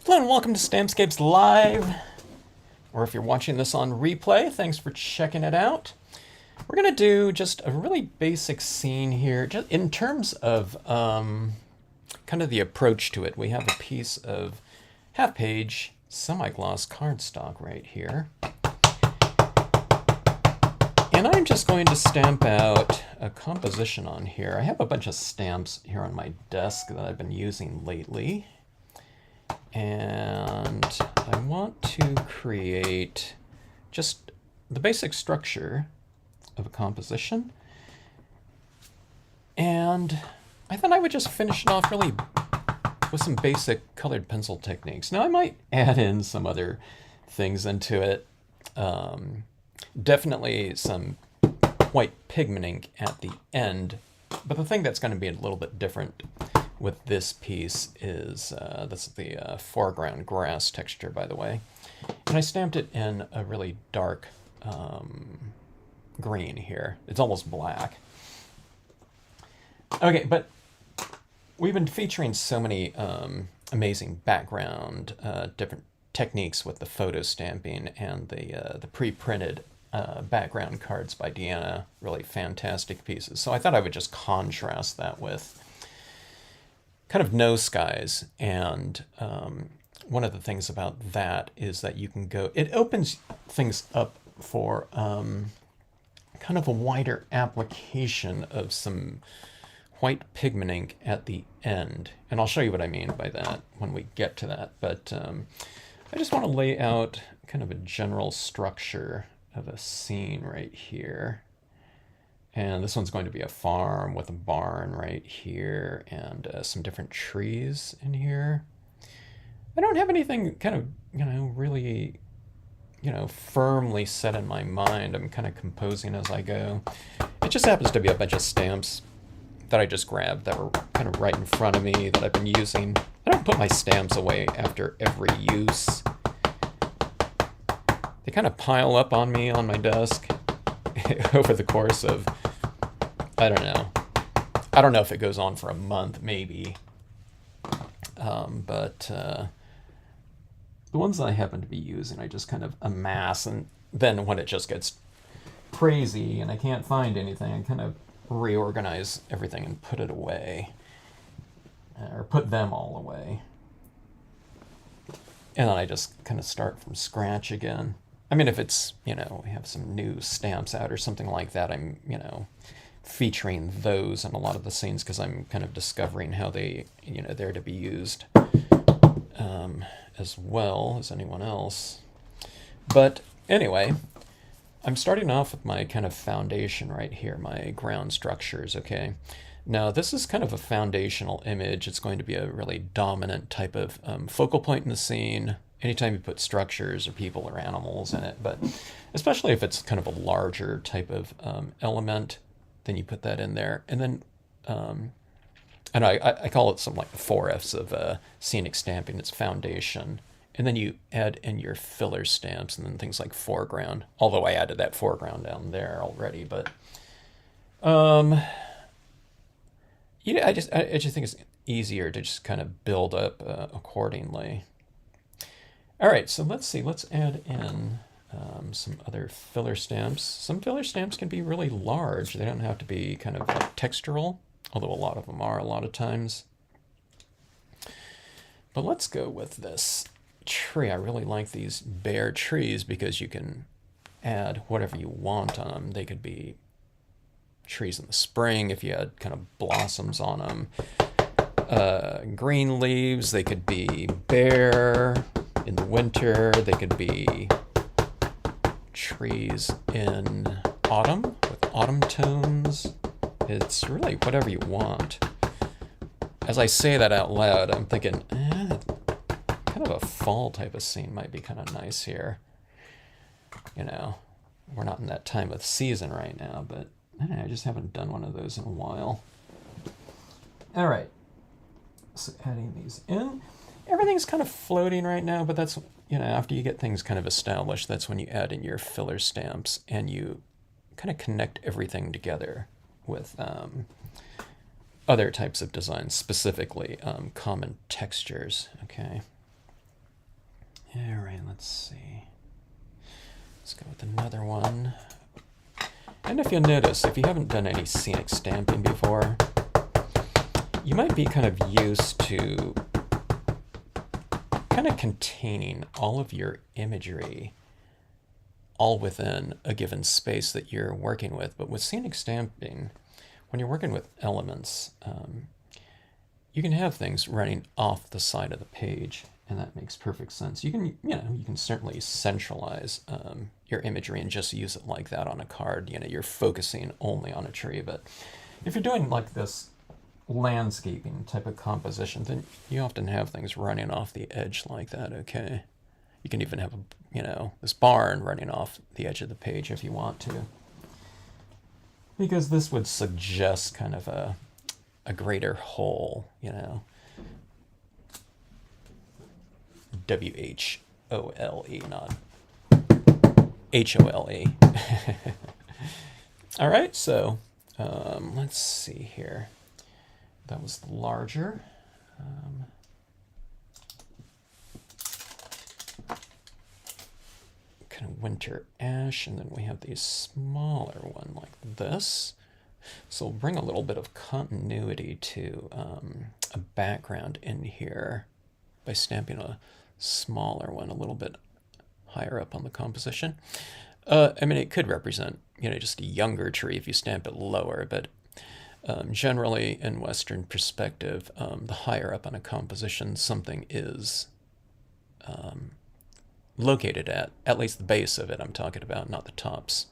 Hello and welcome to Stampscapes Live, or if you're watching this on replay, thanks for checking it out. We're going to do just a really basic scene here, just in terms of kind of the approach to it. We have a piece of half-page semi-gloss cardstock right here. And I'm just going to stamp out a composition on here. I have a bunch of stamps here on my desk that I've been using lately. And I want to create just the basic structure of a composition. And I thought I would just finish it off really with some basic colored pencil techniques. Now I might add in some other things into it. Definitely some white pigment ink at the end. But the thing that's going to be a little bit different with this piece is, this is the foreground grass texture, by the way. And I stamped it in a really dark green here. It's almost black. Okay, but we've been featuring so many amazing background, different techniques with the photo stamping and the pre-printed background cards by Deanna. Really fantastic pieces. So I thought I would just contrast that with kind of no skies, and one of the things about that is that you can go, it opens things up for kind of a wider application of some white pigment ink at the end, and I'll show you what I mean by that when we get to that. But I just want to lay out kind of a general structure of a scene right here. And this one's going to be a farm with a barn right here and some different trees in here. I don't have anything kind of, really, firmly set in my mind. I'm kind of composing as I go. It just happens to be a bunch of stamps that I just grabbed that were kind of right in front of me that I've been using. I don't put my stamps away after every use. They kind of pile up on me on my desk over the course of, I don't know. I don't know if it goes on for a month, maybe. But the ones that I happen to be using, I just kind of amass, and then when it just gets crazy and I can't find anything, I kind of reorganize everything and put it away, or put them all away. And then I just kind of start from scratch again. I mean, if it's, we have some new stamps out or something like that, I'm, featuring those in a lot of the scenes because I'm kind of discovering how they, they're to be used as well as anyone else. But anyway, I'm starting off with my kind of foundation right here, my ground structures, okay? Now, this is kind of a foundational image. It's going to be a really dominant type of focal point in the scene anytime you put structures or people or animals in it, but especially if it's kind of a larger type of element, then you put that in there. And then, and I call it some like the 4Fs of scenic stamping. It's foundation. And then you add in your filler stamps and then things like foreground, although I added that foreground down there already. But I just think it's easier to just kind of build up accordingly. All right, so let's see. Let's add in some other filler stamps. Some filler stamps can be really large. They don't have to be kind of like textural, although a lot of them are a lot of times. But let's go with this tree. I really like these bare trees because you can add whatever you want on them. They could be trees in the spring if you had kind of blossoms on them. Green leaves, they could be bare in the winter. They could be trees in autumn with autumn tones. It's really whatever you want. As I say that out loud, I'm thinking, kind of a fall type of scene might be kind of nice here. We're not in that time of season right now, but I just haven't done one of those in a while. All right, so adding these in. Everything's kind of floating right now, but that's, after you get things kind of established, that's when you add in your filler stamps and you kind of connect everything together with other types of designs, specifically common textures, okay? All right, let's see. Let's go with another one. And if you'll notice, if you haven't done any scenic stamping before, you might be kind of used to kind of containing all of your imagery all within a given space that you're working with. But with scenic stamping, when you're working with elements, you can have things running off the side of the page, and that makes perfect sense. You can, you can certainly centralize your imagery and just use it like that on a card. You're focusing only on a tree. But if you're doing like this landscaping type of composition, then you often have things running off the edge like that. Okay, you can even have this barn running off the edge of the page if you want to, because this would suggest kind of a greater whole, W-H-O-L-E, not H-O-L-E. All right, so let's see here. That was larger. Kind of winter ash, and then we have the smaller one like this. So we'll bring a little bit of continuity to a background in here by stamping a smaller one a little bit higher up on the composition. I mean, it could represent, just a younger tree if you stamp it lower, but generally in Western perspective, the higher up on a composition something is located at least the base of it I'm talking about, not the tops.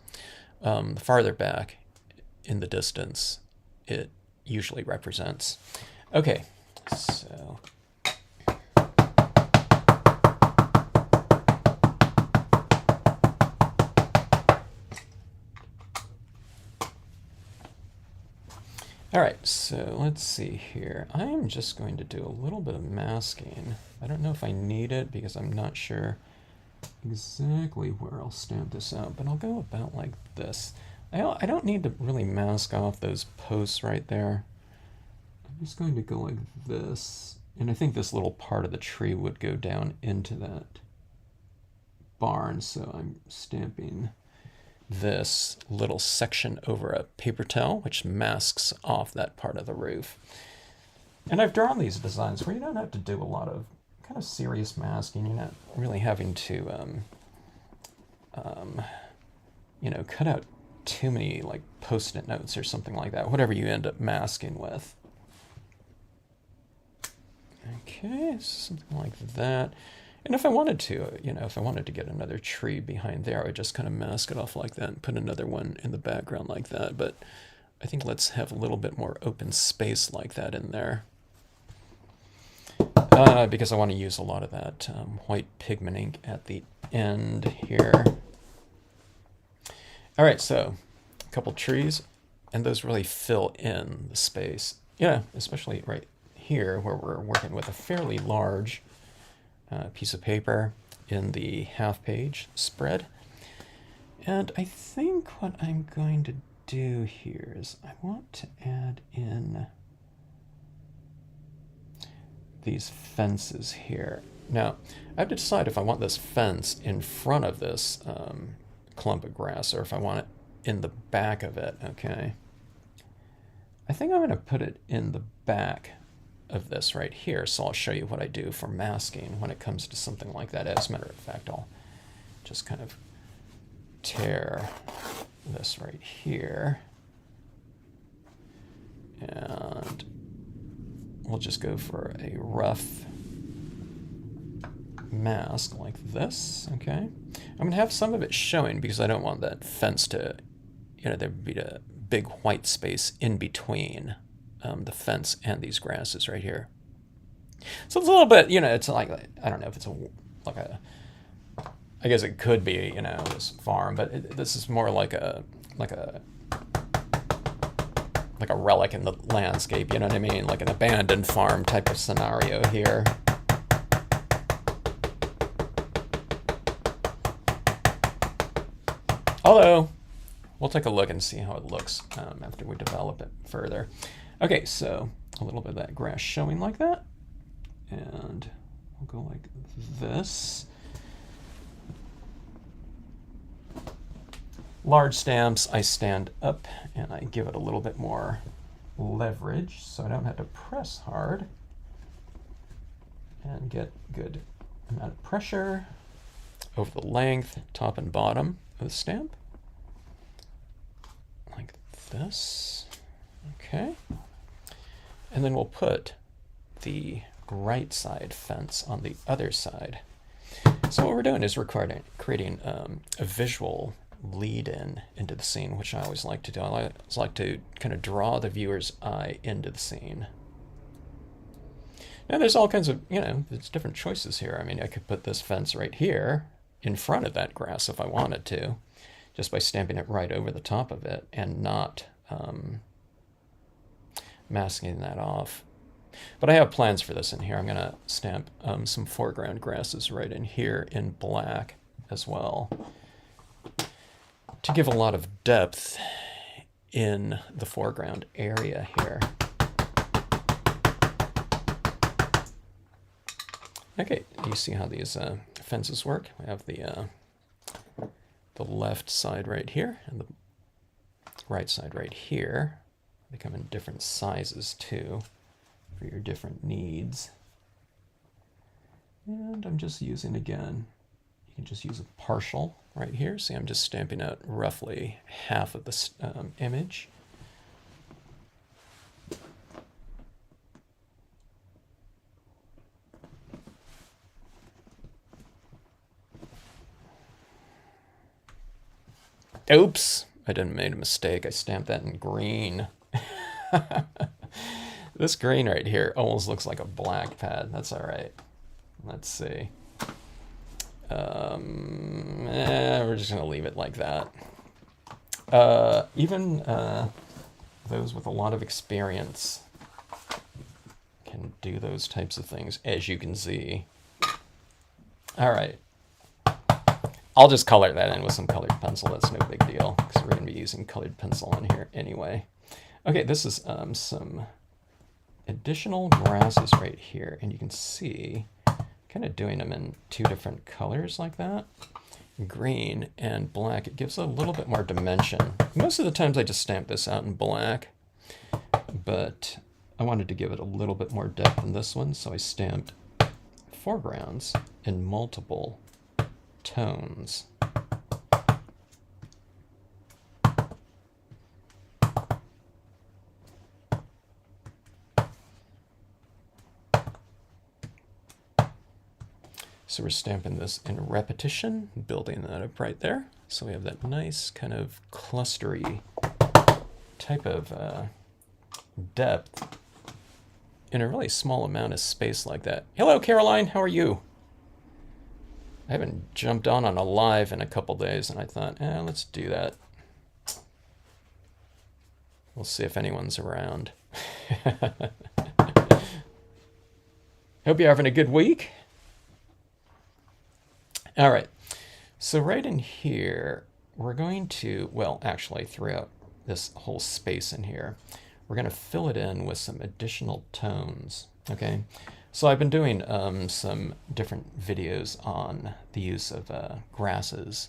The farther back in the distance it usually represents. Okay, so all right, so let's see here. I am just going to do a little bit of masking. I don't know if I need it because I'm not sure exactly where I'll stamp this out, but I'll go about like this. I don't need to really mask off those posts right there. I'm just going to go like this, and I think this little part of the tree would go down into that barn, so I'm stamping this little section over a paper towel, which masks off that part of the roof. And I've drawn these designs where you don't have to do a lot of kind of serious masking. You're not really having to, cut out too many like post-it notes or something like that, whatever you end up masking with. Okay, something like that. And if I wanted to, if I wanted to get another tree behind there, I would just kind of mask it off like that and put another one in the background like that. But I think let's have a little bit more open space like that in there. Because I want to use a lot of that white pigment ink at the end here. All right, so a couple trees, and those really fill in the space. Yeah, especially right here where we're working with a fairly large piece of paper in the half-page spread. And I think what I'm going to do here is I want to add in these fences here. Now, I have to decide if I want this fence in front of this clump of grass or if I want it in the back of it, okay? I think I'm going to put it in the back of this right here, so I'll show you what I do for masking when it comes to something like that. As a matter of fact, I'll just kind of tear this right here, and we'll just go for a rough mask like this, okay? I'm going to have some of it showing because I don't want that fence to, there'd be a big white space in between the fence and these grasses right here. So it's a little bit, it's like, I don't know if it's I guess it could be, this farm, but this is more like a relic in the landscape, you know what I mean? Like an abandoned farm type of scenario here. Although, we'll take a look and see how it looks after we develop it further. Okay, so a little bit of that grass showing like that. And we'll go like this. large stamps, I stand up and I give it a little bit more leverage so I don't have to press hard and get good amount of pressure over the length, top and bottom of the stamp. Like this. Okay. And then we'll put the right side fence on the other side. So what we're doing is we're creating a visual lead-in into the scene, which I always like to do. I always like to kind of draw the viewer's eye into the scene. Now there's all kinds of, there's different choices here. I mean, I could put this fence right here in front of that grass if I wanted to, just by stamping it right over the top of it and not masking that off. But I have plans for this in here. I'm going to stamp some foreground grasses right in here in black as well to give a lot of depth in the foreground area here. Okay, you see how these fences work? We have the left side right here and the right side right here. They come in different sizes too for your different needs. And I'm just using, again, you can just use a partial right here. See, I'm just stamping out roughly half of this image. Oops, I didn't make a mistake. I stamped that in green. This green right here almost looks like a black pad. That's all right. Let's see. We're just going to leave it like that. Even those with a lot of experience can do those types of things, as you can see. All right. I'll just color that in with some colored pencil. That's no big deal, because we're going to be using colored pencil on here anyway. Okay, this is some additional grasses right here, and you can see kind of doing them in two different colors like that, green and black. It gives a little bit more dimension. Most of the times I just stamp this out in black, but I wanted to give it a little bit more depth in this one, so I stamped foregrounds in multiple tones. So we're stamping this in repetition, building that up right there. So we have that nice kind of clustery type of depth in a really small amount of space like that. Hello, Caroline, how are you? I haven't jumped on a live in a couple days, and I thought, let's do that. We'll see if anyone's around. Hope you're having a good week. All right, so right in here, we're going to, well, actually throughout this whole space in here, we're going to fill it in with some additional tones, okay? So I've been doing some different videos on the use of grasses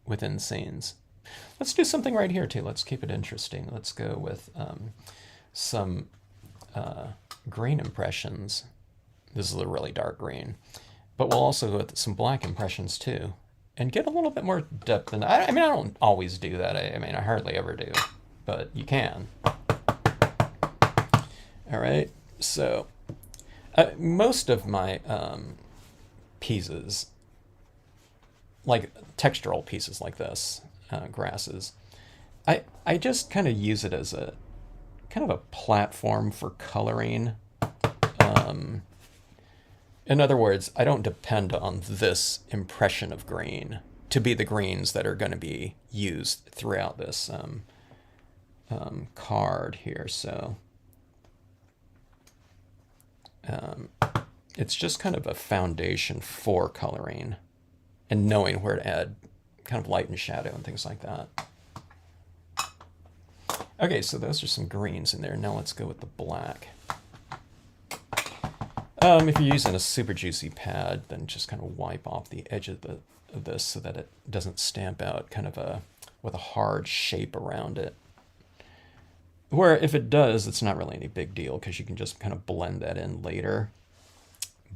within scenes. Let's do something right here too. Let's keep it interesting. Let's go with some green impressions. This is a really dark green. But we'll also go with some black impressions too, and get a little bit more depth. And I mean, I don't always do that. I mean, I hardly ever do, but you can. All right, so most of my pieces, like textural pieces like this, grasses, I just kind of use it as a kind of a platform for coloring. In other words, I don't depend on this impression of green to be the greens that are going to be used throughout this card here. So it's just kind of a foundation for coloring and knowing where to add kind of light and shadow and things like that. Okay, so those are some greens in there. Now let's go with the black. If you're using a super juicy pad, then just kind of wipe off the edge of this so that it doesn't stamp out kind of a with a hard shape around it. Where if it does, it's not really any big deal because you can just kind of blend that in later.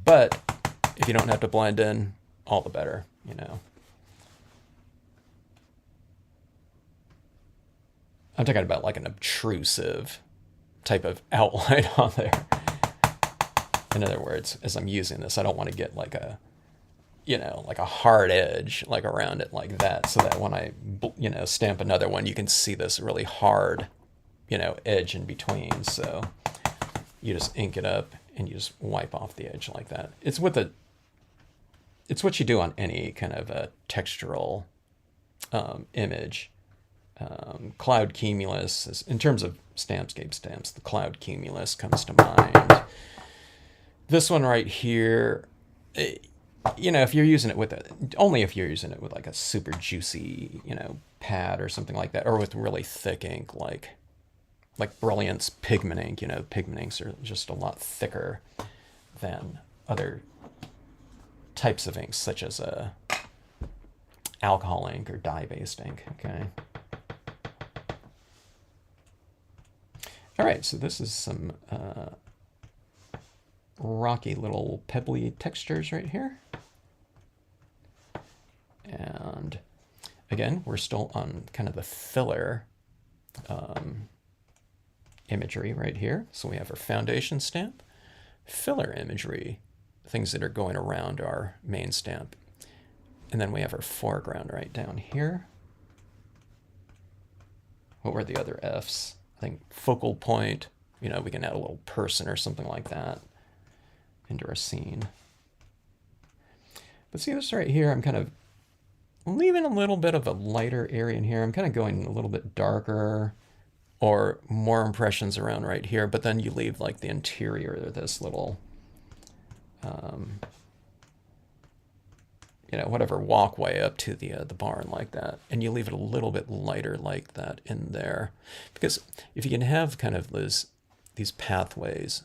But if you don't have to blend in, all the better, you know. I'm talking about like an obtrusive type of outline on there. In other words, as I'm using this, I don't want to get like a, you know, like a hard edge like around it like that, so that when I, you know, stamp another one, you can see this really hard, you know, edge in between. So you just ink it up and you just wipe off the edge like that. It's what you do on any kind of a textural image. Cloud cumulus is, in terms of Stampscape stamps, the cloud cumulus comes to mind. This one right here, you know, if you're using it with only if you're using it with like a super juicy, you know, pad or something like that, or with really thick ink, like Brilliant's pigment ink. You know, pigment inks are just a lot thicker than other types of inks, such as alcohol ink or dye-based ink. Okay. All right, so this is some rocky little pebbly textures right here. And again, we're still on kind of the filler imagery right here. So we have our foundation stamp, filler imagery, things that are going around our main stamp. And then we have our foreground right down here. What were the other F's? I think focal point, you know, we can add a little person or something like that into our scene. But see this right here, I'm kind of leaving a little bit of a lighter area in here. I'm kind of going a little bit darker or more impressions around right here, but then you leave like the interior of this little, you know, whatever walkway up to the barn like that. And you leave it a little bit lighter like that in there. Because if you can have kind of these pathways,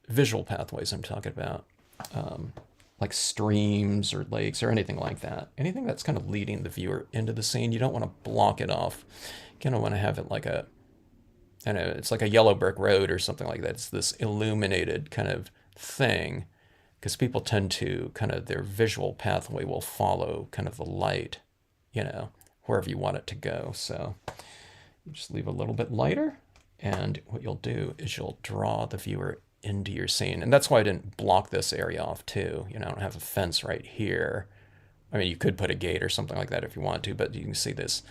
visual pathways I'm talking about, like streams or lakes or anything like that. Anything that's kind of leading the viewer into the scene, you don't want to block it off. You kind of want to have it like a, I don't know, it's like a yellow brick road or something like that. It's this illuminated kind of thing, because people tend to kind of, their visual pathway will follow kind of the light, you know, wherever you want it to go. So you just leave a little bit lighter, and what you'll do is you'll draw the viewer into your scene. And that's why I didn't block this area off too. You know, I don't have a fence right here. I mean, you could put a gate or something like that if you want to, but you can see this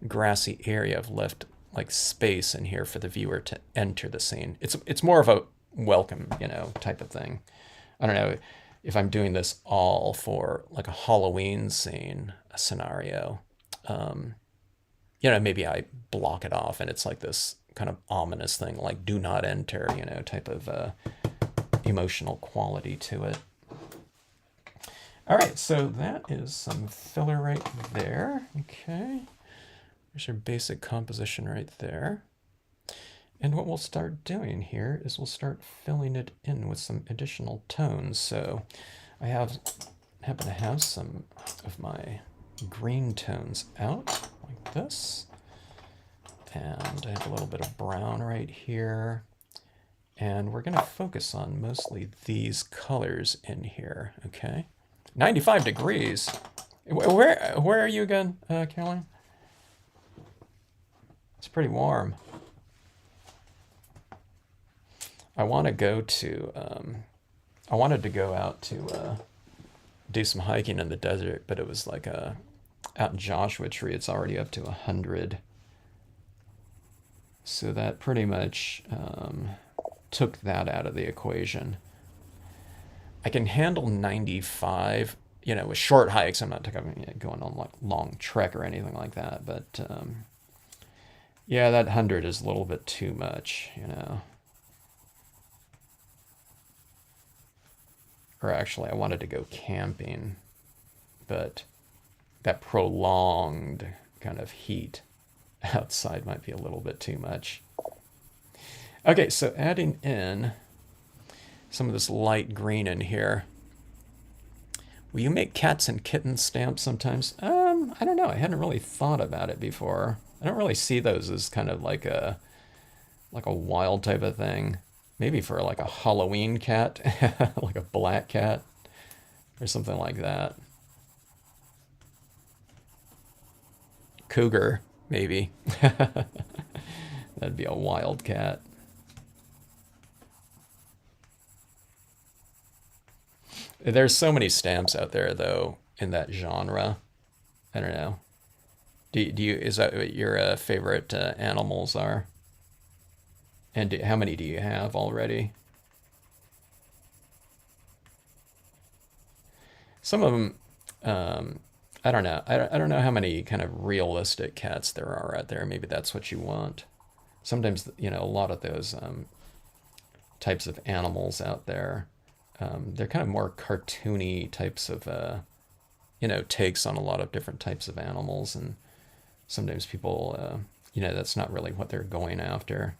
grassy area. I've left like space in here for the viewer to enter the scene. It's more of a welcome, you know, type of thing. I don't know if I'm doing this all for like a Halloween scene, a scenario. You know, maybe I block it off and it's like this kind of ominous thing, like do not enter, you know, type of emotional quality to it. All right, so that is some filler right there. Okay, there's your basic composition right there. And what we'll start doing here is we'll start filling it in with some additional tones. So I happen to have some of my green tones out like this. And I have a little bit of brown right here. And we're going to focus on mostly these colors in here, okay? 95 degrees. Where are you again, Caroline? It's pretty warm. I want to go to, I wanted to go out to do some hiking in the desert, but it was like out in Joshua Tree, it's already up to 100. So that pretty much took that out of the equation. I can handle 95, you know, with short hikes. I'm not going on like long trek or anything like that, but yeah, that 100 is a little bit too much, you know. Or actually, I wanted to go camping, but that prolonged kind of heat outside might be a little bit too much. Okay, so adding in some of this light green in here. Will you make cats and kittens stamps sometimes? I I don't know. I hadn't really thought about it before. I don't really see those as kind of like a wild type of thing. Maybe for like a Halloween cat, like a black cat or something like that. Cougar, maybe. That'd be a wild cat. There's so many stamps out there though in that genre. I don't know. Do you is that what your favorite animals are? And how many do you have already? Some of them, I don't know. I don't know how many kind of realistic cats there are out there. Maybe that's what you want. Sometimes, a lot of those types of animals out there, they're kind of more cartoony types of, takes on a lot of different types of animals. And sometimes people, that's not really what they're going after.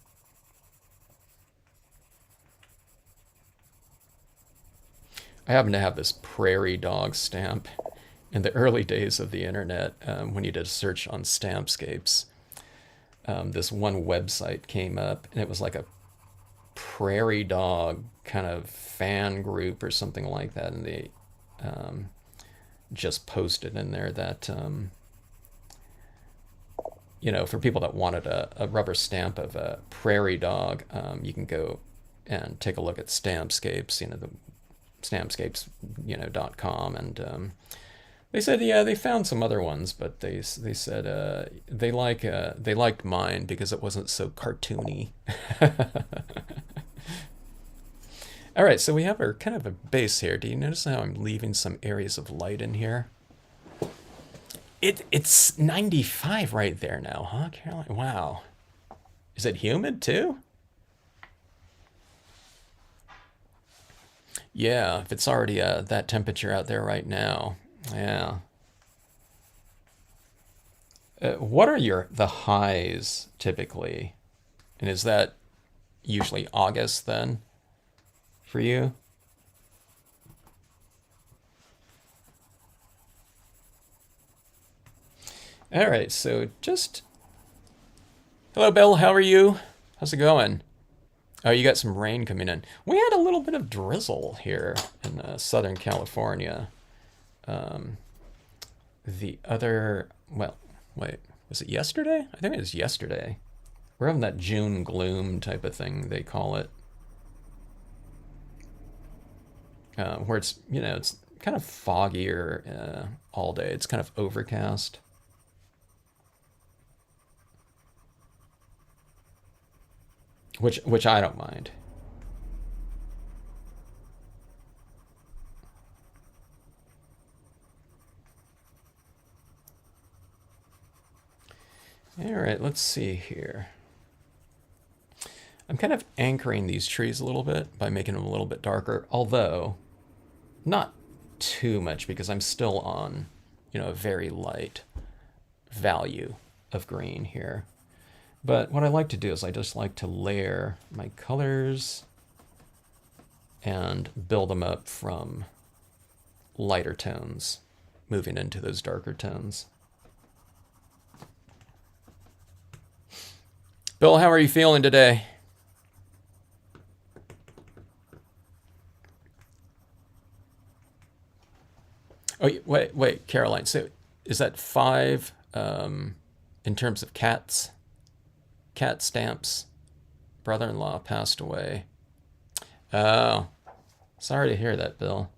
I happen to have this prairie dog stamp in the early days of the internet when you did a search on Stampscapes. This one website came up and it was like a prairie dog kind of fan group or something like that. And they just posted in there that, for people that wanted a rubber stamp of a prairie dog, you can go and take a look at Stampscapes, the stampscapes.com, and they said they found some other ones, but they said they liked mine because it wasn't so cartoony. All right, so we have our kind of a base here. Do you notice how I'm leaving some areas of light in here? It's 95 right there now, huh, Caroline? Wow. Is it humid too? Yeah, if it's already that temperature out there right now. Yeah. What are the highs typically? And is that usually August then for you? All right, so just hello, Bill. How are you? How's it going? Oh, you got some rain coming in. We had a little bit of drizzle here in Southern California. Um, well, wait, was it yesterday? I think it was yesterday. We're having that June gloom type of thing, they call it, where it's kind of foggier all day. It's kind of overcast. Which I don't mind. All right, let's see here. I'm kind of anchoring these trees a little bit by making them a little bit darker, although not too much because I'm still on, a very light value of green here. But what I like to do is I just like to layer my colors and build them up from lighter tones, moving into those darker tones. Bill, how are you feeling today? Oh, wait, Caroline. So is that five in terms of cats? Cat stamps. Brother-in-law passed away. Oh, sorry to hear that, Bill.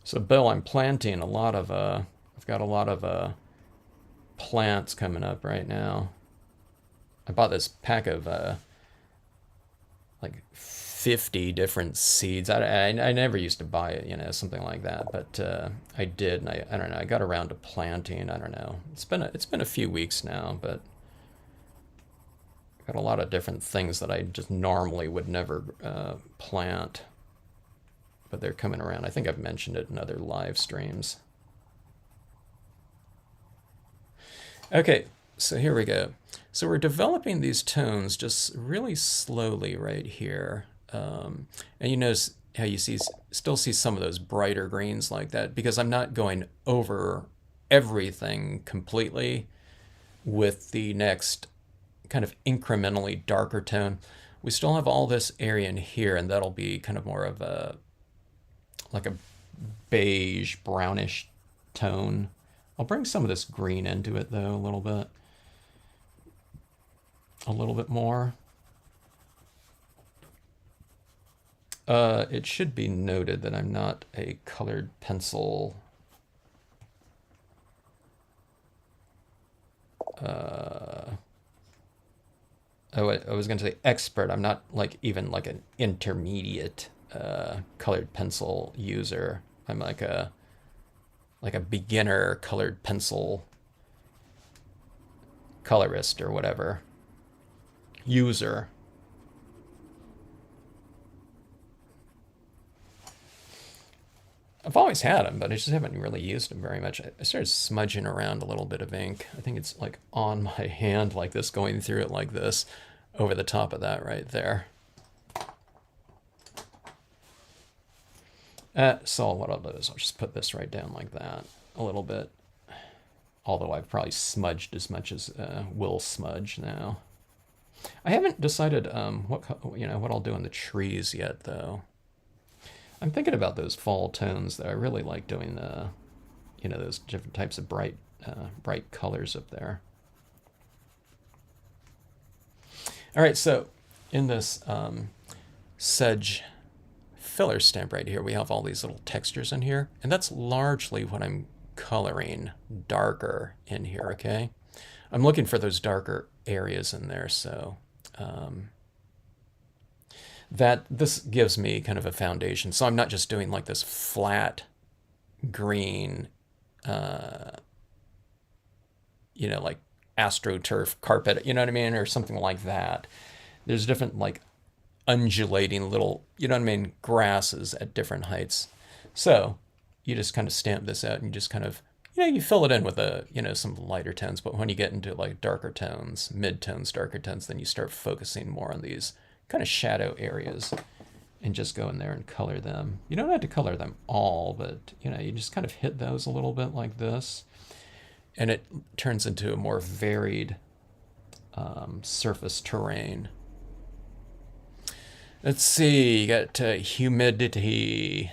So, Bill, I'm planting a lot of, I've got a lot of plants coming up right now. I bought this pack of like 50 different seeds. I never used to buy it, something like that, but I did, and I don't know. I got around to planting. I don't know. It's been a few weeks now, but got a lot of different things that I just normally would never plant, but they're coming around. I think I've mentioned it in other live streams. Okay, so here we go. So we're developing these tones just really slowly right here. And you notice how you still see some of those brighter greens like that because I'm not going over everything completely with the next kind of incrementally darker tone. We still have all this area in here, and that'll be kind of more of a like a beige brownish tone. I'll bring some of this green into it though a little bit more. It should be noted that I'm not a colored pencil I was going to say expert. I'm not like even like an intermediate colored pencil user. I'm like a beginner colored pencil colorist or whatever user. I've always had them, but I just haven't really used them very much. I started smudging around a little bit of ink. I think it's like on my hand like this, going through it like this, over the top of that right there. So what I'll do is I'll just put this right down like that a little bit. Although I've probably smudged as much as will smudge now. I haven't decided what I'll do in the trees yet, though. I'm thinking about those fall tones that I really like doing those different types of bright colors up there. All right, so in this sedge filler stamp right here, we have all these little textures in here, and that's largely what I'm coloring darker in here, okay? I'm looking for those darker areas in there, so that this gives me kind of a foundation. So I'm not just doing like this flat green, like AstroTurf carpet, you know what I mean? Or something like that. There's different like undulating little, grasses at different heights. So you just kind of stamp this out and you just kind of, you fill it in with some lighter tones. But when you get into like darker tones, mid-tones, darker tones, then you start focusing more on these kind of shadow areas and just go in there and color them. You don't have to color them all, but you just kind of hit those a little bit like this, and it turns into a more varied surface terrain. Let's see, you got humidity.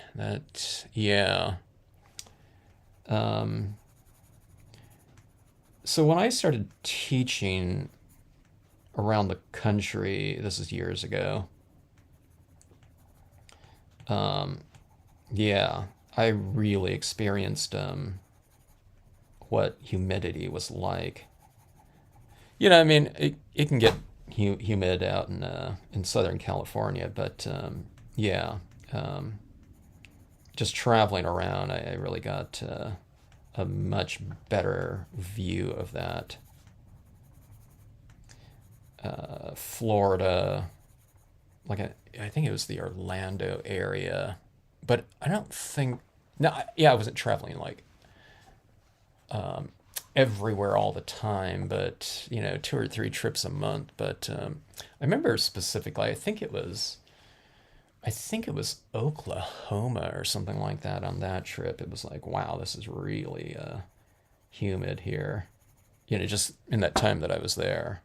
Yeah. So when I started teaching around the country, this is years ago, yeah, I really experienced what humidity was like. It can get humid out in Southern California, but yeah, just traveling around, I really got a much better view of that. Florida, I think it was the Orlando area, but I don't think, no, yeah, I wasn't traveling like everywhere all the time, but 2 or 3 trips a month. But I remember specifically, I think it was Oklahoma or something like that on that trip. It was like, wow, this is really humid here, just in that time that I was there.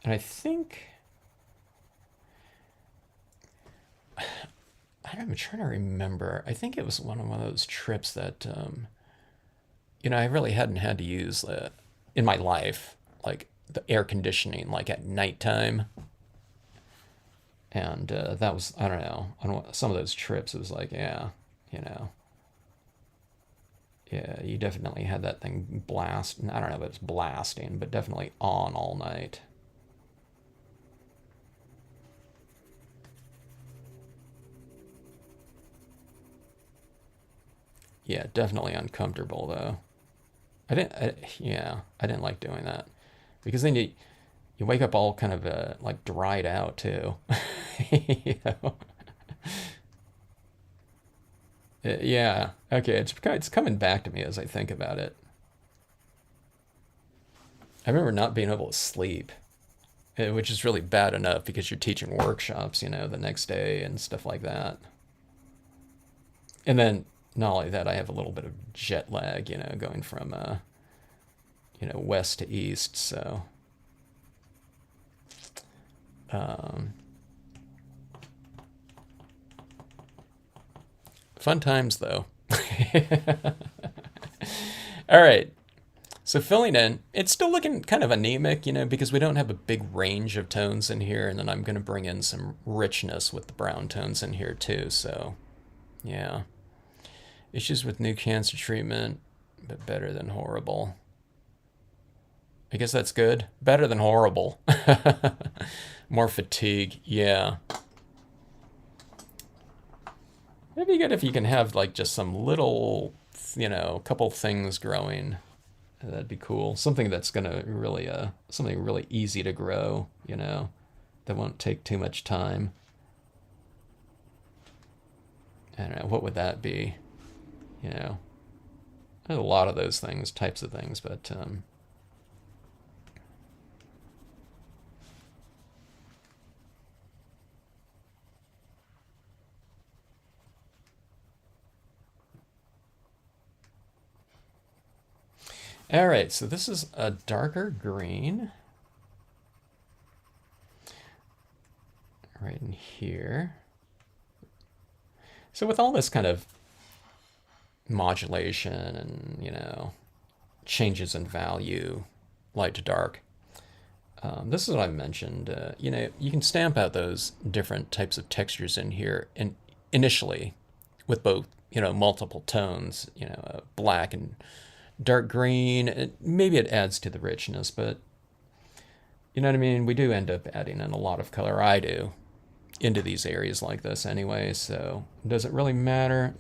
And I think, I'm trying to remember. I think it was one of those trips that, I really hadn't had to use in my life, like the air conditioning, like at nighttime. And that was, I don't know, on some of those trips, it was like, yeah, yeah, you definitely had that thing blast. I don't know if it's blasting, but definitely on all night. Yeah, definitely uncomfortable though. Yeah, I didn't like doing that because then you wake up all kind of like dried out too. You know? Yeah. Okay. It's coming back to me as I think about it. I remember not being able to sleep, which is really bad enough because you're teaching workshops, the next day and stuff like that. And then not only that, I have a little bit of jet lag, going from west to east. So um, fun times though. All right. So filling in, it's still looking kind of anemic, because we don't have a big range of tones in here. And then I'm going to bring in some richness with the brown tones in here too. So yeah. Issues with new cancer treatment, but better than horrible. I guess that's good. Better than horrible. More fatigue. Yeah. It'd be good if you can have like just some little, couple things growing. That'd be cool. Something that's gonna really, something really easy to grow, that won't take too much time. I don't know, what would that be? There's a lot of those things, types of things, but all right, so this is a darker green right in here. So with all this kind of modulation and, changes in value, light to dark, this is what I mentioned. You can stamp out those different types of textures in here and initially with both, multiple tones, black and dark green. Maybe it adds to the richness, but you know what I mean? We do end up adding in a lot of color. I do into these areas like this anyway, so does it really matter?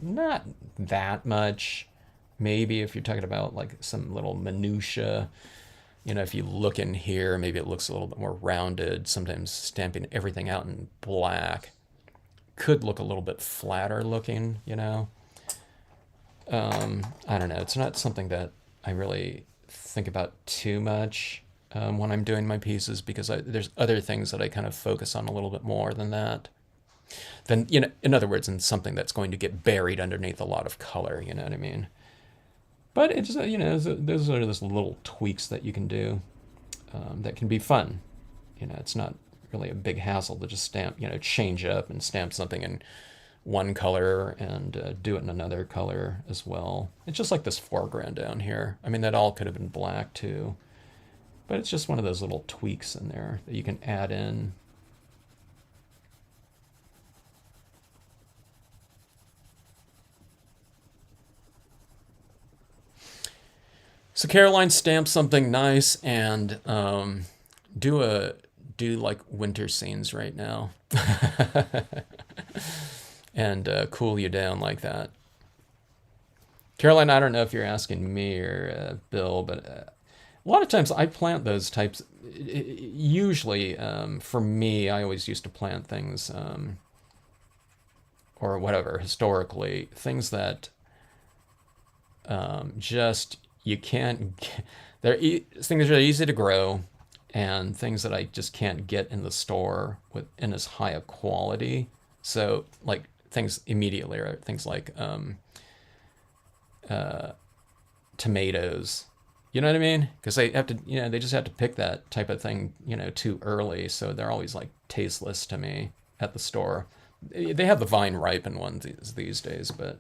Not that much. Maybe if you're talking about like some little minutia, if you look in here, maybe it looks a little bit more rounded. Sometimes stamping everything out in black could look a little bit flatter looking, I don't know. It's not something that I really think about too much when I'm doing my pieces because there's other things that I kind of focus on a little bit more than that. Then, in other words, in something that's going to get buried underneath a lot of color, you know what I mean? But it's, those are those little tweaks that you can do that can be fun. It's not really a big hassle to just stamp, change up and stamp something in one color and do it in another color as well. It's just like this foreground down here. I mean, that all could have been black too. But it's just one of those little tweaks in there that you can add in. So Caroline stamped something nice and do like winter scenes right now. And cool you down like that. Caroline, I don't know if you're asking me or Bill, but a lot of times I plant those types. Usually, for me, I always used to plant things, or whatever, historically, things that just you can't. Things that are easy to grow, and things that I just can't get in the store with in as high a quality. So, like things immediately are things like tomatoes. You know what I mean? Because they have to, they just have to pick that type of thing, too early. So they're always like tasteless to me at the store. They have the vine ripened ones these days, but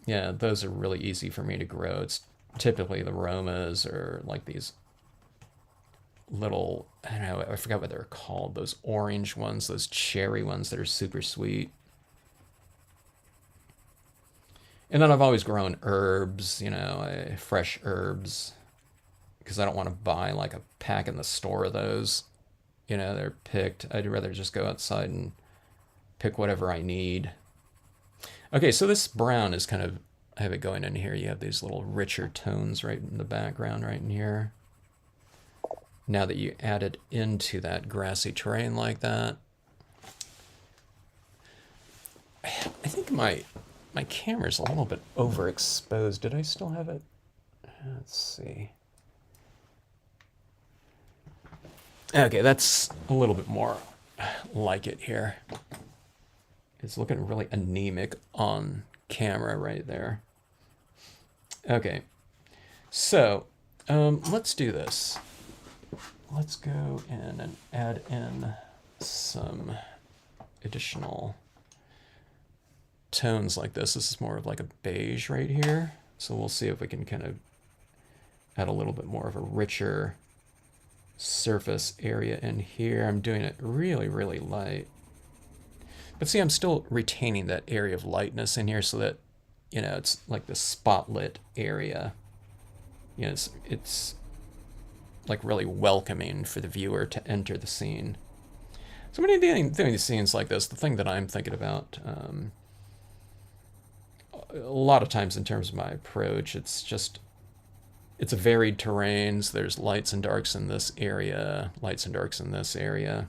yeah, those are really easy for me to grow. It's typically the Romas or like these little, I don't know, I forgot what they're called, those orange ones, those cherry ones that are super sweet. And then I've always grown herbs, fresh herbs, because I don't want to buy like a pack in the store of those. They're picked. I'd rather just go outside and pick whatever I need. Okay, so this brown is kind of, I have it going in here. You have these little richer tones right in the background right in here. Now that you add it into that grassy terrain like that, I think my camera's a little bit overexposed. Did I still have it? Let's see. Okay, that's a little bit more like it here. It's looking really anemic on camera right there. Okay, so let's do this. Let's go in and add in some additional tones like this. This is more of like a beige right here. So we'll see if we can kind of add a little bit more of a richer surface area in here. I'm doing it really, really light. But see, I'm still retaining that area of lightness in here so that, it's like the spotlit area. It's like really welcoming for the viewer to enter the scene. So when you're doing these scenes like this, the thing that I'm thinking about a lot of times in terms of my approach, it's a varied terrain. So there's lights and darks in this area, lights and darks in this area.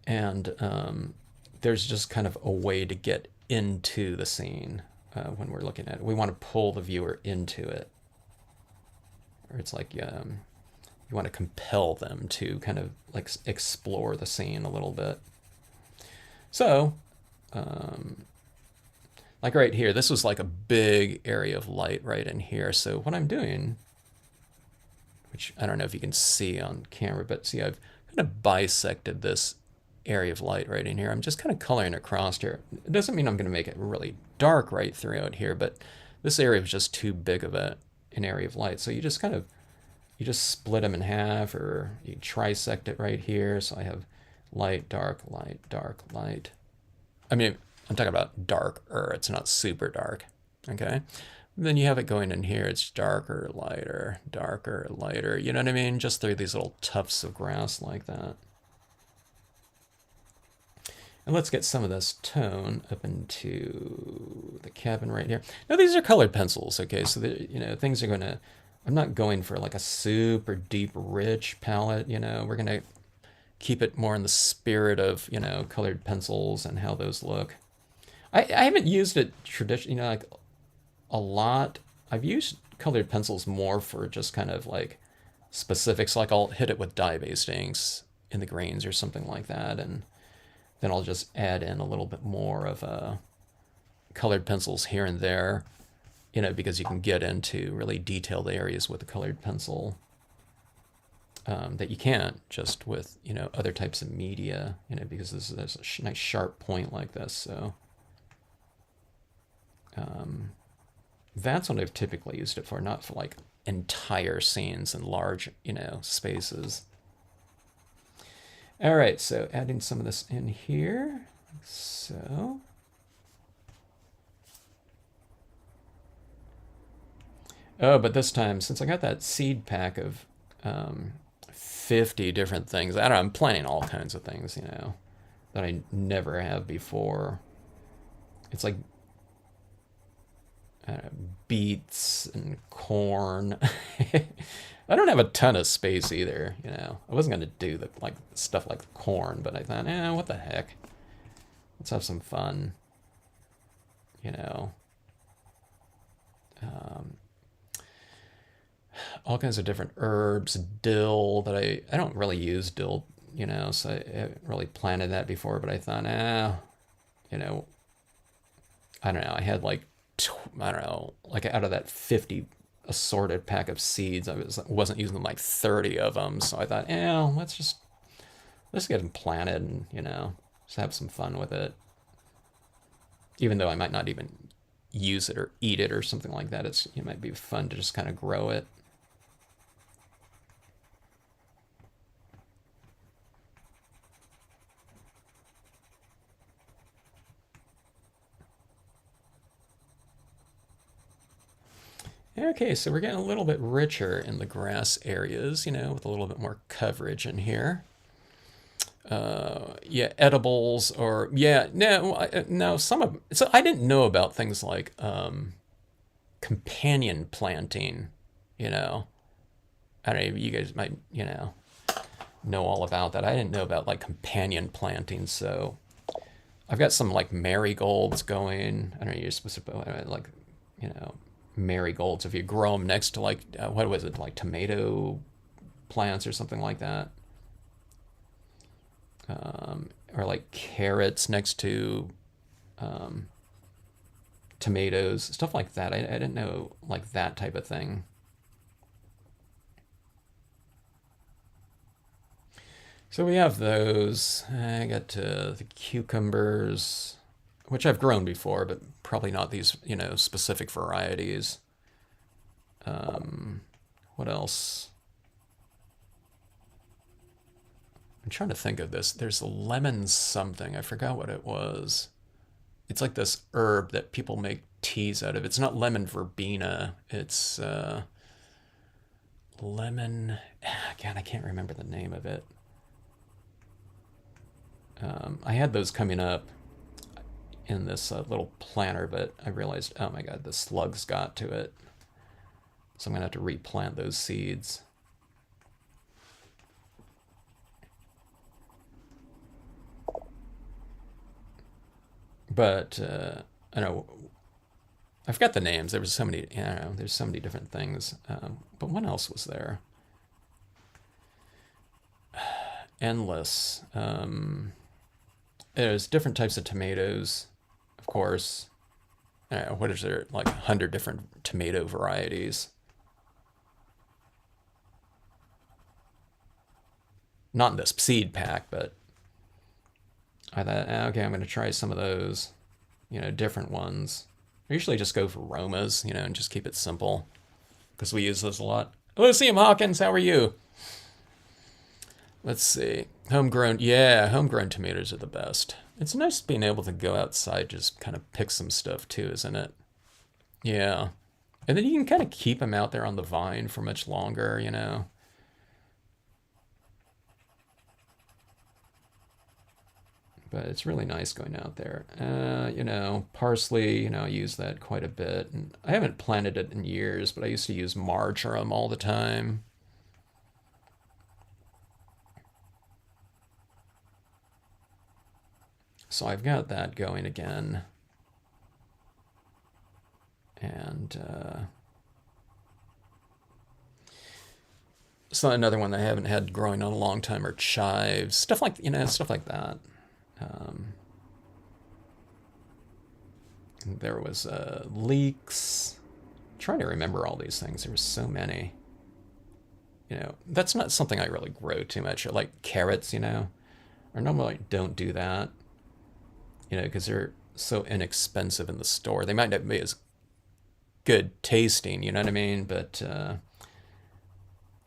And there's just kind of a way to get into the scene when we're looking at it. We want to pull the viewer into it. Or it's like you want to compel them to kind of like explore the scene a little bit. So, like right here, this was like a big area of light right in here. So what I'm doing, which I don't know if you can see on camera, but see, I've kind of bisected this area of light right in here. I'm just kind of coloring across here. It doesn't mean I'm going to make it really dark right throughout here, but this area was just too big of an area of light. So you just split them in half, or you trisect it right here. So I have light, dark, light, dark, light. I mean, I'm talking about darker. It's not super dark. Okay. Then you have it going in here. It's darker, lighter. You know what I mean? Just through these little tufts of grass like that. And let's get some of this tone up into the cabin right here. Now these are colored pencils, okay? So things are gonna. I'm not going for like a super deep, rich palette. We're gonna keep it more in the spirit of colored pencils and how those look. I haven't used it traditionally, like a lot. I've used colored pencils more for just kind of like specifics. Like I'll hit it with dye-based inks in the greens or something like that, and then I'll just add in a little bit more of colored pencils here and there, because you can get into really detailed areas with a colored pencil that you can't just with, other types of media, because there's a nice sharp point like this. So that's what I've typically used it for, not for like entire scenes and large, spaces. All right, so adding some of this in here. So but this time, since I got that seed pack of 50 different things, I don't know, I'm planning all kinds of things, that I never have before. It's like beets and corn. I don't have a ton of space either, I wasn't going to do the stuff like corn, but I thought, what the heck? Let's have some fun, all kinds of different herbs, dill that I don't really use dill, so I haven't really planted that before, but I thought, I don't know. I had like, I don't know, like out of that 50 assorted pack of seeds, I wasn't using like 30 of them. So I thought, let's get them planted and, just have some fun with it. Even though I might not even use it or eat it or something like that, it might be fun to just kind of grow it. Okay, so we're getting a little bit richer in the grass areas, with a little bit more coverage in here. Yeah, edibles or yeah, no, no. Some of so I didn't know about things like companion planting. You know, I don't know. You guys might know all about that. I didn't know about like companion planting. So I've got some like marigolds going. I don't know. You're supposed to like you know marigolds if you grow them next to like what was it like tomato plants or something like that. Or like carrots next to tomatoes, stuff like that. I didn't know like that type of thing. So we have those. I got the cucumbers, which I've grown before, but probably not these, specific varieties. What else? I'm trying to think of this. There's lemon something. I forgot what it was. It's like this herb that people make teas out of. It's not lemon verbena. It's lemon. God, I can't remember the name of it. I had those coming up in this little planter, but I realized, oh my God, the slugs got to it. So I'm going to have to replant those seeds. But I know I forgot the names. There was so many. I don't know. There's so many different things. But what else was there? Endless. There's different types of tomatoes, of course. I don't know, what is there? Like 100 different tomato varieties. Not in this seed pack, but I thought, okay, I'm going to try some of those, different ones. I usually just go for Romas, and just keep it simple because we use those a lot. Lucium Hawkins, how are you? Let's see. Homegrown, yeah, homegrown tomatoes are the best. It's nice being able to go outside, just kind of pick some stuff too, isn't it? Yeah. And then you can kind of keep them out there on the vine for much longer. But it's really nice going out there. Parsley, I use that quite a bit. And I haven't planted it in years, but I used to use marjoram all the time. So I've got that going again. And so another one that I haven't had growing on a long time are chives, stuff like that. Um, there was leeks. I'm trying to remember all these things. There were so many. That's not something I really grow too much. Like carrots, I normally don't do that, because they're so inexpensive in the store. They might not be as good tasting, you know what I mean? But I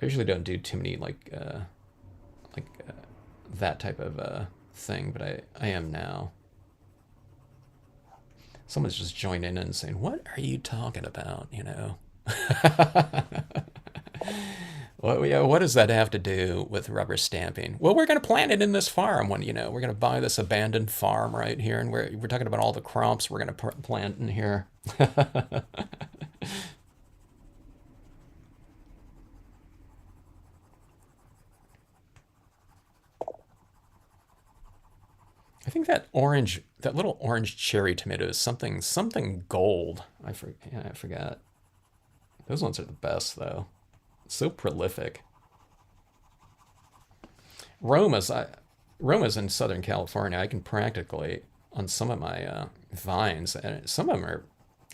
usually don't do too many like that type of thing, but I am now. Someone's just joining in and saying, "What are you talking about?" What does that have to do with rubber stamping? Well, we're going to plant it in this farm. We're going to buy this abandoned farm right here, and we're talking about all the crops we're going to plant in here. I think that little orange cherry tomato is something gold. I forgot. Those ones are the best though. So prolific. Romas, Romas in Southern California, I can practically on some of my vines, and some of them are,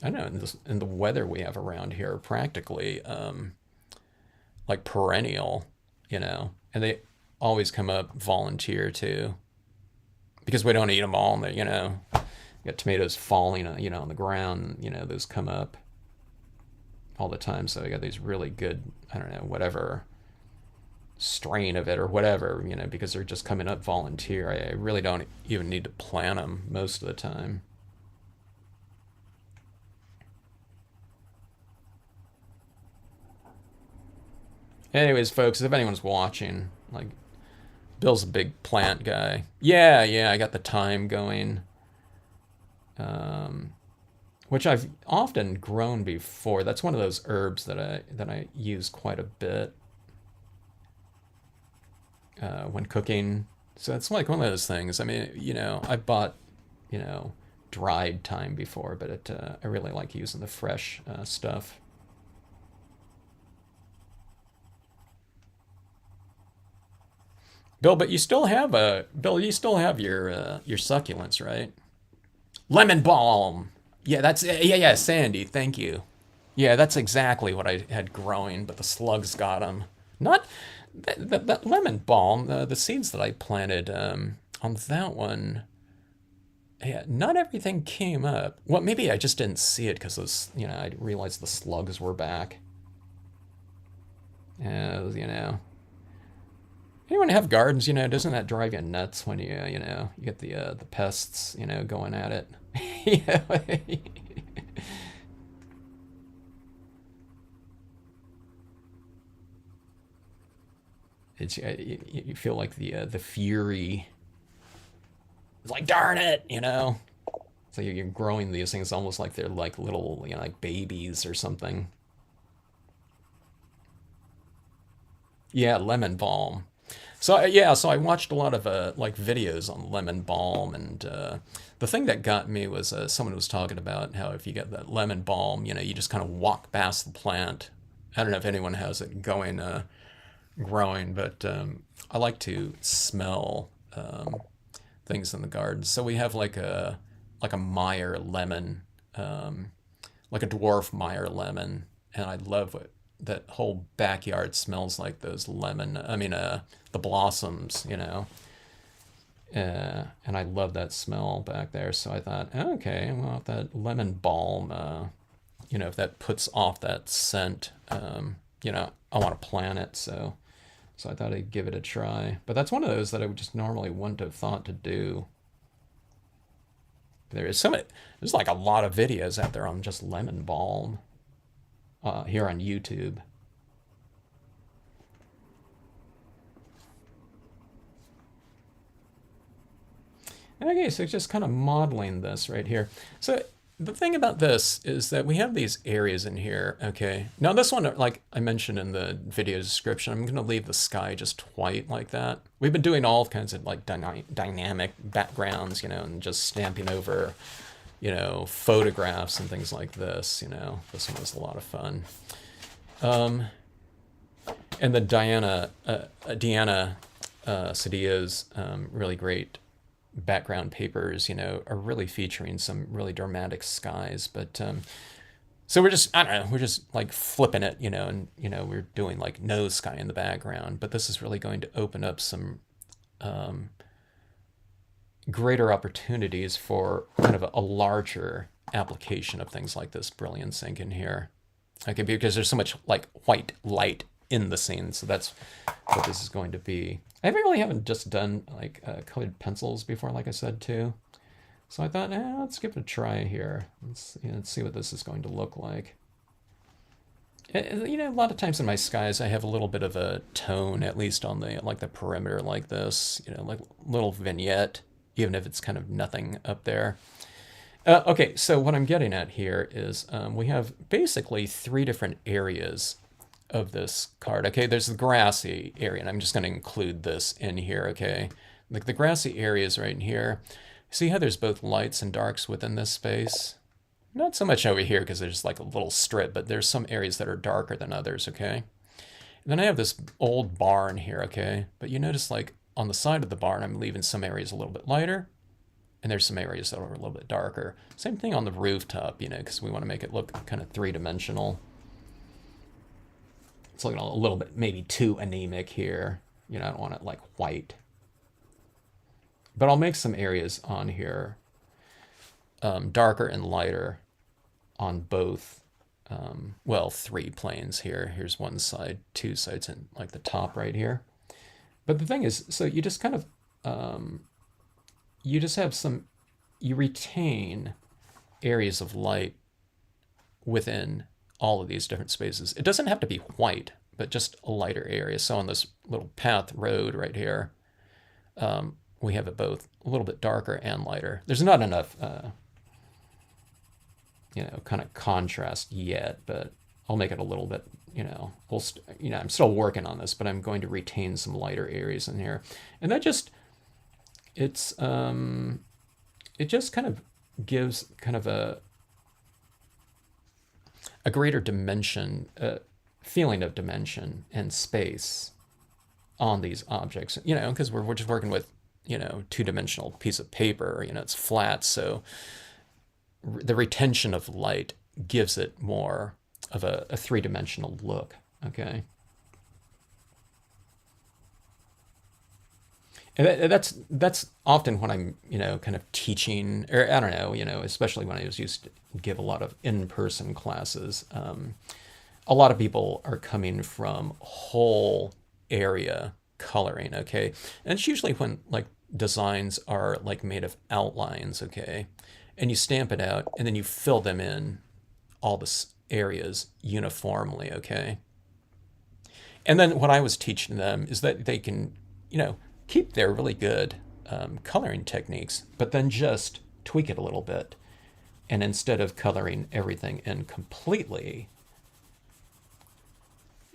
I don't know, in the weather we have around here, practically like perennial, and they always come up volunteer too, because we don't eat them all. And you got tomatoes falling, on the ground. Those come up all the time. So I got these really good, I don't know, whatever strain of it or whatever, because they're just coming up volunteer. I really don't even need to plant them most of the time. Anyways, folks, if anyone's watching, like, Bill's a big plant guy. Yeah, yeah, I got the thyme going, um, which I've often grown before. That's one of those herbs that I use quite a bit when cooking. So it's like one of those things. I mean, I bought, you know, dried thyme before, but I really like using the fresh stuff. Bill, but you still have your succulents, right? Lemon balm. Yeah, yeah, Sandy. Thank you. Yeah, that's exactly what I had growing, but the slugs got them. Not that lemon balm. The seeds that I planted on that one. Yeah, not everything came up. Well, maybe I just didn't see it because I realized the slugs were back. Anyone have gardens? Doesn't that drive you nuts when you get the pests, going at it? Yeah. You feel like the fury. It's like darn it. So you're growing these things almost like they're like little, like babies or something. Yeah, lemon balm. So yeah, so I watched a lot of like videos on lemon balm, and the thing that got me was someone was talking about how if you get that lemon balm, you just kind of walk past the plant. I don't know if anyone has it going growing, but I like to smell things in the garden. So we have like a Meyer lemon, um, like a dwarf Meyer lemon, and I love it. That whole backyard smells like those lemon. I mean, the blossoms. And I love that smell back there. So I thought, okay, well, if that lemon balm, if that puts off that scent, I want to plant it. So I thought I'd give it a try. But that's one of those that I would just normally wouldn't have thought to do. There's like a lot of videos out there on just lemon balm here on YouTube. Okay, so just kind of modeling this right here. So the thing about this is that we have these areas in here, okay? Now this one, like I mentioned in the video description, I'm going to leave the sky just white like that. We've been doing all kinds of like dynamic backgrounds, and just stamping over, photographs and things like this. This one was a lot of fun. And the Deanna Cedillo's really great background papers, are really featuring some really dramatic skies. But so I don't know, we're just like flipping it, and we're doing like no sky in the background. But this is really going to open up some greater opportunities for kind of a larger application of things like this brilliance ink in here. Okay, because there's so much like white light in the scene, so that's what this is going to be. I really haven't just done like colored pencils before, like I said too. So I thought, let's give it a try here. Let's see what this is going to look like. A lot of times in my skies, I have a little bit of a tone, at least on the perimeter, like this. Like little vignette, even if it's kind of nothing up there. Okay, so what I'm getting at here is we have basically three different areas of this card. Okay, there's the grassy area, and I'm just going to include this in here, okay? Like the grassy area is right in here. See how there's both lights and darks within this space? Not so much over here because there's like a little strip, but there's some areas that are darker than others, okay? And then I have this old barn here, okay? But you notice like on the side of the barn, I'm leaving some areas a little bit lighter, and there's some areas that are a little bit darker. Same thing on the rooftop, because we want to make it look kind of three-dimensional. It's looking a little bit maybe too anemic here. I don't want it like white. But I'll make some areas on here darker and lighter on both, well, three planes here. Here's one side, two sides, and like the top right here. But the thing is, so you just kind of, you just have you retain areas of light within all of these different spaces. It doesn't have to be white, but just a lighter area. So on this little path road right here, We have it both a little bit darker and lighter. There's not enough, kind of contrast yet, but I'll make it a little bit, I'm still working on this, but I'm going to retain some lighter areas in here. And that just, it's, it just kind of gives kind of a greater dimension, feeling of dimension and space on these objects, because we're just working with, two-dimensional piece of paper, it's flat. So the retention of light gives it more of a three-dimensional look. Okay. And that's often when I'm, kind of teaching, or I don't know, especially when I was used to give a lot of in-person classes. A lot of people are coming from whole area coloring, okay? And it's usually when like designs are like made of outlines, okay? And you stamp it out and then you fill them in all the areas uniformly, okay? And then what I was teaching them is that they can, keep their really good coloring techniques, but then just tweak it a little bit. And instead of coloring everything in completely,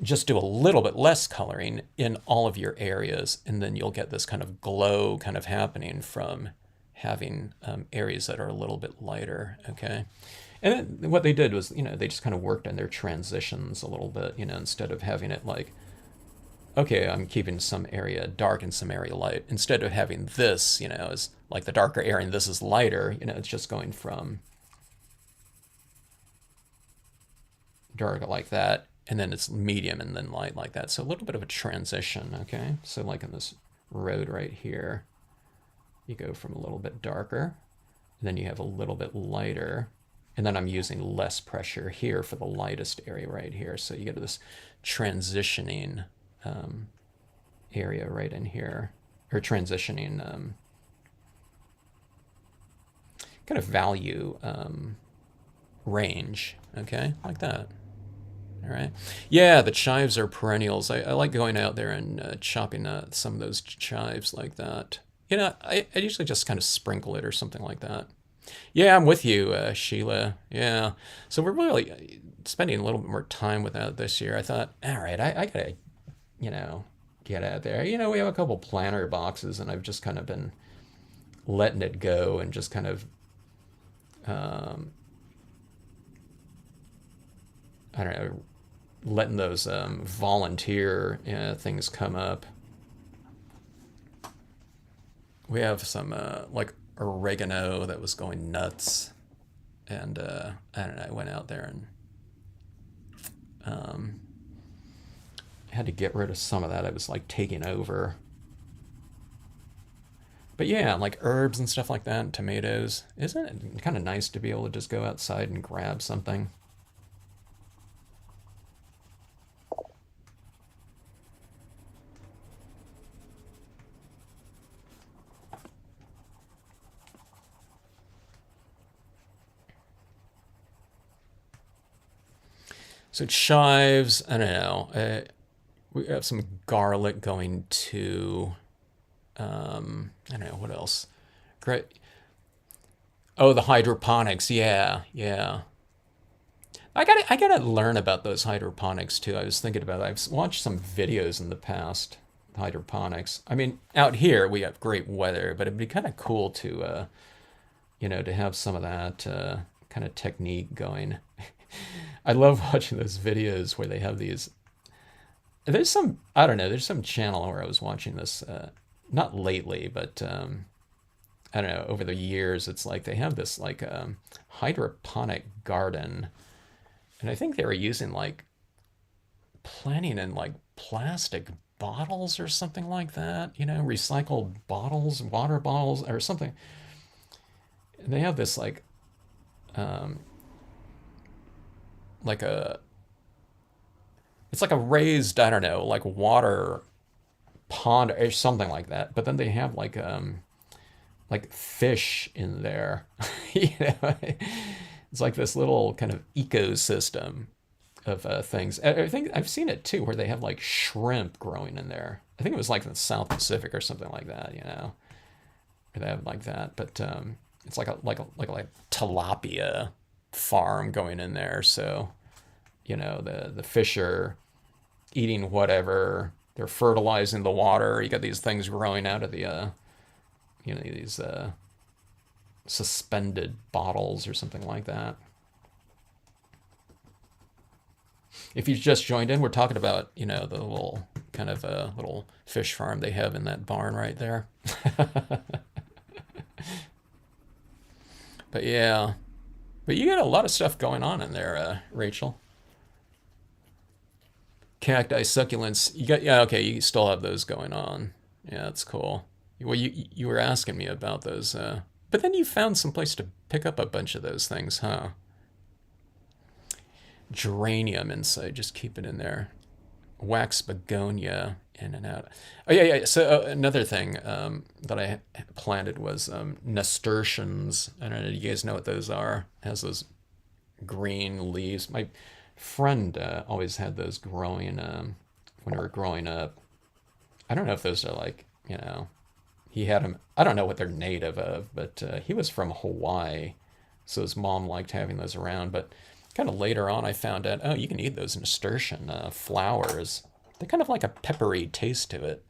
just do a little bit less coloring in all of your areas, and then you'll get this kind of glow kind of happening from having areas that are a little bit lighter, okay? And then what they did was, they just kind of worked on their transitions a little bit, instead of having it like, okay, I'm keeping some area dark and some area light. Instead of having this, as like the darker area and this is lighter, it's just going from dark like that, and then it's medium and then light like that. So a little bit of a transition, okay? So like in this road right here, you go from a little bit darker, and then you have a little bit lighter, and then I'm using less pressure here for the lightest area right here. So you get this transitioning area right in here, or transitioning kind of value range, okay, like that. All right. Yeah, the chives are perennials. I like going out there and chopping some of those chives like that. I usually just kind of sprinkle it or something like that. Yeah, I'm with you, Sheila. Yeah. So we're really spending a little bit more time with that this year. I thought, all right, I gotta, get out there. We have a couple planter boxes, and I've just kind of been letting it go and just kind of, I don't know, letting those volunteer things come up. We have some like oregano that was going nuts, and I don't know. I went out there and had to get rid of some of that. It was like taking over. But yeah, like herbs and stuff like that, and tomatoes. Isn't it kind of nice to be able to just go outside and grab something? So chives, I don't know. We have some garlic going to, I don't know, what else? Great. Oh, the hydroponics. Yeah, yeah. I gotta learn about those hydroponics too. I was thinking about it. I've watched some videos in the past, hydroponics. I mean, out here we have great weather, but it'd be kind of cool to, to have some of that kind of technique going. I love watching those videos where they have these. There's some, I don't know, there's some channel where I was watching this, not lately, but I don't know, over the years, it's like they have this like hydroponic garden. And I think they were using like planting in like plastic bottles or something like that, recycled bottles, water bottles or something. And they have this um, like a it's like a raised, I don't know, like water pond or something like that. But then they have like fish in there. It's like this little kind of ecosystem of things. I think I've seen it too, where they have like shrimp growing in there. I think it was like in the South Pacific or something like that, where they have like that. But it's like a tilapia farm going in there. So the fish are eating whatever. They're fertilizing the water. You got these things growing out of the these suspended bottles or something like that. If you just joined in, we're talking about the little kind of little fish farm they have in that barn right there. But yeah, but you got a lot of stuff going on in there, Rachel. Cacti, succulents. You got, yeah, okay. You still have those going on. Yeah, that's cool. Well, you were asking me about those, but then you found some place to pick up a bunch of those things, huh? Geranium inside, just keep it in there. Wax begonia in and out. Oh yeah, yeah. So another thing that I planted was nasturtiums. I don't know. Do you guys know what those are? It has those green leaves. My friend always had those growing when we were growing up. I don't know if those are like he had them. I don't know what they're native of, but he was from Hawaii, so his mom liked having those around. But kind of later on, I found out, oh, you can eat those nasturtium flowers. They're kind of like a peppery taste to it.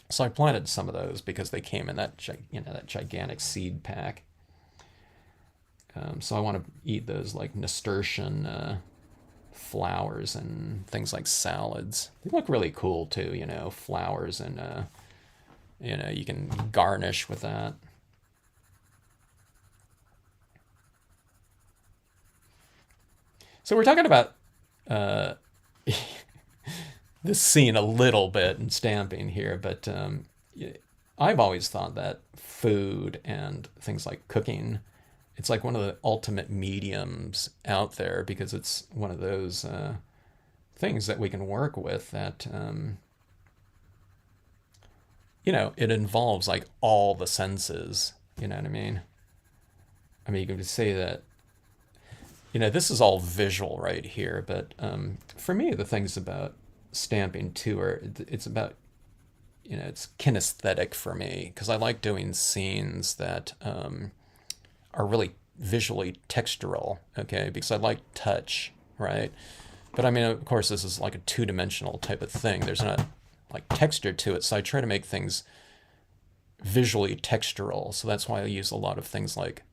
So I planted some of those because they came in that that gigantic seed pack. So I want to eat those like nasturtium flowers and things like salads. They look really cool too, flowers and you can garnish with that. So we're talking about uh, this scene a little bit in stamping here, but I've always thought that food and things like cooking, it's like one of the ultimate mediums out there because it's one of those things that we can work with that, it involves like all the senses. You know what I mean? I mean, you can say that this is all visual right here, but for me, the things about stamping too are it's about it's kinesthetic for me because I like doing scenes that are really visually textural, okay? Because I like touch, right? But I mean, of course, this is like a two-dimensional type of thing. There's not like texture to it, so I try to make things visually textural. So that's why I use a lot of things like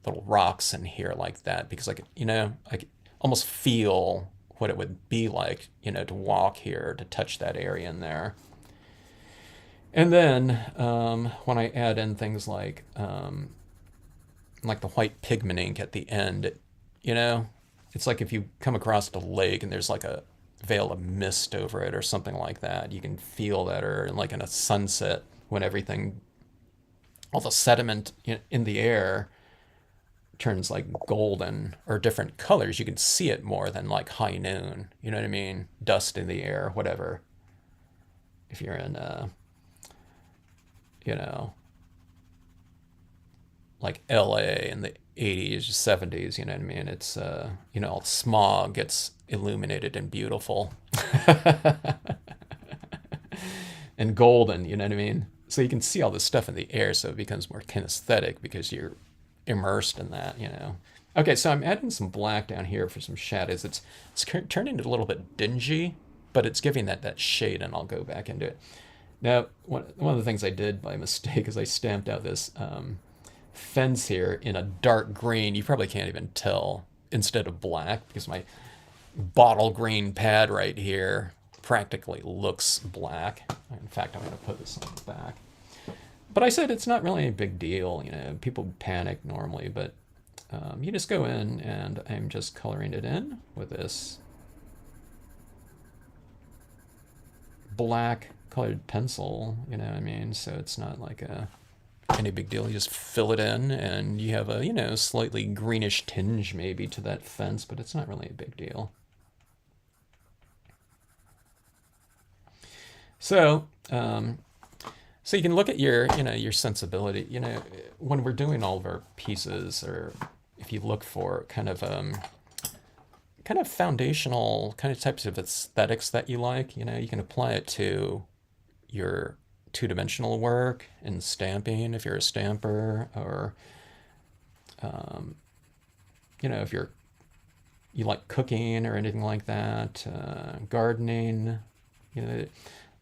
little rocks in here like that because I could almost feel what it would be like, to walk here, to touch that area in there. And then when I add in things like the white pigment ink at the end, it's like if you come across a lake and there's like a veil of mist over it or something like that, you can feel that, or like in a sunset when everything, all the sediment in the air turns like golden or different colors. You can see it more than like high noon. You know what I mean? Dust in the air, whatever. If you're in, you know, like LA in the 80s, 70s, you know what I mean? It's, all the smog gets illuminated and beautiful and golden, you know what I mean? So you can see all this stuff in the air, so it becomes more kinesthetic because you're immersed in that. Okay, so I'm adding some black down here for some shadows. It's turning it a little bit dingy, but it's giving that shade, and I'll go back into it. Now, one of the things I did by mistake is I stamped out this fence here in a dark green. You probably can't even tell, instead of black, because my bottle green pad right here practically looks black. In fact, I'm going to put this on the back. But I said it's not really a big deal. People panic normally, but you just go in, and I'm just coloring it in with this black colored pencil, you know what I mean? So it's not like any big deal. You just fill it in, and you have a, slightly greenish tinge maybe to that fence, but it's not really a big deal. So, so you can look at your sensibility, when we're doing all of our pieces, or if you look for kind of foundational kind of types of aesthetics that you like, you can apply it to your two-dimensional work in stamping, if you're a stamper, or if you like cooking or anything like that, gardening, you know,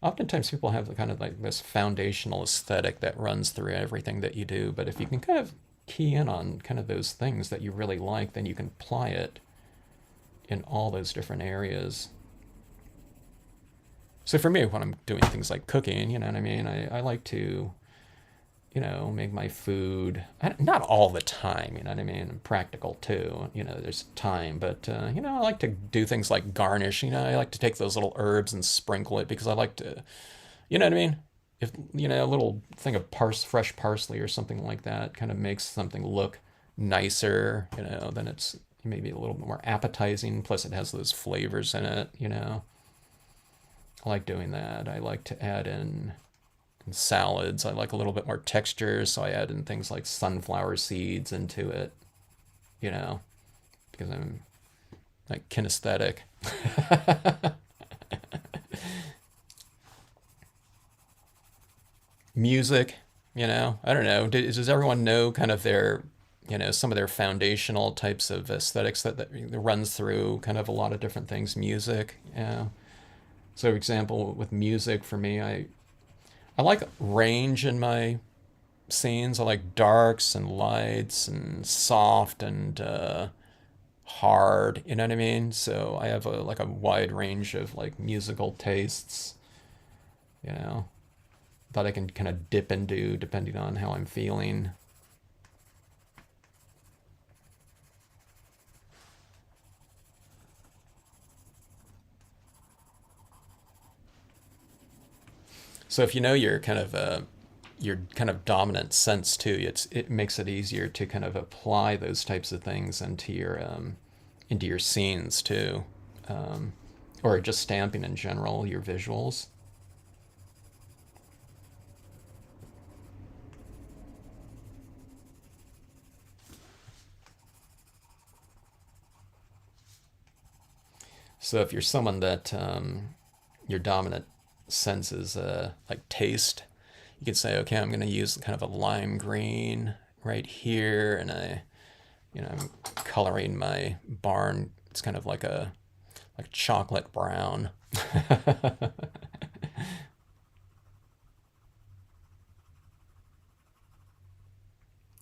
oftentimes people have kind of like this foundational aesthetic that runs through everything that you do. But if you can kind of key in on kind of those things that you really like, then you can apply it in all those different areas. So for me, when I'm doing things like cooking, you know what I mean? I like to, make my food, not all the time, you know what I mean? Practical too, there's time, but, I like to do things like garnish, I like to take those little herbs and sprinkle it because I like to, you know what I mean? If, a little thing of fresh parsley or something like that kind of makes something look nicer, then it's maybe a little bit more appetizing. Plus it has those flavors in it. I like doing that. I like to add in salads. I like a little bit more texture, so I add in things like sunflower seeds into it, you know, because I'm like kinesthetic. Music, I don't know. Does everyone know kind of their, some of their foundational types of aesthetics that runs through kind of a lot of different things? Music, yeah. So, for example, with music for me, I like range in my scenes. I like darks and lights and soft and hard. You know what I mean? So I have like a wide range of like musical tastes. You know that I can kind of dip into depending on how I'm feeling. So if you know your kind of dominant sense too, it makes it easier to kind of apply those types of things into your scenes too, or just stamping in general, your visuals. So if you're someone that your dominant sense is like taste, you could say, okay, I'm going to use kind of a lime green right here, and I'm coloring my barn. It's kind of like chocolate brown.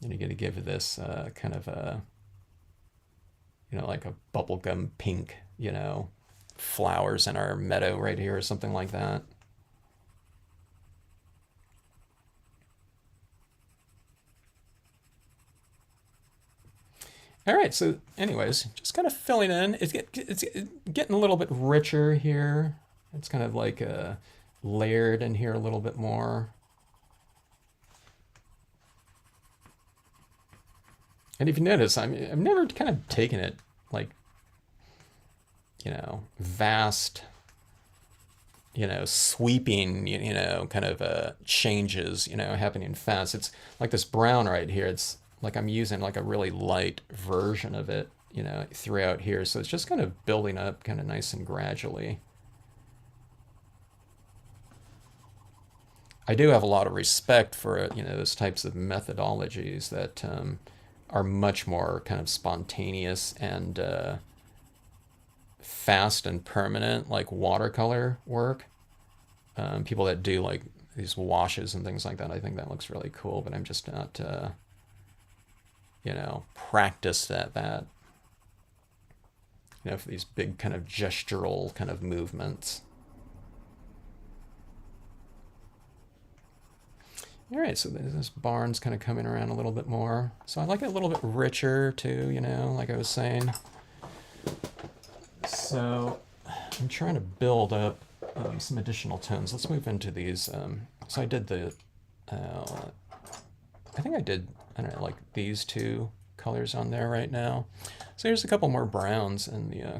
And you're going to give this kind of a, like a bubblegum pink, flowers in our meadow right here or something like that. All right, so anyways, just kind of filling in. It's getting a little bit richer here. It's kind of like layered in here a little bit more. And if you notice, I've never kind of taken it like, vast, sweeping, kind of changes, happening fast. It's like this brown right here. It's like I'm using like a really light version of it, throughout here. So it's just kind of building up kind of nice and gradually. I do have a lot of respect for, those types of methodologies that are much more kind of spontaneous and fast and permanent, like watercolor work. People that do like these washes and things like that, I think that looks really cool, but I'm just not, practiced at that, for these big kind of gestural kind of movements. All right, so this barn's kind of coming around a little bit more. So I like it a little bit richer too, like I was saying. So I'm trying to build up some additional tones. Let's move into these. So I did I think I did, I don't know, like these two colors on there right now. So here's a couple more browns in the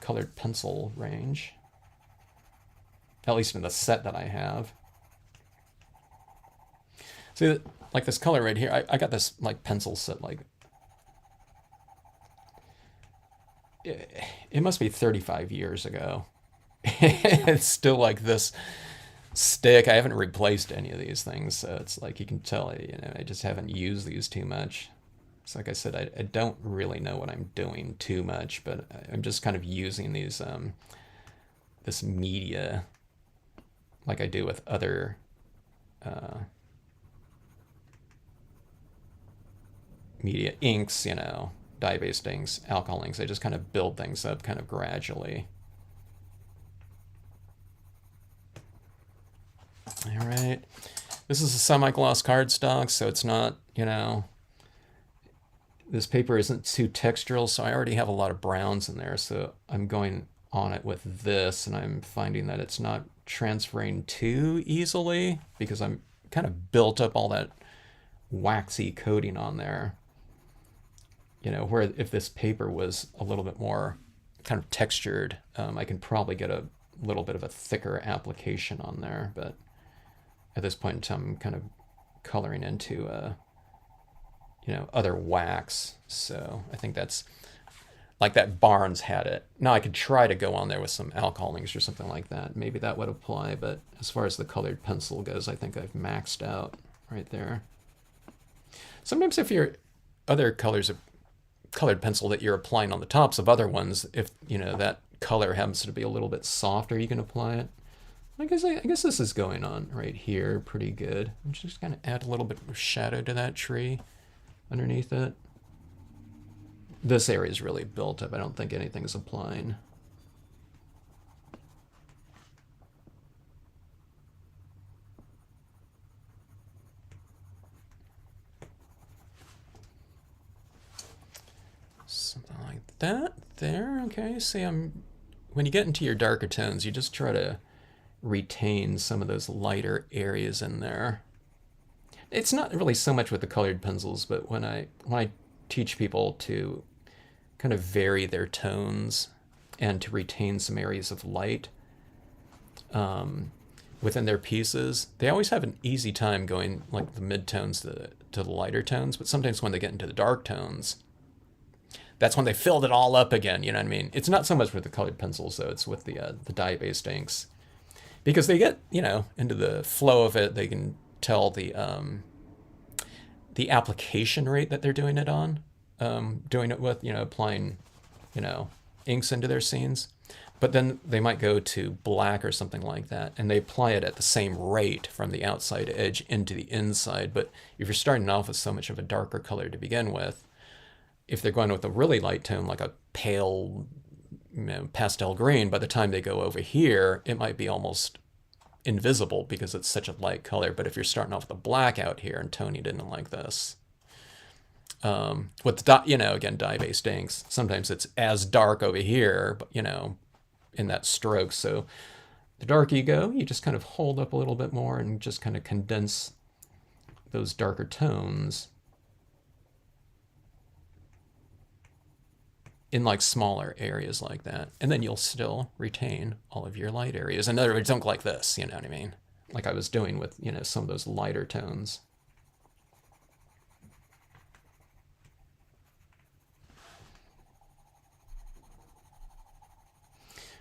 colored pencil range, at least in the set that I have. See, like this color right here, I got this like pencil set like, it must be 35 years ago. It's still like this stick. I haven't replaced any of these things, so it's like you can tell, I just haven't used these too much. It's like I said, I don't really know what I'm doing too much, but I'm just kind of using these this media like I do with other uh, media inks, dye-based inks, alcohol inks. I just kind of build things up kind of gradually. All right. This is a semi-gloss cardstock, so it's not, this paper isn't too textural, so I already have a lot of browns in there, so I'm going on it with this, and I'm finding that it's not transferring too easily because I'm kind of built up all that waxy coating on there. Where if this paper was a little bit more kind of textured, I can probably get a little bit of a thicker application on there, but at this point in time, I'm kind of coloring into other wax. So I think that's like that Barnes had it. Now I could try to go on there with some alcohol inks or something like that. Maybe that would apply, but as far as the colored pencil goes, I think I've maxed out right there. Sometimes if your other colors of colored pencil that you're applying on the tops of other ones, if that color happens to be a little bit softer, you can apply it. I guess this is going on right here pretty good. I'm just gonna add a little bit of shadow to that tree underneath it. This area is really built up. I don't think anything's applying. Something like that there. Okay, see, when you get into your darker tones, you just try to retain some of those lighter areas in there. It's not really so much with the colored pencils, but when I teach people to kind of vary their tones and to retain some areas of light within their pieces, they always have an easy time going like the mid-tones to the lighter tones, but sometimes when they get into the dark tones, that's when they filled it all up again, you know what I mean? It's not so much with the colored pencils, though, it's with the dye-based inks. Because they get, into the flow of it, they can tell the application rate that they're doing it on, doing it with, applying, inks into their scenes. But then they might go to black or something like that, and they apply it at the same rate from the outside edge into the inside. But if you're starting off with so much of a darker color to begin with, if they're going with a really light tone, like a pale pastel green, by the time they go over here, it might be almost invisible because it's such a light color. But if you're starting off with a black out here and toning it in like this, with again, dye-based inks, sometimes it's as dark over here, but in that stroke. So the darker you go, you just kind of hold up a little bit more and just kind of condense those darker tones in like smaller areas like that. And then you'll still retain all of your light areas. In other words, don't go like this, you know what I mean? Like I was doing with, some of those lighter tones.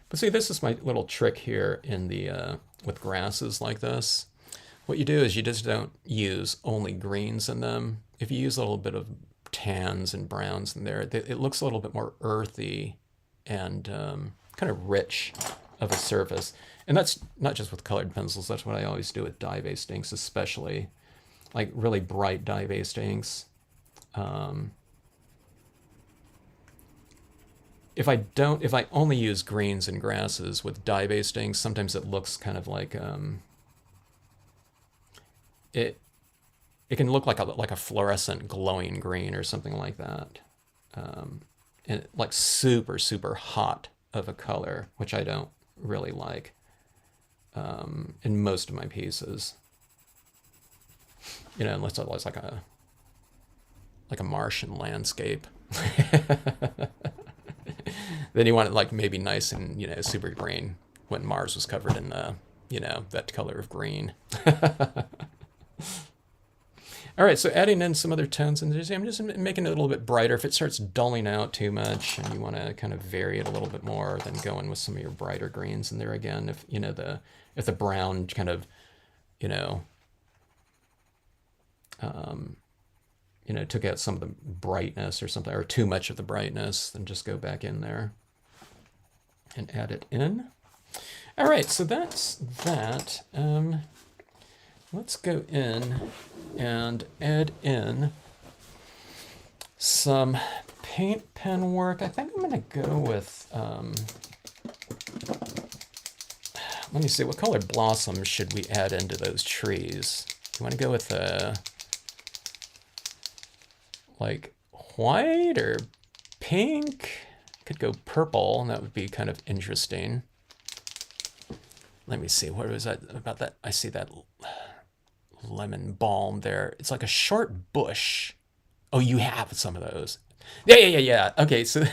But see, this is my little trick here in the with grasses like this. What you do is you just don't use only greens in them. If you use a little bit of tans and browns in there, it looks a little bit more earthy and kind of rich of a surface. And that's not just with colored pencils. That's what I always do with dye-based inks, especially like really bright dye-based inks. If I only use greens and grasses with dye-based inks, sometimes it looks kind of like it can look like a fluorescent glowing green or something like that, and like super super hot of a color, which I don't really like in most of my pieces. Unless it looks like a Martian landscape. Then you want it like maybe nice and super green when Mars was covered in that color of green. All right, so adding in some other tones, and I'm just making it a little bit brighter. If it starts dulling out too much and you want to kind of vary it a little bit more, then go in with some of your brighter greens in there again. If the brown kind of you know, took out some of the brightness or something, or too much of the brightness, then just go back in there and add it in. All right, so that's that. Let's go in and add in some paint pen work. I think I'm going to go with, let me see, what color blossoms should we add into those trees? You want to go with like white or pink? Could go purple, and that would be kind of interesting. Let me see, what was that about that? I see that lemon balm there. It's like a short bush. Oh, you have some of those. Yeah. Okay, so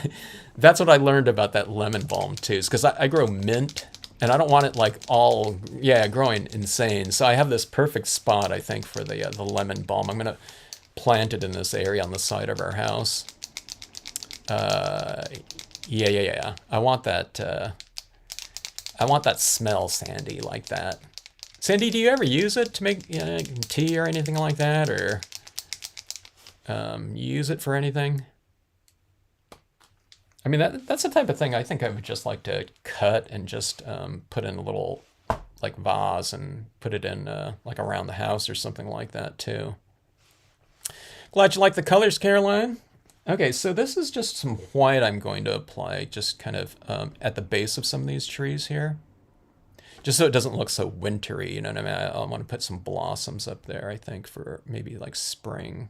that's what I learned about that lemon balm too, is because I grow mint, and I don't want it like all, growing insane. So I have this perfect spot, I think, for the lemon balm. I'm gonna plant it in this area on the side of our house. Yeah. I want that smell, Sandy, like that. Sandy, do you ever use it to make tea or anything like that, or use it for anything? I mean, that's the type of thing I think I would just like to cut and just put in a little like vase and put it in like around the house or something like that too. Glad you like the colors, Caroline. Okay, so this is just some white I'm going to apply just kind of at the base of some of these trees here. Just so it doesn't look so wintry, you know what I mean? I want to put some blossoms up there, I think, for maybe like spring.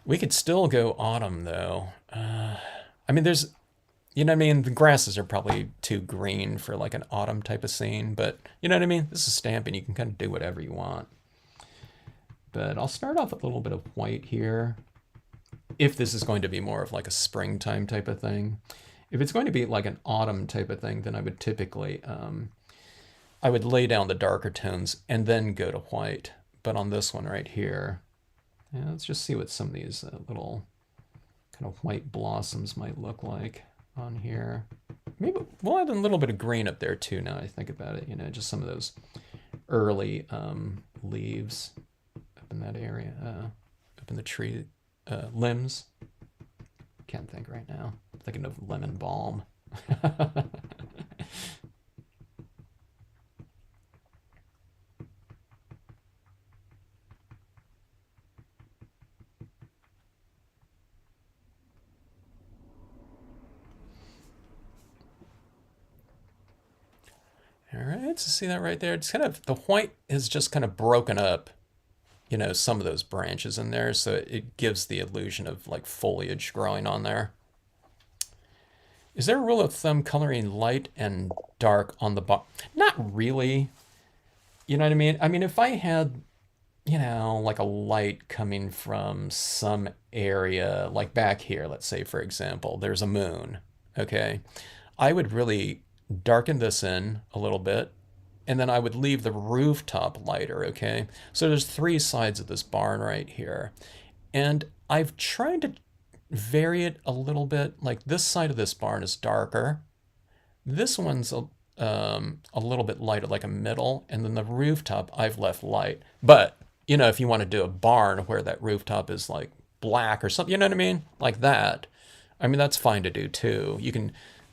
We could still go autumn, though. I mean, there's, you know what I mean? The grasses are probably too green for like an autumn type of scene, but you know what I mean? This is stamping. You can kind of do whatever you want. But I'll start off with a little bit of white here, if this is going to be more of like a springtime type of thing. If it's going to be like an autumn type of thing, then I would typically, I would lay down the darker tones and then go to white. But on this one right here, let's just see what some of these little kind of white blossoms might look like on here. Maybe we'll add a little bit of green up there too now I think about it, just some of those early leaves up in that area, up in the tree limbs. Can't think right now. I'm thinking of lemon balm. All right, so see that right there? It's kind of, the white is just kind of broken up, some of those branches in there, so it gives the illusion of like foliage growing on there. Is there a rule of thumb coloring light and dark on the bottom? Not really. You know what I mean? I mean, if I had, like a light coming from some area, like back here, let's say, for example, there's a moon, okay? I would really darken this in a little bit, and then I would leave the rooftop lighter, okay? So there's 3 sides of this barn right here. And I've tried to vary it a little bit. Like this side of this barn is darker. This one's a little bit lighter, like a middle. And then the rooftop I've left light. But, if you want to do a barn where that rooftop is like black or something, you know what I mean? Like that. I mean, that's fine to do too. You can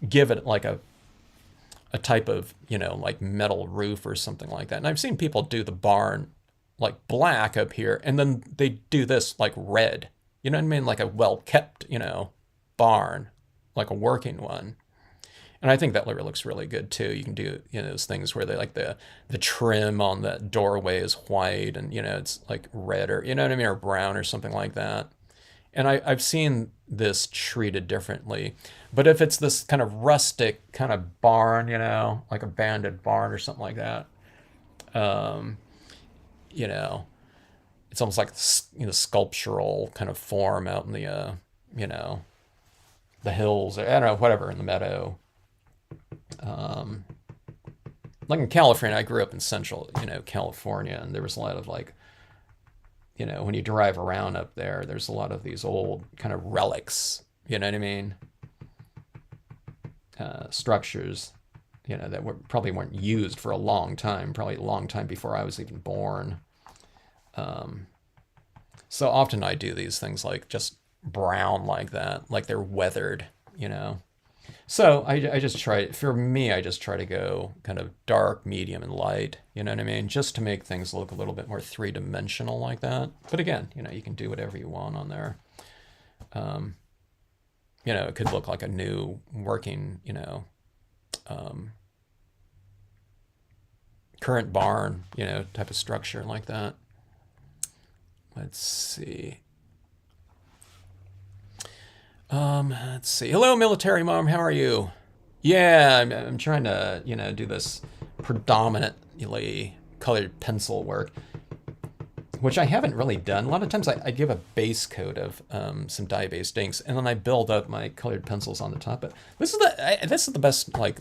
give it like a type of, like metal roof or something like that. And I've seen people do the barn like black up here, and then they do this like red. You know what I mean? Like a well-kept, barn, like a working one. And I think that looks really good too. You can do, those things where they like the trim on the doorway is white and, it's like red or, you know what I mean? Or brown or something like that. And I've seen this treated differently. But if it's this kind of rustic kind of barn, like abandoned barn or something like that, it's almost like, sculptural kind of form out in the, the hills, I don't know, whatever, in the meadow. Like in California, I grew up in central, California, and there was a lot of like, when you drive around up there, there's a lot of these old kind of relics, you know what I mean? Structures that probably weren't used for a long time, probably a long time before I was even born. So often I do these things like just brown like that, like they're weathered. So I just try, for me, I just try to go kind of dark, medium, and light, you know what I mean? Just to make things look a little bit more three-dimensional like that. But again, you can do whatever you want on there. It could look like a new working, current barn, type of structure like that. Let's see. Let's see. Hello, military mom. How are you? Yeah, I'm trying to, do this predominantly colored pencil work, which I haven't really done. A lot of times I give a base coat of some dye-based inks, and then I build up my colored pencils on the top. But this is the best, like,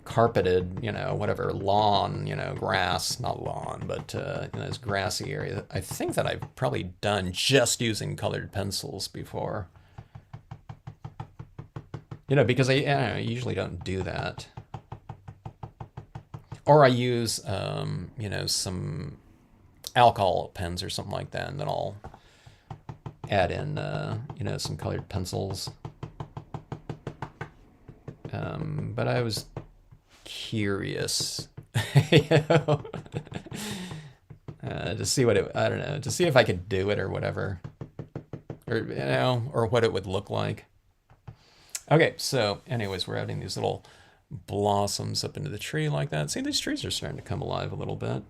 carpeted, whatever, lawn, grass, not lawn, but this grassy area. I think that I've probably done just using colored pencils before. Because I usually don't do that. Or I use, some alcohol pens or something like that, and then I'll add in, some colored pencils. But I was curious, to see what it, I don't know, to see if I could do it or whatever, or what it would look like. Okay, so anyways, we're adding these little blossoms up into the tree like that. See, these trees are starting to come alive a little bit.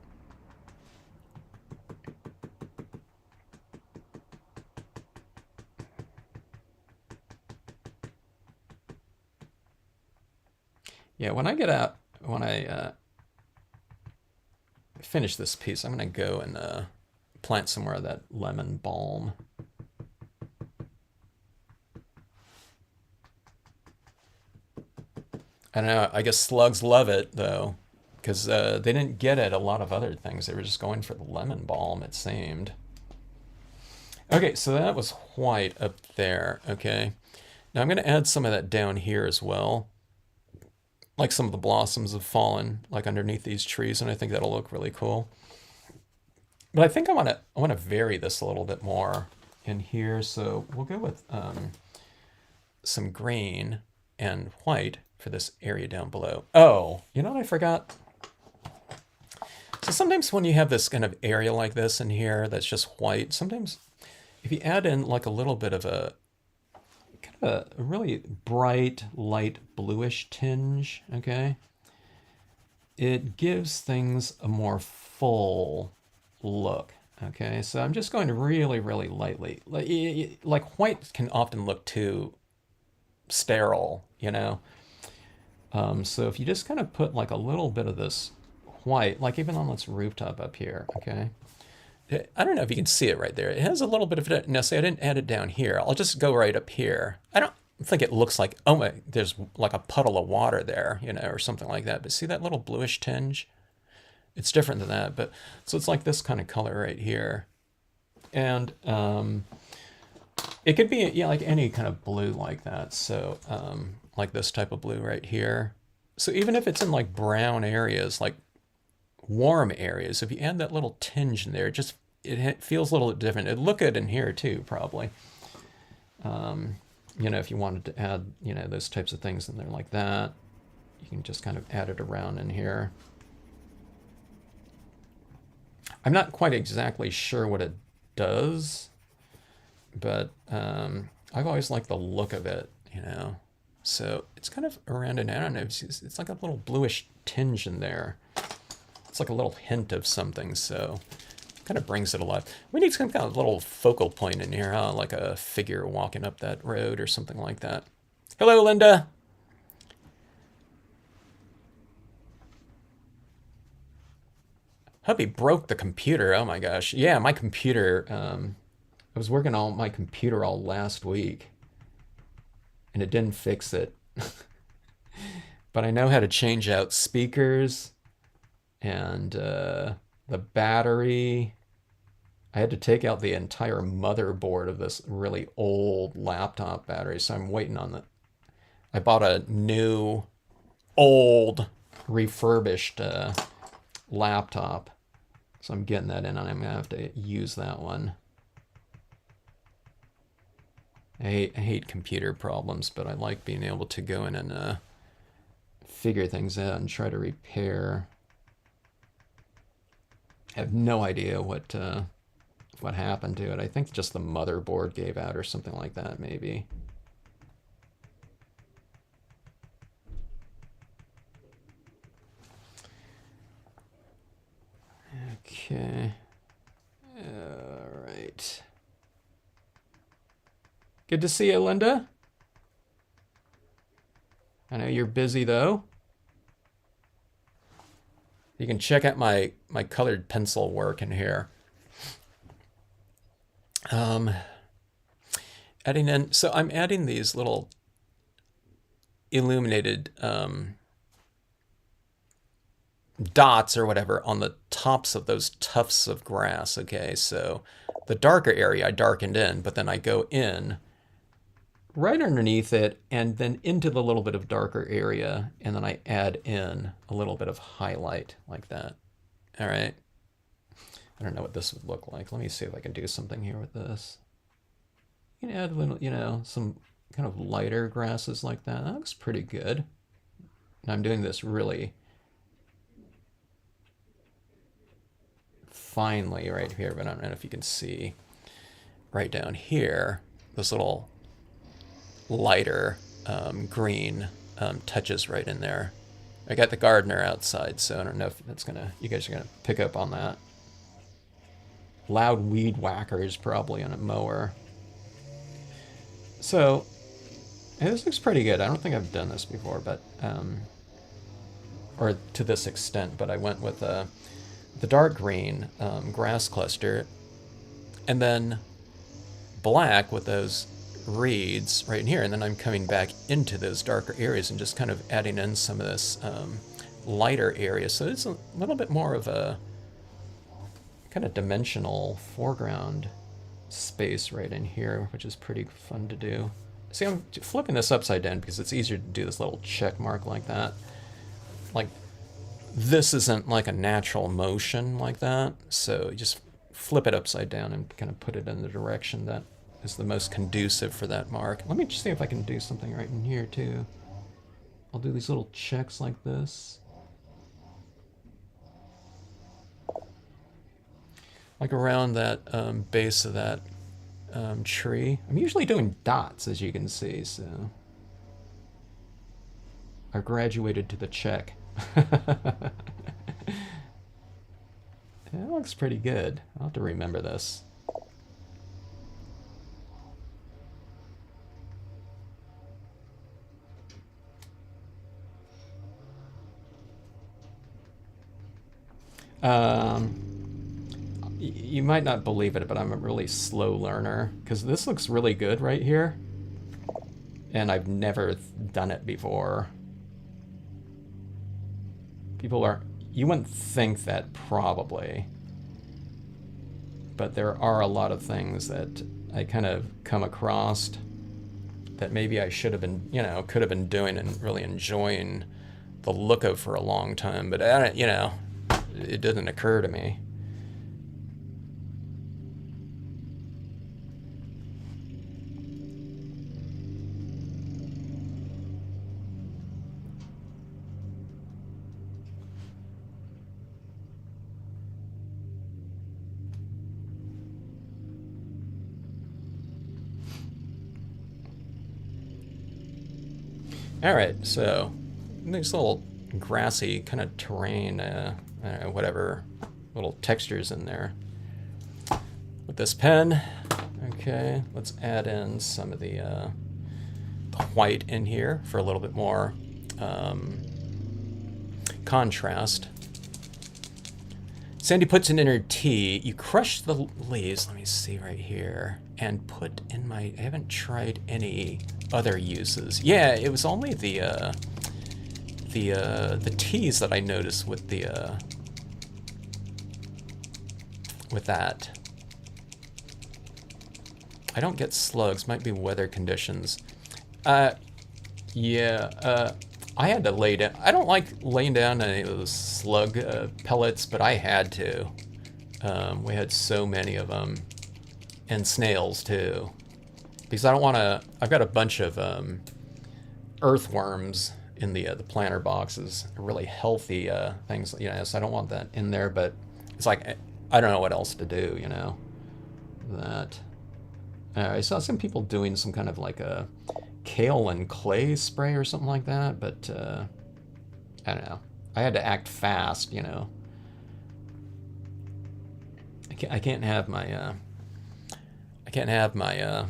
Yeah, when I finish this piece, I'm going to go and plant some more of that lemon balm. I don't know, I guess slugs love it, though, because they didn't get at a lot of other things. They were just going for the lemon balm, it seemed. Okay, so that was white up there, okay. Now I'm going to add some of that down here as well. Like some of the blossoms have fallen, like underneath these trees, and I think that'll look really cool. But I think I want to vary this a little bit more in here, so we'll go with some green and white for this area down below. Oh, you know what I forgot? So sometimes when you have this kind of area like this in here that's just white, sometimes if you add in like a little bit of a kind of a really bright, light bluish tinge, okay, it gives things a more full look. Okay, so I'm just going to really, really lightly. Like white can often look too sterile, so if you just kind of put like a little bit of this white, like even on this rooftop up here, okay? I don't know if you can see it right there. It has a little bit of it. Now, see, I didn't add it down here. I'll just go right up here. I don't think it looks like, oh my, there's like a puddle of water there, or something like that. But see that little bluish tinge? It's different than that. But so it's like this kind of color right here. And it could be, yeah, like any kind of blue like that. So like this type of blue right here. So even if it's in like brown areas, like warm areas, if you add that little tinge in there, it feels a little different. It'd look good in here too, probably. If you wanted to add, those types of things in there like that, you can just kind of add it around in here. I'm not quite exactly sure what it does, but I've always liked the look of it, So it's kind of around, and I don't know, it's like a little bluish tinge in there. It's like a little hint of something, so it kind of brings it alive. We need some kind of little focal point in here, huh? Like a figure walking up that road or something like that. Hello, Linda. Hubby broke the computer. Oh my gosh. Yeah, my computer, I was working on my computer all last week, and it didn't fix it. But I know how to change out speakers and the battery. I had to take out the entire motherboard of this really old laptop battery, so I'm waiting on the. I bought a new old refurbished laptop. So I'm getting that in, and I'm going to have to use that one. I hate computer problems, but I like being able to go in and figure things out and try to repair. I have no idea what happened to it. I think just the motherboard gave out or something like that, maybe. Okay. All right. Good to see you, Linda. I know you're busy, though. You can check out my colored pencil work in here. Adding in, so I'm adding these little illuminated dots or whatever on the tops of those tufts of grass. Okay, so the darker area I darkened in, but then I go in right underneath it and then into the little bit of darker area, and then I add in a little bit of highlight like that. All right. I don't know what this would look like. Let me see if I can do something here with this. You can add a little, you know, some kind of lighter grasses like that. That looks pretty good. And I'm doing this really finely right here, but I don't know if you can see right down here, this little lighter green touches right in there. I got the gardener outside, so I don't know if that's you guys are gonna pick up on that. Loud weed whackers probably on a mower. So this looks pretty good. I don't think I've done this before, but or to this extent, but I went with the dark green grass cluster, and then black with those reeds right in here, and then I'm coming back into those darker areas and just kind of adding in some of this lighter area. So it's a little bit more of a kind of dimensional foreground space right in here, which is pretty fun to do. See, I'm flipping this upside down because it's easier to do this little check mark like that. Like, this isn't like a natural motion like that, so you just flip it upside down and kind of put it in the direction that is the most conducive for that mark. Let me just see if I can do something right in here too. I'll do these little checks like this. Like around that base of that tree. I'm usually doing dots, as you can see, so I graduated to the check. That looks pretty good. I'll have to remember this. You might not believe it, but I'm a really slow learner, because this looks really good right here, and I've never done it before. You wouldn't think that probably, but there are a lot of things that I kind of come across that maybe I should have been, you know, could have been doing and really enjoying the look of for a long time, but you know, it didn't occur to me. All right, so nice little grassy kind of terrain, I don't know, whatever little textures in there. With this pen, okay, let's add in some of the white in here for a little bit more contrast. Sandy puts in her tea. You crush the leaves, let me see right here, and put in my, I haven't tried any other uses. Yeah, it was only the teas that I noticed with that. I don't get slugs, might be weather conditions. Yeah, I had to lay down. I don't like laying down any of those slug pellets, but I had to. We had so many of them, and snails too, because I don't want to. I've got a bunch of earthworms in the planter boxes, really healthy things, so I don't want that in there. But it's like I don't know what else to do, That. I saw some people doing some kind of like a kale and clay spray or something like that, but I don't know. I had to act fast, I can't have my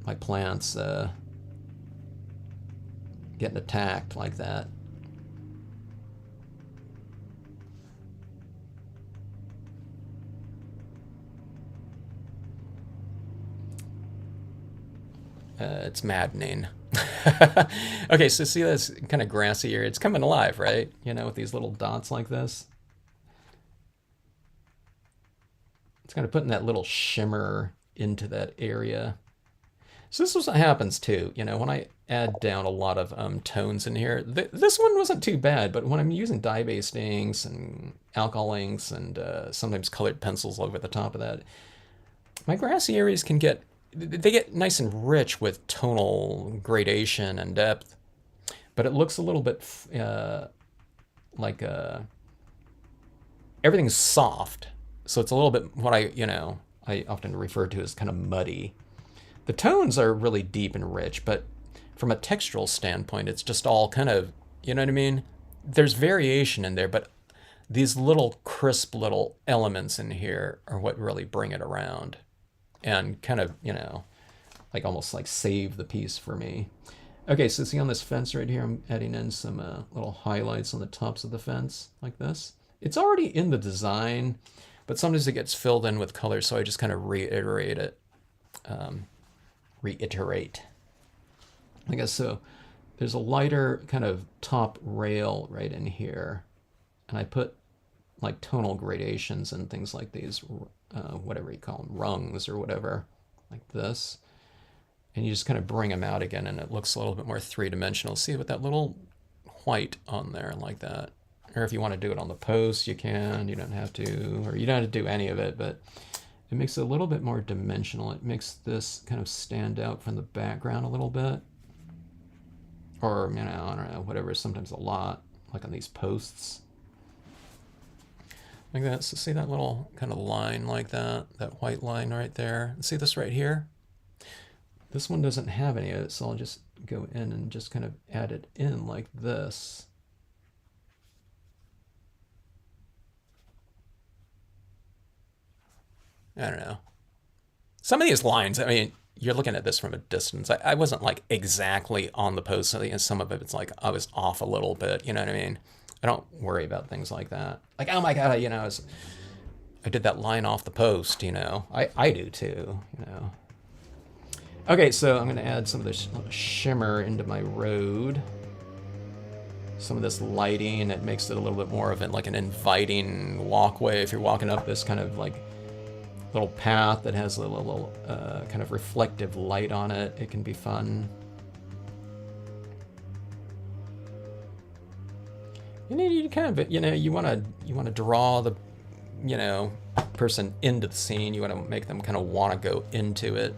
my plants getting attacked like that. It's maddening. Okay, so see this kind of grassy area? It's coming alive, right? With these little dots like this. It's kind of putting that little shimmer into that area. So this is what happens too, when I add down a lot of tones in here. This one wasn't too bad, but when I'm using dye-based inks and alcohol inks and sometimes colored pencils over the top of that, my grassy areas they get nice and rich with tonal gradation and depth, but it looks a little bit like everything's soft. So it's a little bit what I often refer to as kind of muddy. The tones are really deep and rich, but from a textural standpoint, it's just all kind of, you know what I mean? There's variation in there, but these little crisp little elements in here are what really bring it around and kind of, like almost like save the piece for me. Okay, so see on this fence right here, I'm adding in some little highlights on the tops of the fence like this. It's already in the design, but sometimes it gets filled in with color, so I just kind of reiterate it. I guess so. There's a lighter kind of top rail right in here, and I put like tonal gradations and things like these, whatever you call them, rungs or whatever, like this. And you just kind of bring them out again, and it looks a little bit more three-dimensional. See, with that little white on there like that. Or if you want to do it on the post, you can. You don't have to, or you don't have to do any of it, but it makes it a little bit more dimensional. It makes this kind of stand out from the background a little bit. Or, I don't know, whatever, sometimes a lot, like on these posts. Like that. So see that little kind of line like that white line right there? See this right here? This one doesn't have any of it, so I'll just go in and just kind of add it in like this. I don't know. Some of these lines, I mean, you're looking at this from a distance. I wasn't like exactly on the post. So some of it's like I was off a little bit. You know what I mean? I don't worry about things like that. Like, oh my God, I did that line off the post, I do too, Okay, so I'm going to add some of this shimmer into my road. Some of this lighting, it makes it a little bit more of like an inviting walkway. If you're walking up this kind of like little path that has a little kind of reflective light on it, it can be fun. You kind of, you want to draw the, person into the scene. You want to make them kind of want to go into it,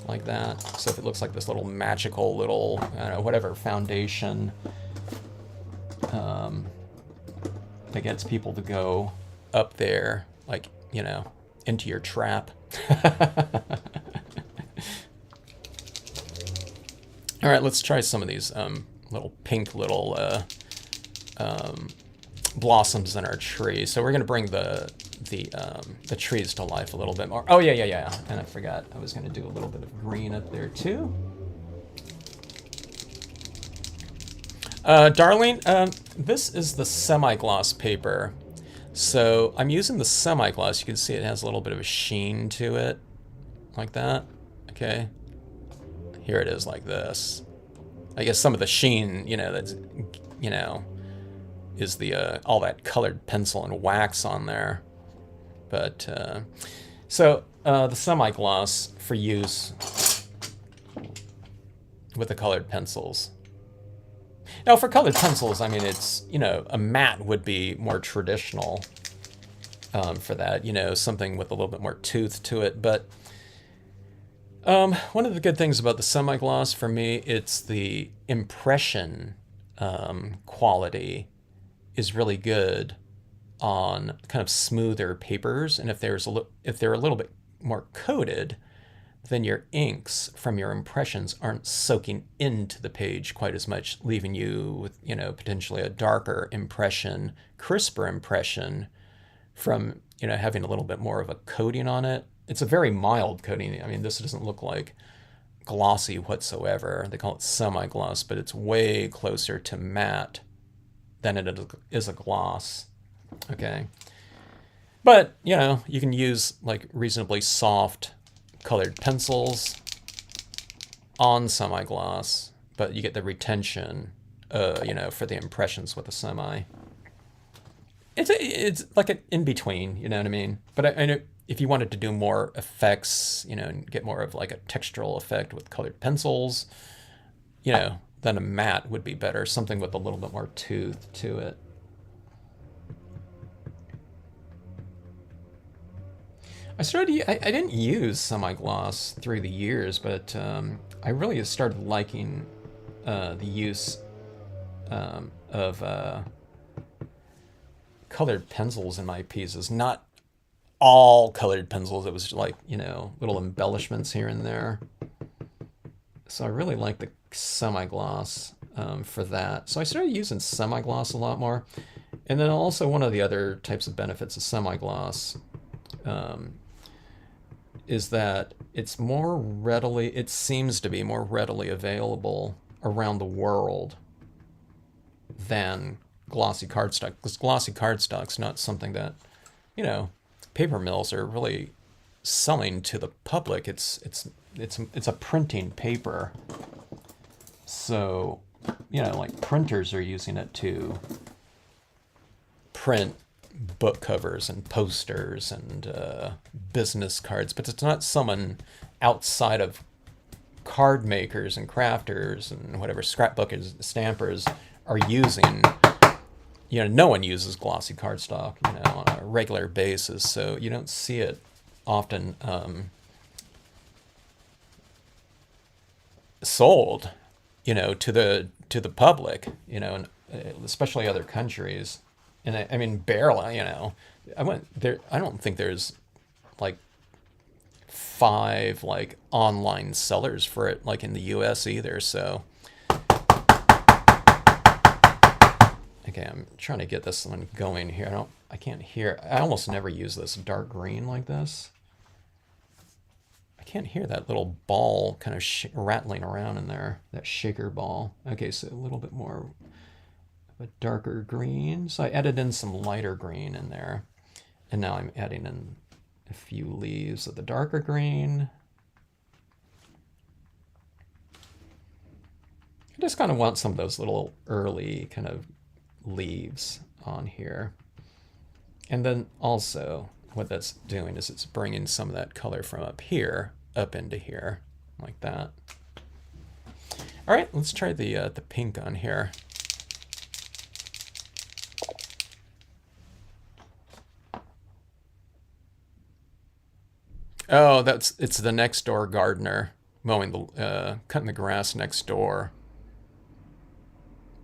like that. So if it looks like this little magical little, whatever foundation that gets people to go up there, like, into your trap. All right, let's try some of these little pink little blossoms in our tree. So we're gonna bring the trees to life a little bit more. Oh yeah. And I forgot I was gonna do a little bit of green up there too. Darlene, this is the semi-gloss paper. So I'm using the semi-gloss. You can see it has a little bit of a sheen to it, like that. Okay, here it is like this. I guess some of the sheen, that's, is the all that colored pencil and wax on there. But so the semi-gloss for use with the colored pencils. Now for colored pencils, I mean, it's, a matte would be more traditional for that, something with a little bit more tooth to it. But one of the good things about the semi-gloss for me, it's the impression quality is really good on kind of smoother papers, and if they're a little bit more coated, then your inks from your impressions aren't soaking into the page quite as much, leaving you with, potentially a darker impression, crisper impression from, having a little bit more of a coating on it. It's a very mild coating. I mean, this doesn't look like glossy whatsoever. They call it semi-gloss, but it's way closer to matte than it is a gloss. Okay. But, you can use like reasonably soft colored pencils on semi-gloss, but you get the retention, for the impressions with the semi. It's like an in-between, you know what I mean? But I know if you wanted to do more effects, and get more of like a textural effect with colored pencils, then a matte would be better, something with a little bit more tooth to it. I didn't use semi-gloss through the years, but I really started liking the use of colored pencils in my pieces. Not all colored pencils. It was like, little embellishments here and there. So I really like the semi-gloss for that. So I started using semi-gloss a lot more. And then also one of the other types of benefits of semi-gloss is that it seems to be more readily available around the world than glossy cardstock. Because glossy cardstock's not something that, paper mills are really selling to the public. It's a printing paper. So, like printers are using it to print book covers and posters and business cards, but it's not someone outside of card makers and crafters and whatever scrapbookers, stampers are using. No one uses glossy cardstock, on a regular basis, so you don't see it often sold, to the public, and especially other countries. And I mean, barely, I went there. I don't think there's like 5 like online sellers for it, like in the U.S. either. So, okay, I'm trying to get this one going here. I can't hear. I almost never use this dark green like this. I can't hear that little ball kind of rattling around in there. That shaker ball. Okay, so a little bit more a darker green. So I added in some lighter green in there. And now I'm adding in a few leaves of the darker green. I just kind of want some of those little early kind of leaves on here. And then also what that's doing is it's bringing some of that color from up here up into here like that. All right, let's try the pink on here. Oh, it's the next door gardener cutting the grass next door.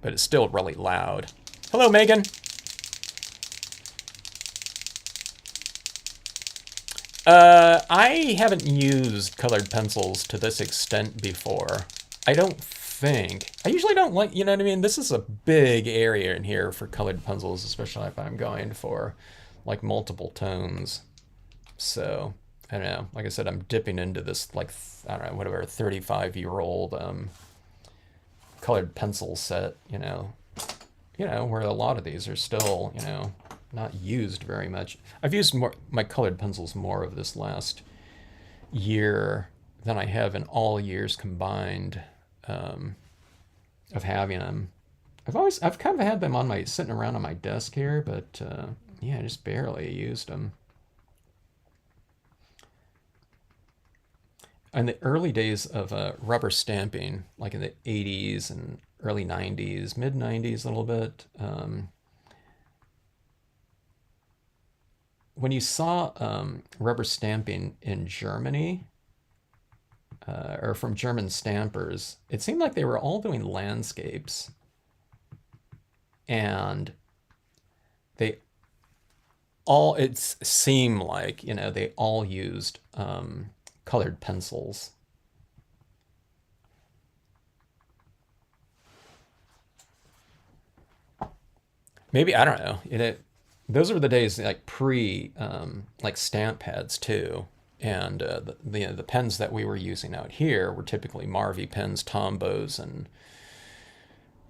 But it's still really loud. Hello, Megan. I haven't used colored pencils to this extent before. I don't think. I usually don't like, you know what I mean? This is a big area in here for colored pencils, especially if I'm going for like multiple tones. So, I don't know. Like I said, I'm dipping into this, like, I don't know, whatever, 35-year-old colored pencil set, where a lot of these are still, not used very much. I've used my colored pencils more of this last year than I have in all years combined of having them. I've kind of had them sitting around on my desk here, but yeah, I just barely used them. In the early days of rubber stamping, like in the 80s and early 90s, mid 90s a little bit. When you saw rubber stamping in Germany, or from German stampers, it seemed like they were all doing landscapes, and they all, it seemed like, they all used colored pencils. Maybe, I don't know. Those were the days like pre like stamp pads too. And the pens that we were using out here were typically Marvy pens, Tombos, and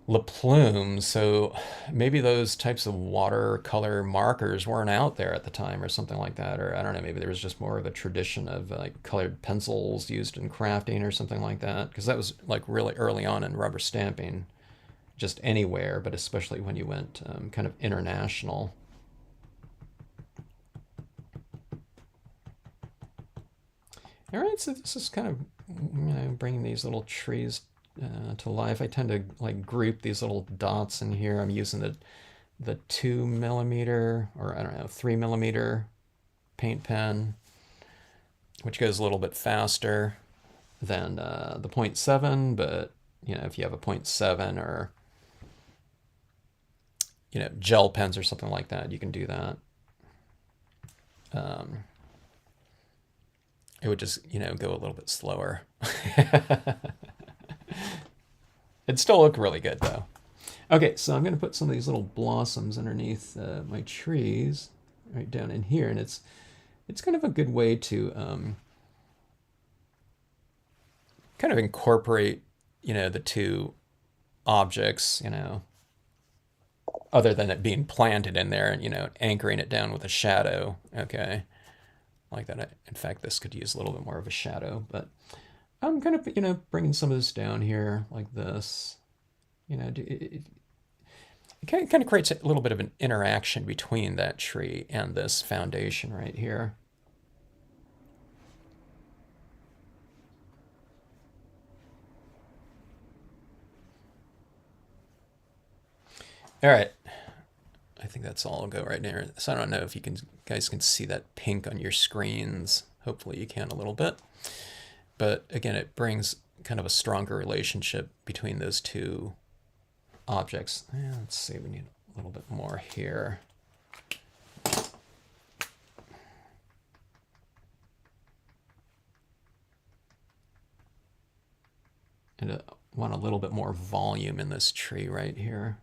La Plume. So maybe those types of watercolor markers weren't out there at the time or something like that. Or I don't know, maybe there was just more of a tradition of like colored pencils used in crafting or something like that. Because that was like really early on in rubber stamping, just anywhere, but especially when you went kind of international. All right, so this is kind of bringing these little trees to life. I tend to like group these little dots in here. I'm using the 2mm, or I don't know, 3mm paint pen, which goes a little bit faster than the 0.7, but if you have a 0.7 or gel pens or something like that, you can do that. It would just go a little bit slower. It'd still look really good though. Okay, so I'm going to put some of these little blossoms underneath my trees right down in here, and it's kind of a good way to kind of incorporate the two objects, other than it being planted in there and anchoring it down with a shadow. Okay, like that. In fact, this could use a little bit more of a shadow, but I'm kind of bringing some of this down here like this. It kind of creates a little bit of an interaction between that tree and this foundation right here. All right, I think that's all I'll go right there. So I don't know if you guys can see that pink on your screens. Hopefully you can a little bit. But again, it brings kind of a stronger relationship between those two objects. Let's see, we need a little bit more here. And I want a little bit more volume in this tree right here.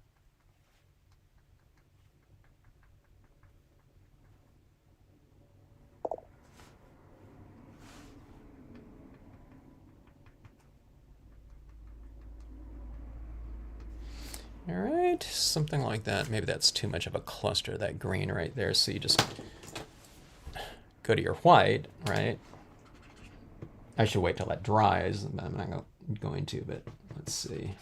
All right, something like that. Maybe that's too much of a cluster, that green right there. So you just go to your white, right? I should wait till that dries. I'm not going to, but let's see.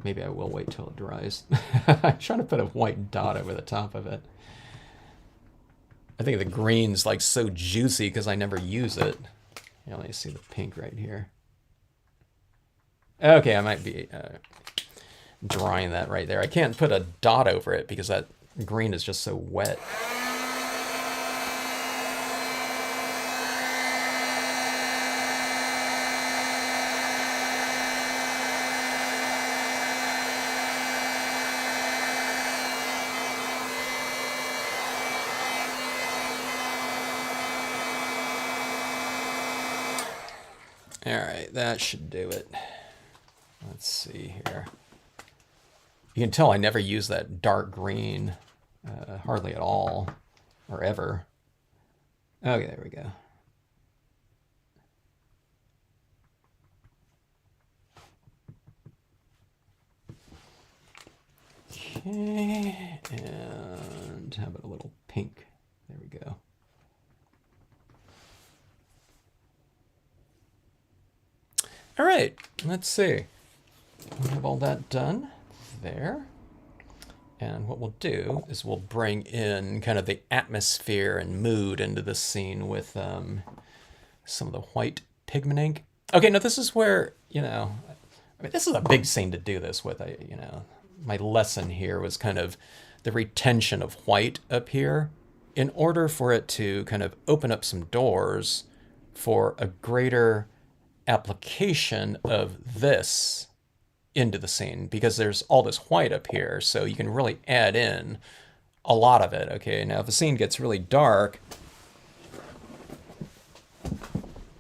Maybe I will wait till it dries. I'm trying to put a white dot over the top of it. I think the green's like so juicy because I never use it. Let me see the pink right here. Okay, I might be drying that right there. I can't put a dot over it because that green is just so wet. All right, that should do it. Let's see here. You can tell I never use that dark green, hardly at all, or ever. Okay, there we go. Okay, and how about a little pink? There we go. All right, let's see. We have all that done there. And what we'll do is we'll bring in kind of the atmosphere and mood into the scene with some of the white pigment ink. Okay, now this is where, I mean, this is a big scene to do this with. My lesson here was kind of the retention of white up here in order for it to kind of open up some doors for a greater application of this into the scene, because there's all this white up here, so you can really add in a lot of it. Okay, now if the scene gets really dark,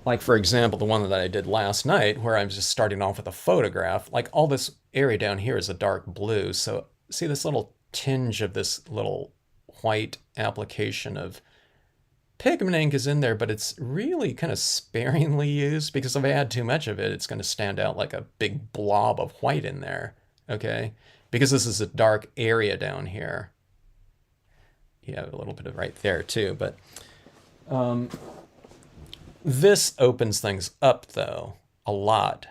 like for example the one that I did last night where I'm just starting off with a photograph, like all this area down here is a dark blue, so see this little tinge of this little white application of pigment ink is in there, but it's really kind of sparingly used, because if I add too much of it, it's going to stand out like a big blob of white in there, okay? Because this is a dark area down here. You have a little bit of right there too, but this opens things up though a lot.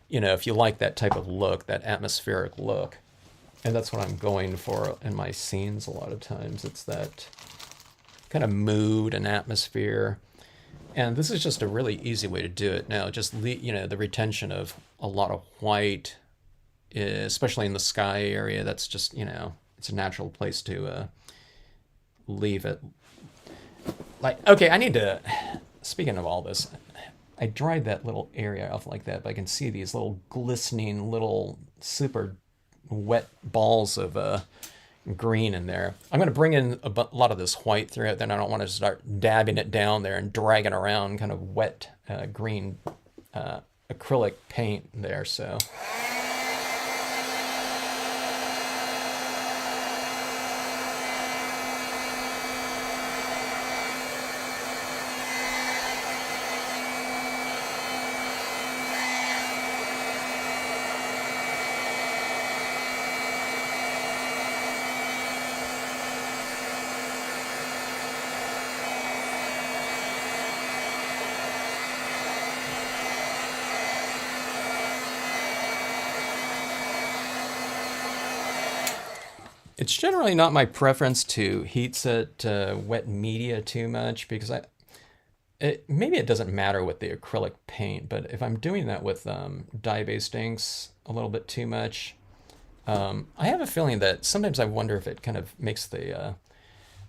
If you like that type of look, that atmospheric look, and that's what I'm going for in my scenes a lot of times. It's that kind of mood and atmosphere. And this is just a really easy way to do it. Now, just the retention of a lot of white, especially in the sky area. That's just it's a natural place to leave it. Like, okay, I need to. Speaking of all this, I dried that little area off like that, but I can see these little glistening, little super wet balls of green in there. I'm going to bring in a lot of this white throughout, then I don't want to start dabbing it down there and dragging around kind of wet green acrylic paint there. So it's generally not my preference to heat set wet media too much, because maybe it doesn't matter with the acrylic paint, but if I'm doing that with dye-based inks a little bit too much, I have a feeling that sometimes I wonder if it kind of makes the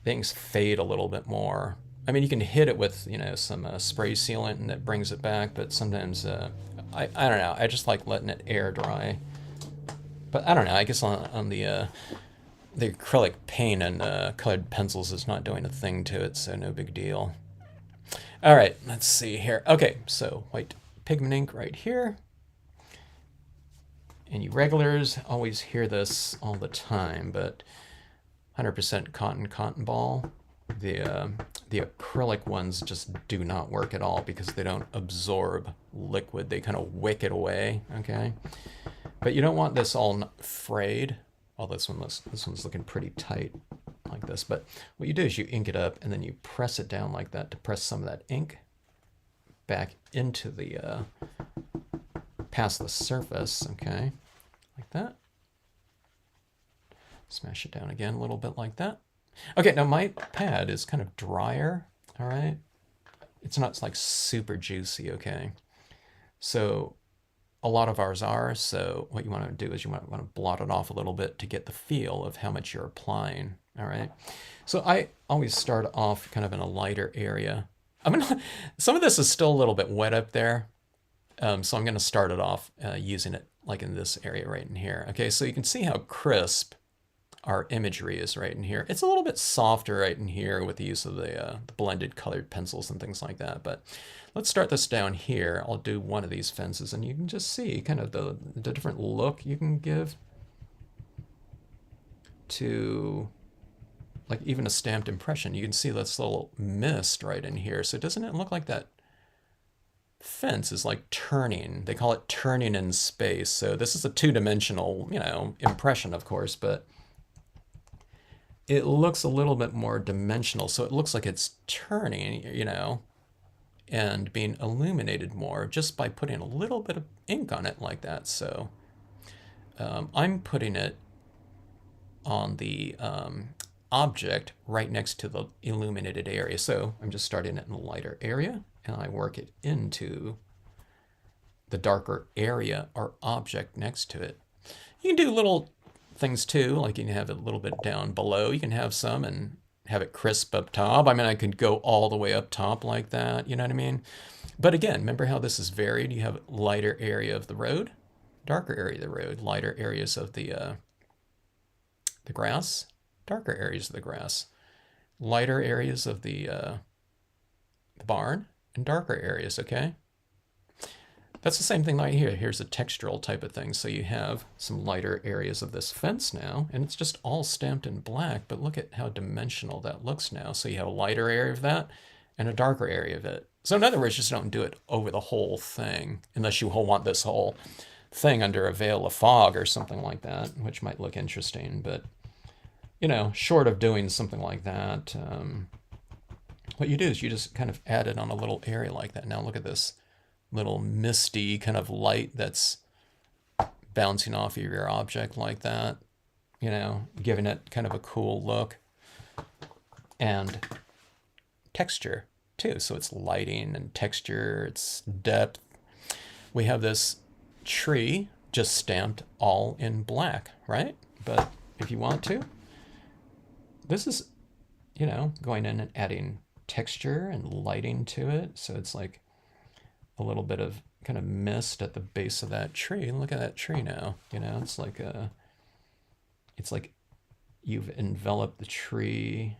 inks fade a little bit more. I mean, you can hit it with some spray sealant and it brings it back, but sometimes I don't know. I just like letting it air dry. But I don't know. I guess on the acrylic paint and colored pencils is not doing a thing to it, so no big deal. All right, let's see here. Okay, so white pigment ink right here. And you regulars always hear this all the time, but 100% cotton ball. The acrylic ones just do not work at all because they don't absorb liquid. They kind of wick it away, okay? But you don't want this all frayed. Oh, this one's looking pretty tight like this. But what you do is you ink it up and then you press it down like that to press some of that ink back into the past the surface, okay? Like that. Smash it down again a little bit like that. Okay, now my pad is kind of drier, all right? It's not like super juicy, okay? So a lot of ours are, so what you want to do is you might want to blot it off a little bit to get the feel of how much you're applying, all right? So I always start off kind of in a lighter area. Some of this is still a little bit wet up there, so I'm gonna start it off using it like in this area right in here. Okay, so you can see how crisp our imagery is right in here. It's a little bit softer right in here with the use of the blended colored pencils and things like that, but let's start this down here. I'll do one of these fences and you can just see kind of the different look you can give to like even a stamped impression. You can see this little mist right in here. So doesn't it look like that fence is like turning? They call it turning in space. So this is a two-dimensional, impression, of course, but it looks a little bit more dimensional. So it looks like it's turning, and being illuminated more just by putting a little bit of ink on it like that. So I'm putting it on the object right next to the illuminated area. So I'm just starting it in a lighter area and I work it into the darker area or object next to it. You can do little things too, like you can have it a little bit down below. You can have some and have it crisp up top. I mean, I could go all the way up top like that, you know what I mean? But again, remember how this is varied? You have lighter area of the road, darker area of the road, lighter areas of the grass, darker areas of the grass, lighter areas of the barn, and darker areas, okay? That's the same thing right here. Here's a textural type of thing. So you have some lighter areas of this fence now, and it's just all stamped in black, but look at how dimensional that looks now. So you have a lighter area of that and a darker area of it. So in other words, just don't do it over the whole thing, unless you want this whole thing under a veil of fog or something like that, which might look interesting. But, you know, short of doing something like that, what you do is you just kind of add it on a little area like that. Now look at this little misty kind of light that's bouncing off of your object like that, you know, giving it kind of a cool look. And texture too. So it's lighting and texture, it's depth. We have this tree just stamped all in black, right? But if you want to, this is, you know, going in and adding texture and lighting to it. So it's like a little bit of kind of mist at the base of that tree. And look at that tree now. You know, it's like you've enveloped the tree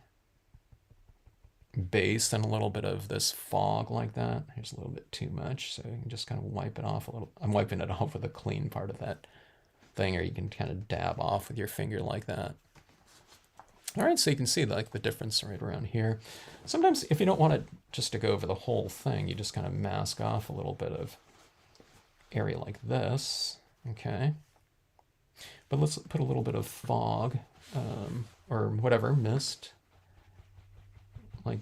base in a little bit of this fog like that. Here's a little bit too much, so you can just kind of wipe it off a little. I'm wiping it off with a clean part of that thing, or you can kind of dab off with your finger like that. All right, so you can see like the difference right around here. Sometimes if you don't want it just to go over the whole thing, you just kind of mask off a little bit of area like this, okay? But let's put a little bit of fog or whatever, mist, like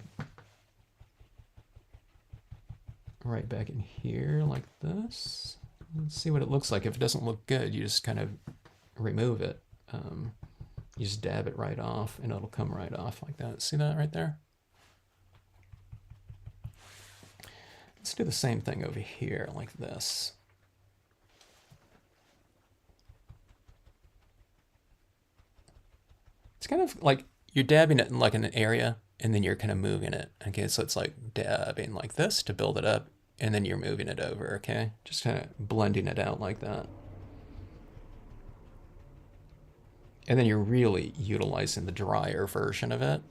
right back in here like this. Let's see what it looks like. If it doesn't look good, you just kind of remove it. You just dab it right off and it'll come right off like that. See that right there? Let's do the same thing over here like this. It's kind of like you're dabbing it in like an area and then you're kind of moving it. Okay, so it's like dabbing like this to build it up and then you're moving it over, okay? Just kind of blending it out like that. And then you're really utilizing the drier version of it,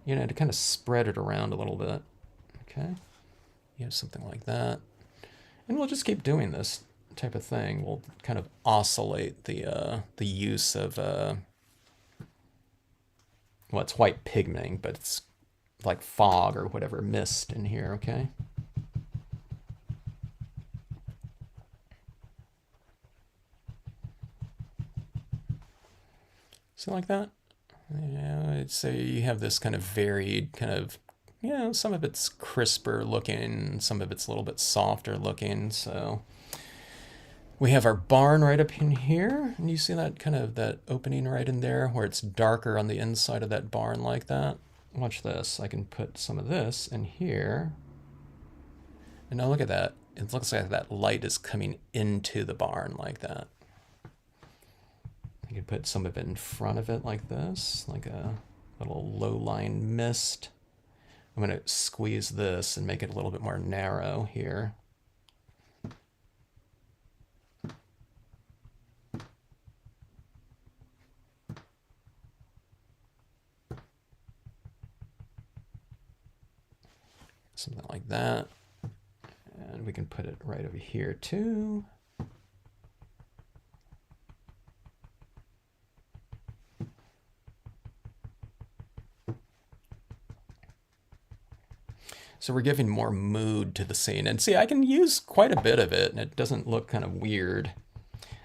you know, to kind of spread it around a little bit. Okay, you have something like that. And we'll just keep doing this type of thing. We'll kind of oscillate the use of, well, it's white pigmenting, but it's like fog or whatever, mist in here, okay? So like that, you know, so you have this kind of varied kind of, you know, some of it's crisper looking, some of it's a little bit softer looking. So we have our barn right up in here, and you see that kind of that opening right in there where it's darker on the inside of that barn like that. Watch this. I can put some of this in here, and now look at that. It looks like that light is coming into the barn like that. I could put some of it in front of it like this, like a little low-lying mist. I'm going to squeeze this and make it a little bit more narrow here. Something like that. And we can put it right over here too. So we're giving more mood to the scene. And see, I can use quite a bit of it, and it doesn't look kind of weird.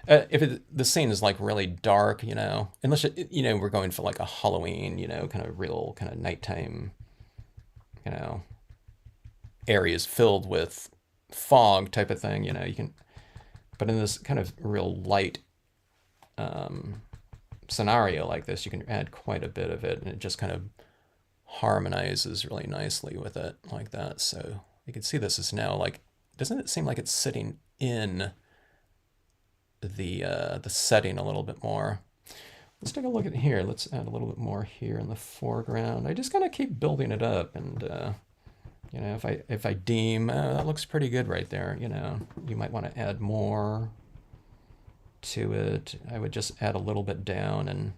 If the scene is like really dark, you know, unless, you know, we're going for like a Halloween, you know, kind of real kind of nighttime, you know, areas filled with fog type of thing, you know, you can, but in this kind of real light scenario like this, you can add quite a bit of it, and it just kind of harmonizes really nicely with it like that. So you can see this is now like, doesn't it seem like it's sitting in the setting a little bit more. Let's take a look at here. Let's add a little bit more here in the foreground. I just kind of keep building it up, and you know, if I deem that looks pretty good right there, you know, you might want to add more to it. I would just add a little bit down and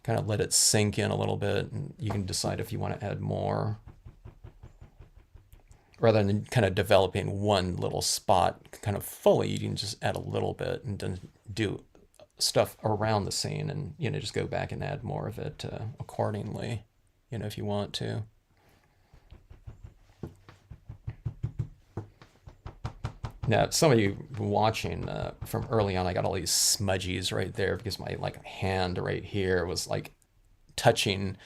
kind of let it sink in a little bit, and you can decide if you want to add more. Rather than kind of developing one little spot kind of fully, you can just add a little bit and then do stuff around the scene, and you know, just go back and add more of it accordingly, you know, if you want to. Now, some of you watching from early on, I got all these smudgies right there because my like hand right here was like touching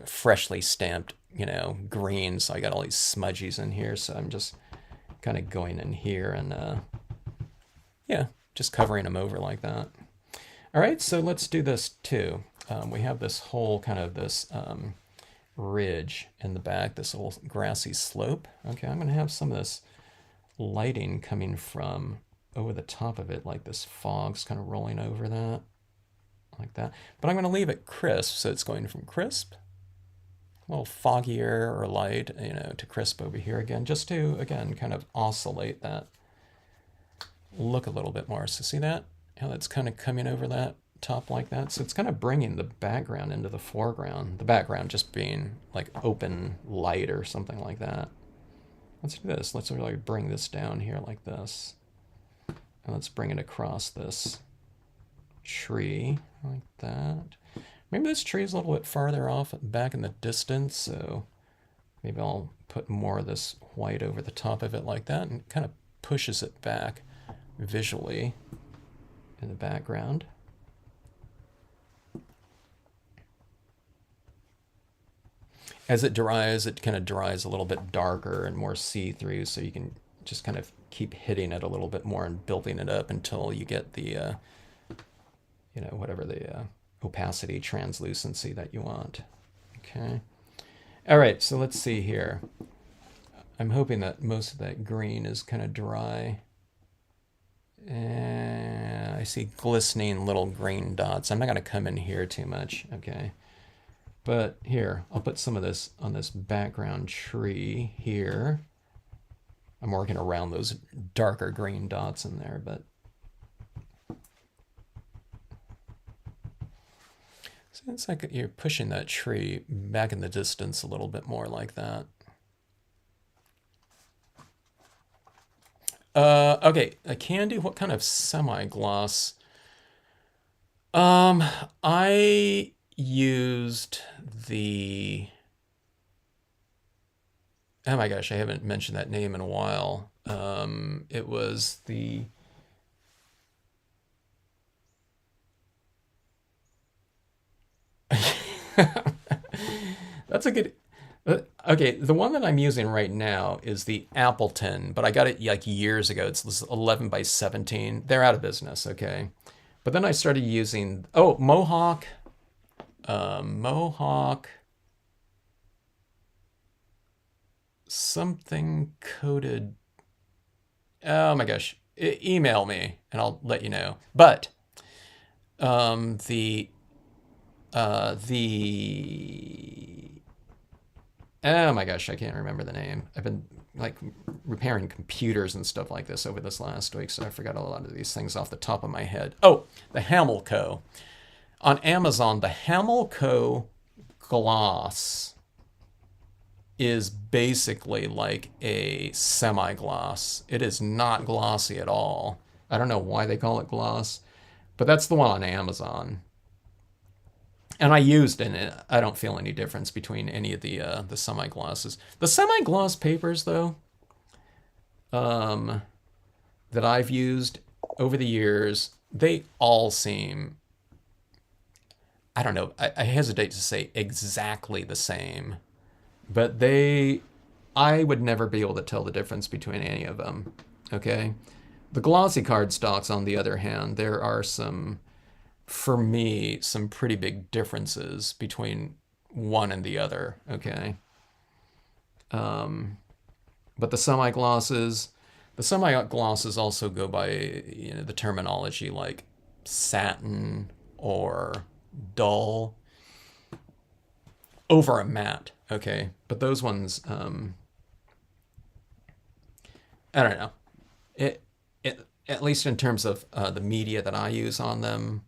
freshly stamped, you know, green. So I got all these smudgies in here. So I'm just kind of going in here and yeah, just covering them over like that. All right, so let's do this too. We have this whole kind of this ridge in the back, this little grassy slope. Okay, I'm going to have some of this lighting coming from over the top of it, like this fog's kind of rolling over that, like that. But I'm going to leave it crisp, so it's going from crisp, a little foggier or light, you know, to crisp over here again, just to, again, kind of oscillate that look a little bit more. So see that? How that's kind of coming over that top like that? So it's kind of bringing the background into the foreground, the background just being like open light or something like that. Let's do this. Let's really bring this down here like this. And let's bring it across this tree like that. Maybe this tree is a little bit farther off back in the distance, so maybe I'll put more of this white over the top of it like that, and it kind of pushes it back visually in the background. As it dries, it kind of dries a little bit darker and more see-through, so you can just kind of keep hitting it a little bit more and building it up until you get the, you know, whatever the opacity, translucency that you want. Okay. All right, so let's see here. I'm hoping that most of that green is kind of dry. And I see glistening little green dots. I'm not going to come in here too much, okay? But here, I'll put some of this on this background tree here. I'm working around those darker green dots in there, but so it's like you're pushing that tree back in the distance a little bit more like that. Okay, a candy, what kind of semi-gloss? I used the, oh my gosh, I haven't mentioned that name in a while. It was the, that's a good, okay, the one that I'm using right now is the Appleton, but I got it like years ago. It's this 11 by 17. They're out of business, okay? But then I started using, oh, Mohawk, Mohawk, something coated, oh my gosh, email me and I'll let you know. But the oh my gosh, I can't remember the name. I've been like repairing computers and stuff like this over this last week, so I forgot a lot of these things off the top of my head. Oh, the Hamilco. On Amazon, the Hamilco gloss is basically like a semi-gloss. It is not glossy at all. I don't know why they call it gloss, but that's the one on Amazon. And I used it. I don't feel any difference between any of the semi-glosses. The semi-gloss papers, though, that I've used over the years, they all seem, I don't know, I hesitate to say exactly the same, but I would never be able to tell the difference between any of them, okay? The glossy cardstocks, on the other hand, there are some, for me, some pretty big differences between one and the other, okay? But the semi-glosses, The semi-glosses also go by, the terminology like satin or dull over a matte. Okay, but those ones, I don't know. It at least in terms of the media that I use on them,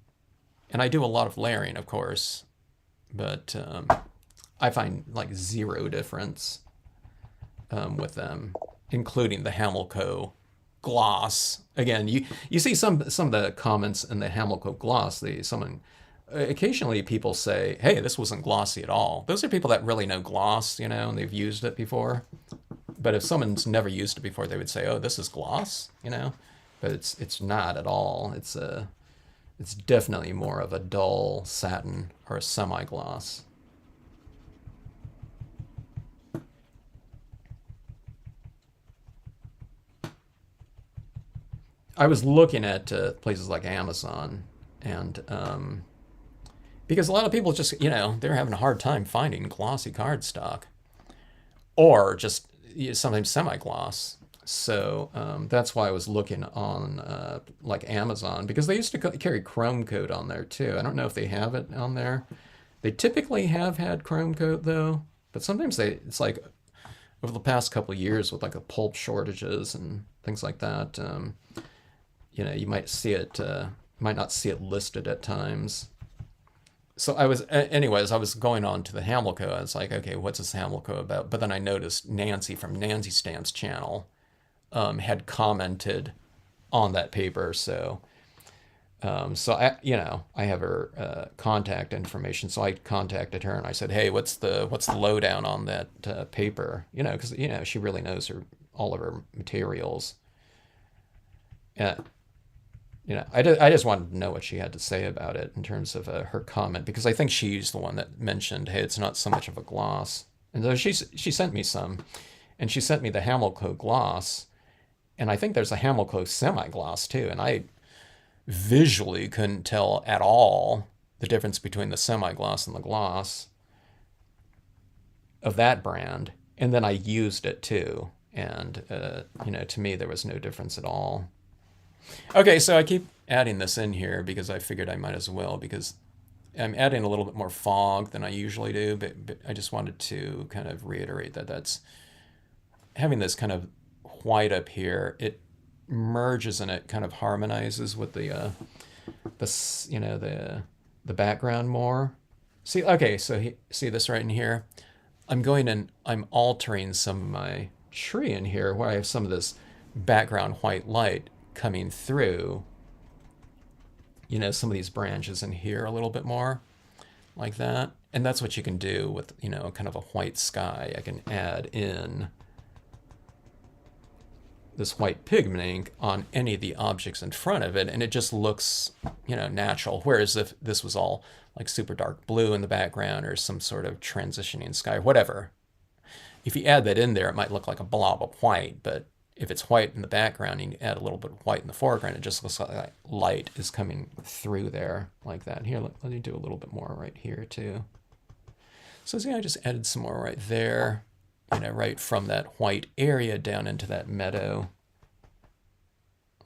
and I do a lot of layering, of course, but I find like zero difference with them, including the Hamilco gloss. Again, you see some of the comments in the Hamilco gloss. Someone occasionally people say, "Hey, this wasn't glossy at all." Those are people that really know gloss, and they've used it before. But if someone's never used it before, they would say, "Oh, this is gloss." But it's not at all. It's definitely more of a dull satin or a semi-gloss. I was looking at places like Amazon, and because a lot of people just, they're having a hard time finding glossy cardstock, or just sometimes semi-gloss. So that's why I was looking on like Amazon, because they used to carry chrome coat on there too. I don't know if they have it on there. They typically have had chrome coat though, but sometimes it's like over the past couple of years with like the pulp shortages and things like that. You might see it, might not see it listed at times. So anyways, I was going on to the Hamilco. I was like, okay, what's this Hamilco about? But then I noticed Nancy from Nancy Stamps channel had commented on that paper. So I have her contact information. So I contacted her and I said, hey, what's the lowdown on that paper? Because she really knows all of her materials. Yeah. I just wanted to know what she had to say about it in terms of her comment, because I think she's the one that mentioned, hey, it's not so much of a gloss. And so she sent me some, and she sent me the Hamilco gloss, and I think there's a Hamilco semi-gloss too, and I visually couldn't tell at all the difference between the semi-gloss and the gloss of that brand. And then I used it too, and to me there was no difference at all. Okay, so I keep adding this in here because I figured I might as well, because I'm adding a little bit more fog than I usually do, but I just wanted to kind of reiterate that's having this kind of white up here. It merges and it kind of harmonizes with the background more. See, okay, so see this right in here? I'm going and I'm altering some of my tree in here where I have some of this background white light coming through, some of these branches in here a little bit more like that. And that's what you can do with, kind of a white sky. I can add in this white pigment ink on any of the objects in front of it, and it just looks, natural. Whereas if this was all like super dark blue in the background or some sort of transitioning sky, whatever, if you add that in there, it might look like a blob of white. But if it's white in the background, you add a little bit of white in the foreground, it just looks like light is coming through there like that. Here, let me do a little bit more right here too. So see, I just added some more right there, right from that white area down into that meadow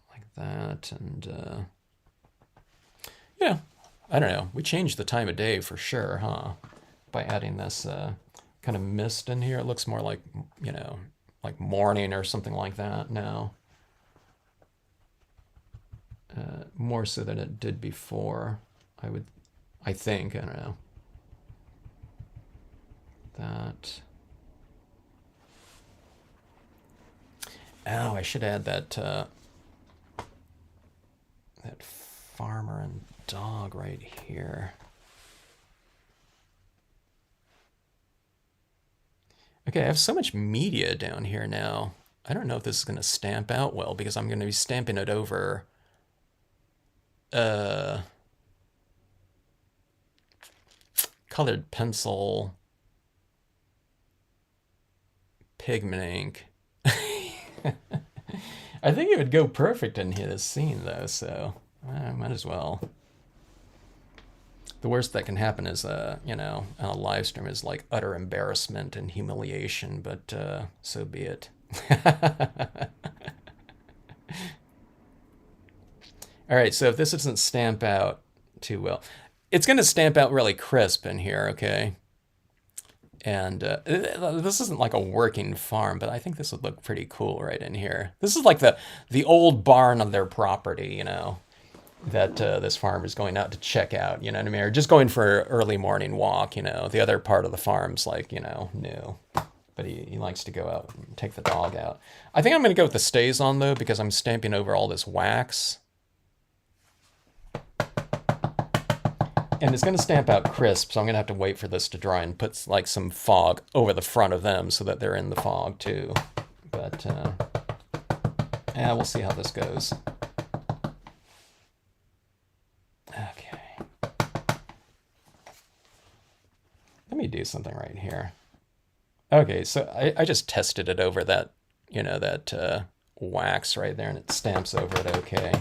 like that. And I don't know. We changed the time of day for sure, huh? By adding this kind of mist in here. It looks more like, like morning or something like that now. More so than it did before, I think, I don't know. That. Oh, I should add that that farmer and dog right here. Okay, I have so much media down here now. I don't know if this is going to stamp out well, because I'm going to be stamping it over colored pencil pigment ink. I think it would go perfect in here, this scene though, so I might as well. The worst that can happen is, a live stream is like utter embarrassment and humiliation, but so be it. All right, so if this doesn't stamp out too well, it's going to stamp out really crisp in here, okay? And this isn't like a working farm, but I think this would look pretty cool right in here. This is like the old barn of their property, you know, that this farmer is going out to check out, you know what I mean? Or just going for an early morning walk, you know. The other part of the farm's like, you know, new. But he likes to go out and take the dog out. I think I'm going to go with the stays on, though, because I'm stamping over all this wax. And it's going to stamp out crisp, so I'm going to have to wait for this to dry and put like some fog over the front of them so that they're in the fog too. But yeah, we'll see how this goes. Okay. Let me do something right here. Okay, so I just tested it over that, you know, that wax right there, and it stamps over it okay.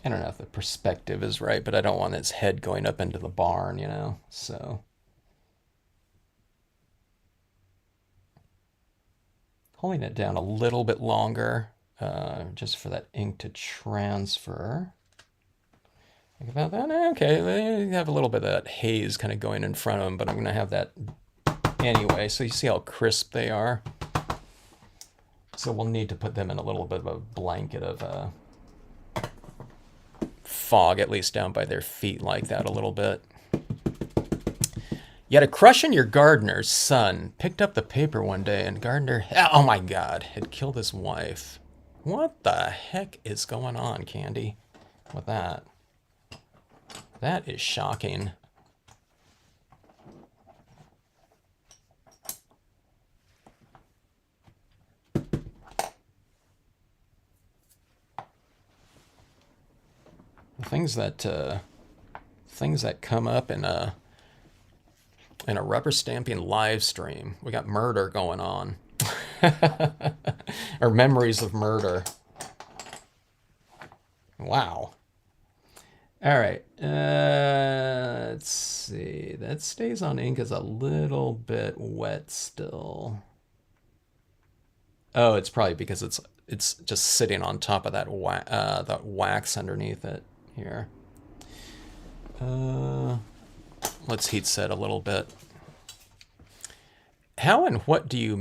I don't know if the perspective is right, but I don't want its head going up into the barn, you know, so. Holding it down a little bit longer, just for that ink to transfer. Think about that. Okay, they have a little bit of that haze kind of going in front of them, but I'm going to have that anyway, so you see how crisp they are. So we'll need to put them in a little bit of a blanket of fog, at least down by their feet like that a little bit. You had a crush on your gardener's son. Picked up the paper one day and gardener, oh my God, had killed his wife. What the heck is going on, Candy, with that? That is shocking. Things that come up in a rubber stamping live stream. We got murder going on. Or memories of murder. Wow. All right. Let's see. That stays on ink is a little bit wet still. Oh, it's probably because it's just sitting on top of that wax underneath it here. Let's heat set a little bit. How and what do you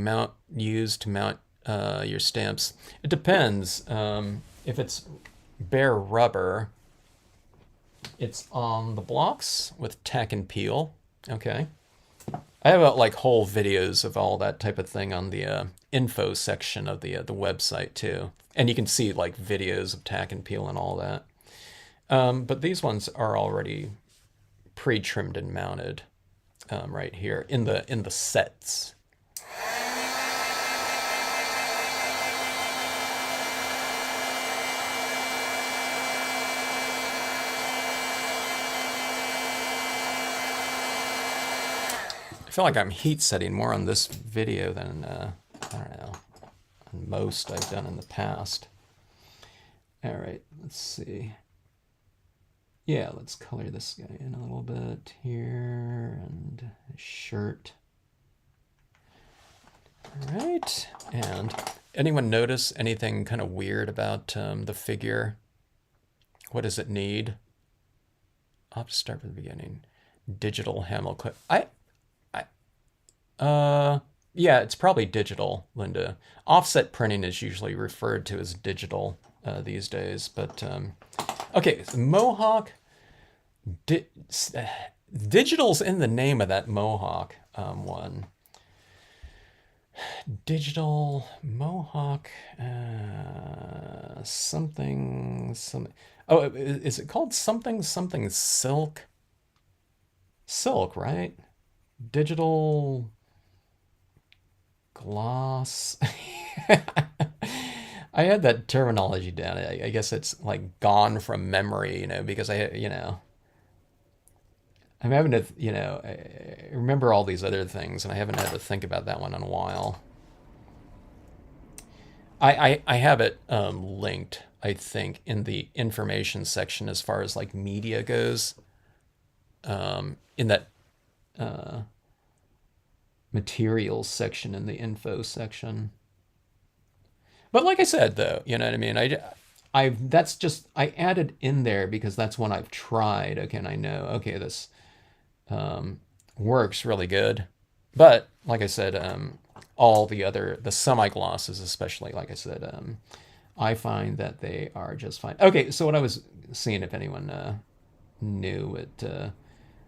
use to mount your stamps? It depends. If it's bare rubber, it's on the blocks with tack and peel. Okay. I have like whole videos of all that type of thing on the info section of the website too, and you can see like videos of tack and peel and all that. But these ones are already pre-trimmed and mounted right here in the sets. I feel like I'm heat setting more on this video than I don't know, on most I've done in the past. All right, let's see. Yeah, let's color this guy in a little bit here, and his shirt. All right, and anyone notice anything kind of weird about the figure? What does it need? I'll have to start from the beginning. Digital Hamel clip. Yeah, it's probably digital, Linda. Offset printing is usually referred to as digital these days, but okay, so Mohawk. Digital's in the name of that Mohawk one. Digital Mohawk something. Oh, is it called something silk? Silk, right? Digital gloss. I had that terminology down. I guess it's like gone from memory, you know, because I'm having to, you know, I remember all these other things, and I haven't had to think about that one in a while. I have it linked, I think, in the information section as far as like media goes. In that materials section in the info section. But like I said, though, you know what I mean. That's just I added in there because that's one I've tried. Okay, and I know. Okay, this works really good. But like I said, all the semi glosses, especially, like I said, I find that they are just fine. Okay, so what I was seeing, if anyone knew what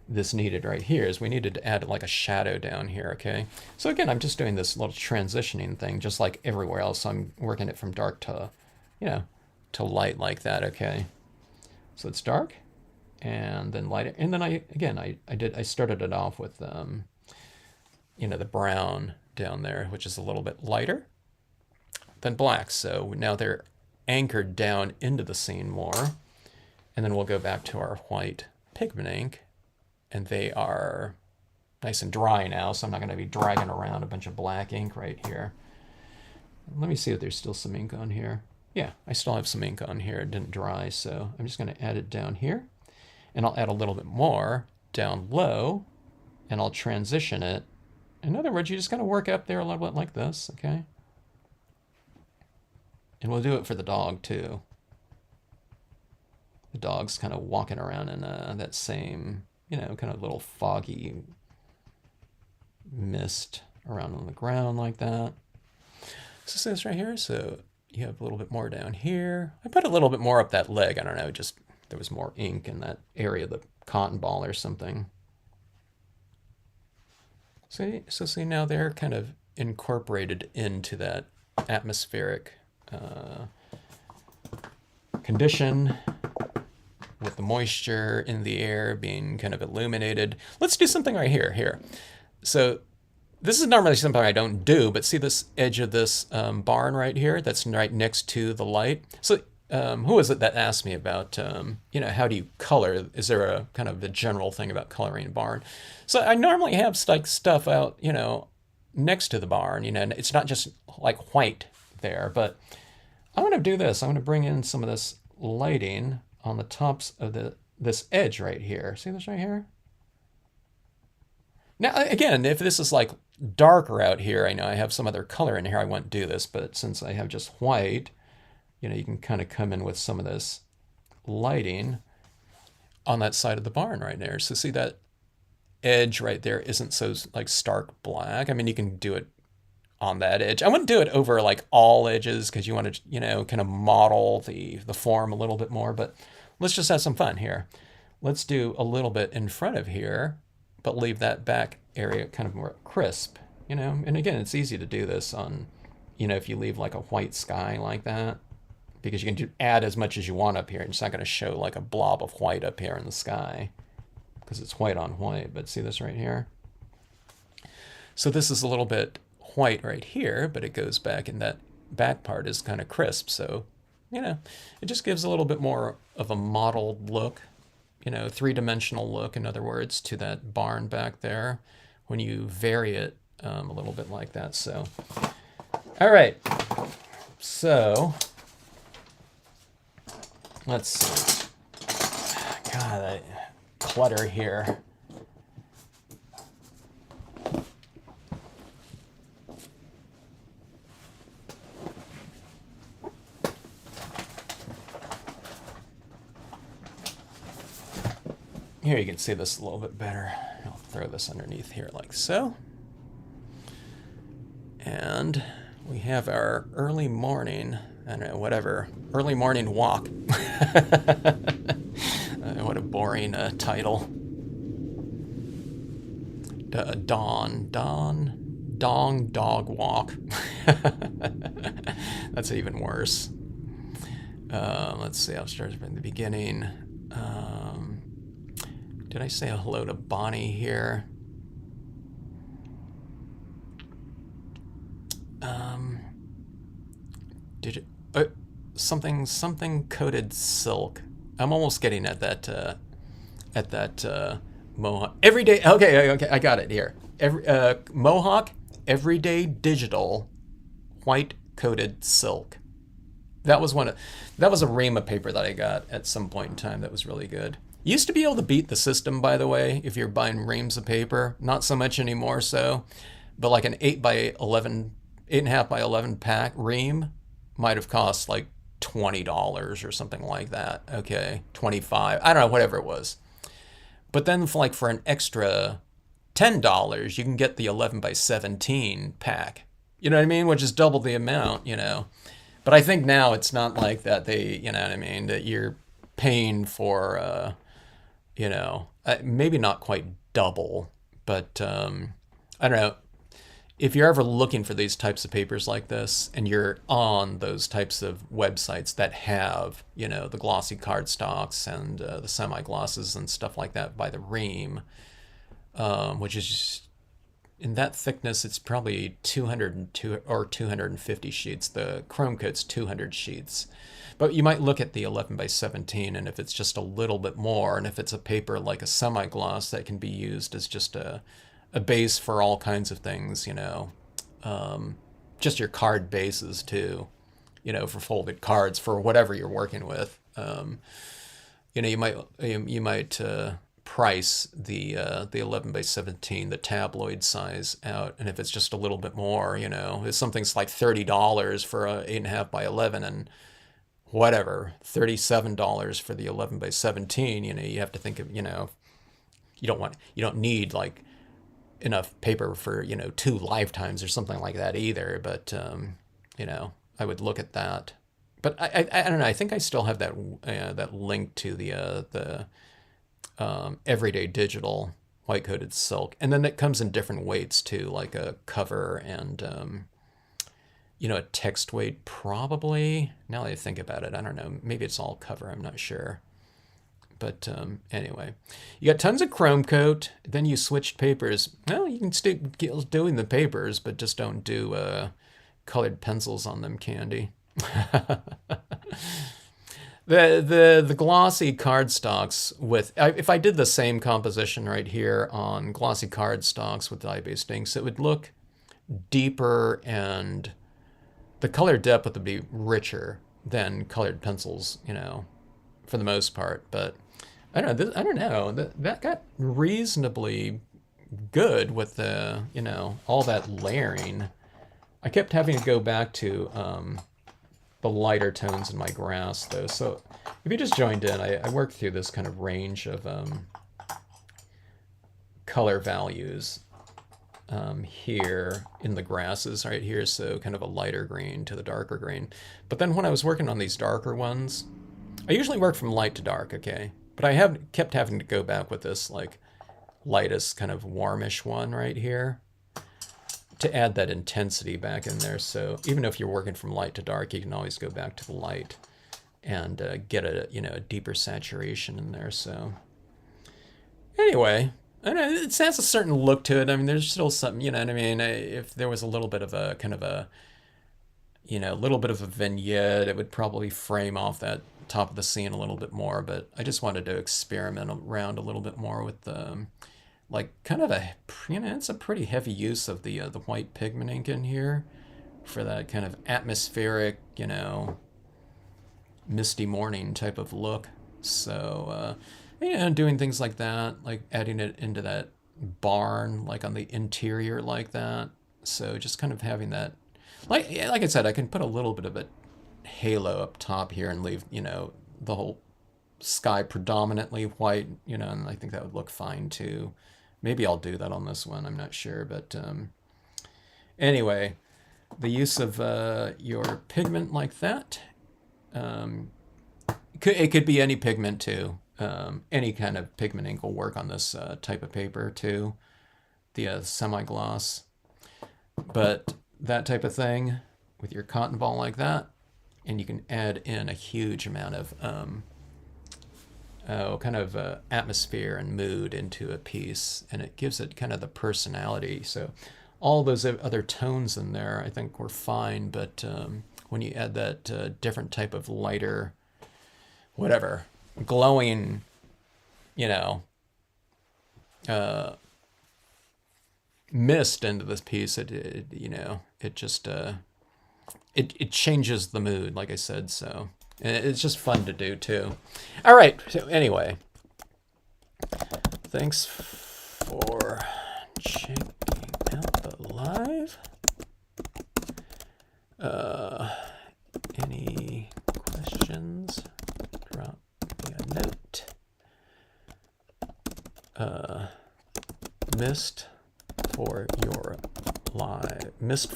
this needed right here, is we needed to add like a shadow down here. Okay, so again, I'm just doing this little transitioning thing, just like everywhere else. I'm working it from dark to, you know, to light like that. Okay, so it's dark, and then light, and then I started it off with you know, the brown down there, which is a little bit lighter than black. So now they're anchored down into the scene more, and then we'll go back to our white pigment ink, and they are nice and dry now, so I'm not going to be dragging around a bunch of black ink right here. Let me see if there's still some ink on here. Yeah, I still have some ink on here. It didn't dry, so I'm just going to add it down here, and I'll add a little bit more down low, and I'll transition it. In other words, you just got to work up there a little bit like this, okay? And we'll do it for the dog too. The dog's kind of walking around in that same, you know, kind of little foggy mist around on the ground like that. So see this right here? So you have a little bit more down here. I put a little bit more up that leg. I don't know, just there was more ink in that area of the cotton ball or something. So see now they're kind of incorporated into that atmospheric condition with the moisture in the air being kind of illuminated. Let's do something right here. Here. So this is normally something I don't do, but see this edge of this barn right here that's right next to the light? So who was it that asked me about, you know, how do you color? Is there a kind of a general thing about coloring a barn? So I normally have like stuff out, you know, next to the barn, you know, and it's not just like white there, but I'm going to do this. I'm going to bring in some of this lighting on the tops of this edge right here. See this right here? Now, again, if this is like darker out here, I know I have some other color in here, I wouldn't do this, but since I have just white, you know, you can kind of come in with some of this lighting on that side of the barn right there. So see that edge right there isn't so like stark black. I mean, you can do it on that edge. I wouldn't do it over like all edges because you want to, you know, kind of model the form a little bit more, but let's just have some fun here. Let's do a little bit in front of here, but leave that back area kind of more crisp, you know? And again, it's easy to do this on, you know, if you leave like a white sky like that, because you can add as much as you want up here. It's not going to show like a blob of white up here in the sky because it's white on white. But see this right here? So this is a little bit white right here, but it goes back, and that back part is kind of crisp. So, you know, it just gives a little bit more of a mottled look, you know, three-dimensional look, in other words, to that barn back there when you vary it a little bit like that. So, all right. So let's see. God, that clutter here. Here you can see this a little bit better. I'll throw this underneath here like so. And we have our early morning, I don't know, whatever, early morning walk. What a boring title. Dong dog walk. That's even worse. Let's see, I'll start from the beginning. Did I say hello to Bonnie here? Did you? Something coated silk. I'm almost getting at that Mohawk everyday. Okay, I got it here. Mohawk everyday digital white coated silk. That was that was a ream of paper that I got at some point in time that was really good. You used to be able to beat the system, by the way, if you're buying reams of paper. Not so much anymore, so. But like an 8 by 11, 8.5 by 11 pack ream might have cost like $20 or something like that. Okay, 25. I don't know, whatever it was. But then for an extra $10, you can get the 11 by 17 pack. You know what I mean? Which is double the amount. But I think now it's not like that. You know what I mean? That you're paying for, maybe not quite double, but I don't know. If you're ever looking for these types of papers like this, and you're on those types of websites that have, the glossy cardstocks and the semi-glosses and stuff like that by the ream, which is in that thickness, it's probably 202 or 250 sheets. The chrome coat's 200 sheets. But you might look at the 11 by 17, and if it's just a little bit more, and if it's a paper like a semi-gloss that can be used as just a base for all kinds of things, just your card bases too, for folded cards for whatever you're working with. You might price the 11 by 17, the tabloid size out, and if it's just a little bit more, if something's like $30 for a 8.5 by 11 and whatever, $37 for the 11 by 17, you have to think of, you don't need like enough paper for 2 lifetimes or something like that either, but I would look at that. But I don't know, I think I still have that link to the everyday digital white coated silk, and then it comes in different weights too, like a cover and a text weight probably. Now that I think about it, I don't know, maybe it's all cover, I'm not sure. But anyway, you got tons of chrome coat. Then you switched papers. Well, you can still doing the papers, but just don't do colored pencils on them, Candy. The glossy cardstocks if I did the same composition right here on glossy cardstocks with dye-based inks, it would look deeper and the color depth would be richer than colored pencils, for the most part. But I don't know. That got reasonably good with the, all that layering. I kept having to go back to the lighter tones in my grass, though. So if you just joined in, I worked through this kind of range of color values here in the grasses right here. So kind of a lighter green to the darker green. But then when I was working on these darker ones, I usually work from light to dark, okay? But I kept having to go back with this like lightest kind of warmish one right here to add that intensity back in there. So even if you're working from light to dark, you can always go back to the light and get a deeper saturation in there. So anyway, I don't know, it has a certain look to it. I mean, there's still something, you know what I mean? If there was a little bit of a kind of a, little bit of a vignette, it would probably frame off that top of the scene a little bit more. But I just wanted to experiment around a little bit more with like kind of a, it's a pretty heavy use of the white pigment ink in here for that kind of atmospheric, misty morning type of look. So, doing things like that, like adding it into that barn, like on the interior like that. So just kind of having that, like I said, I can put a little bit of a halo up top here and leave, the whole sky predominantly white, and I think that would look fine too. Maybe I'll do that on this one, I'm not sure. But anyway, the use of your pigment like that, it could be any pigment too. Any kind of pigment ink will work on this type of paper too, the semi-gloss. But that type of thing with your cotton ball like that, and you can add in a huge amount of atmosphere and mood into a piece, and it gives it kind of the personality. So all those other tones in there I think were fine, but when you add that different type of lighter, whatever, glowing, mist into this piece, it just it changes the mood, like I said. So it's just fun to do too. All right. So anyway, thanks for checking out the live. Any questions? Drop me a note. Missed for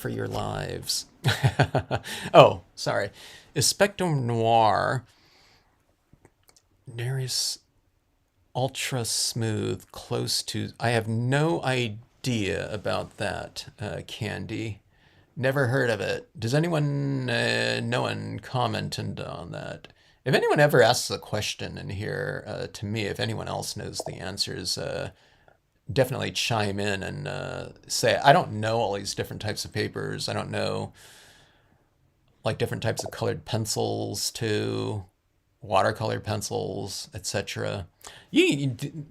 your lives. Oh, sorry. Is Spectrum Noir Darius ultra smooth close to? I have no idea about that, Candy. Never heard of it. Does anyone, no one commented on that? If anyone ever asks a question in here to me, if anyone else knows the answers, definitely chime in and say, I don't know all these different types of papers. I don't know like different types of colored pencils too, watercolor pencils, etc.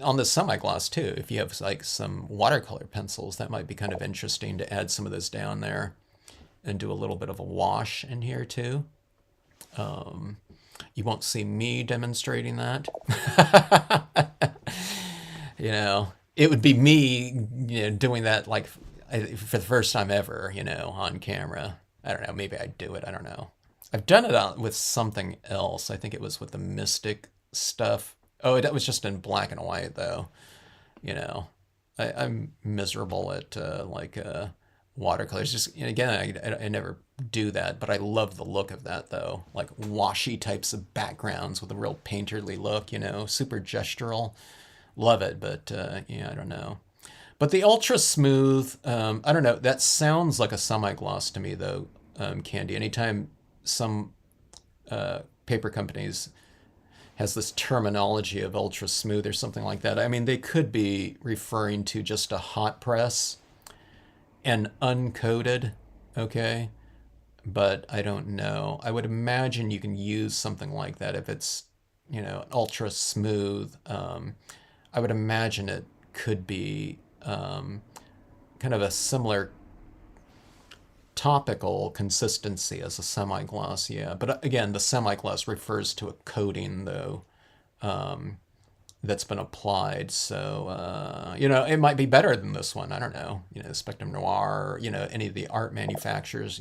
On the semi-gloss too, if you have like some watercolor pencils, that might be kind of interesting to add some of those down there and do a little bit of a wash in here too. You won't see me demonstrating that. You know, it would be me, doing that like for the first time ever, on camera. I don't know. Maybe I'd do it. I don't know. I've done it with something else. I think it was with the Mystic stuff. Oh, that was just in black and white though. I'm miserable at watercolors. Just again, I never do that, but I love the look of that though. Like washy types of backgrounds with a real painterly look. Super gestural. Love it, but I don't know. But the ultra smooth, I don't know. That sounds like a semi-gloss to me, though, Candy. Anytime some paper companies has this terminology of ultra smooth or something like that, I mean, they could be referring to just a hot press and uncoated, okay? But I don't know. I would imagine you can use something like that if it's, ultra smooth. I would imagine it could be kind of a similar topical consistency as a semi-gloss, yeah. But again, the semi-gloss refers to a coating, though, that's been applied. So, it might be better than this one. I don't know. Spectrum Noir, any of the art manufacturers,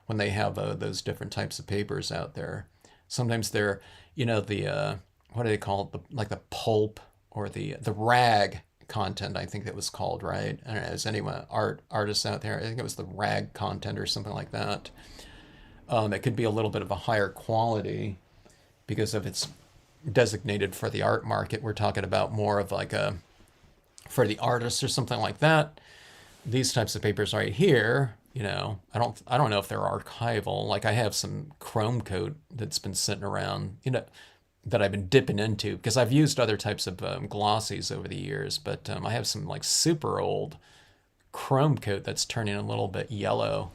when they have those different types of papers out there. Sometimes they're, the, what do they call it? Like the pulp or the rag content, I think that was called, right? I don't know, is anyone artists out there? I think it was the rag content or something like that. It could be a little bit of a higher quality because if it's designated for the art market, we're talking about more of like for the artists or something like that. These types of papers right here, I don't know if they're archival. Like I have some chrome coat that's been sitting around, that I've been dipping into because I've used other types of glossies over the years, but I have some like super old chrome coat that's turning a little bit yellow.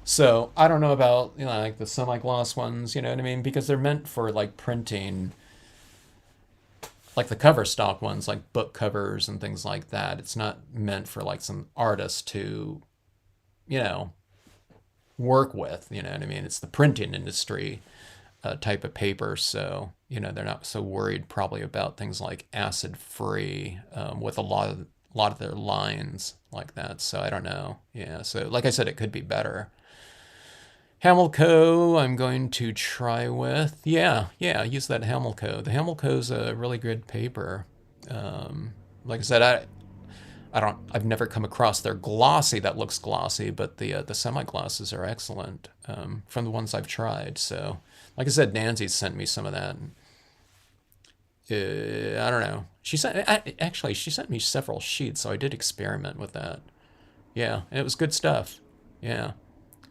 So I don't know about, like the semi-gloss ones, you know what I mean? Because they're meant for like printing, like the cover stock ones, like book covers and things like that. It's not meant for like some artist to, work with, you know what I mean? It's the printing industry type of paper. So, they're not so worried probably about things like acid free with a lot of their lines like that. So I don't know. Yeah. So like I said, it could be better. Hamilco, I'm going to try with. Yeah, use that Hamilco. The Hamilco's a really good paper. Like I said, I've never come across their glossy that looks glossy, but the semi-glosses are excellent from the ones I've tried. So, like I said, Nancy sent me some of that. I don't know. She sent me several sheets, so I did experiment with that. Yeah, and it was good stuff. Yeah,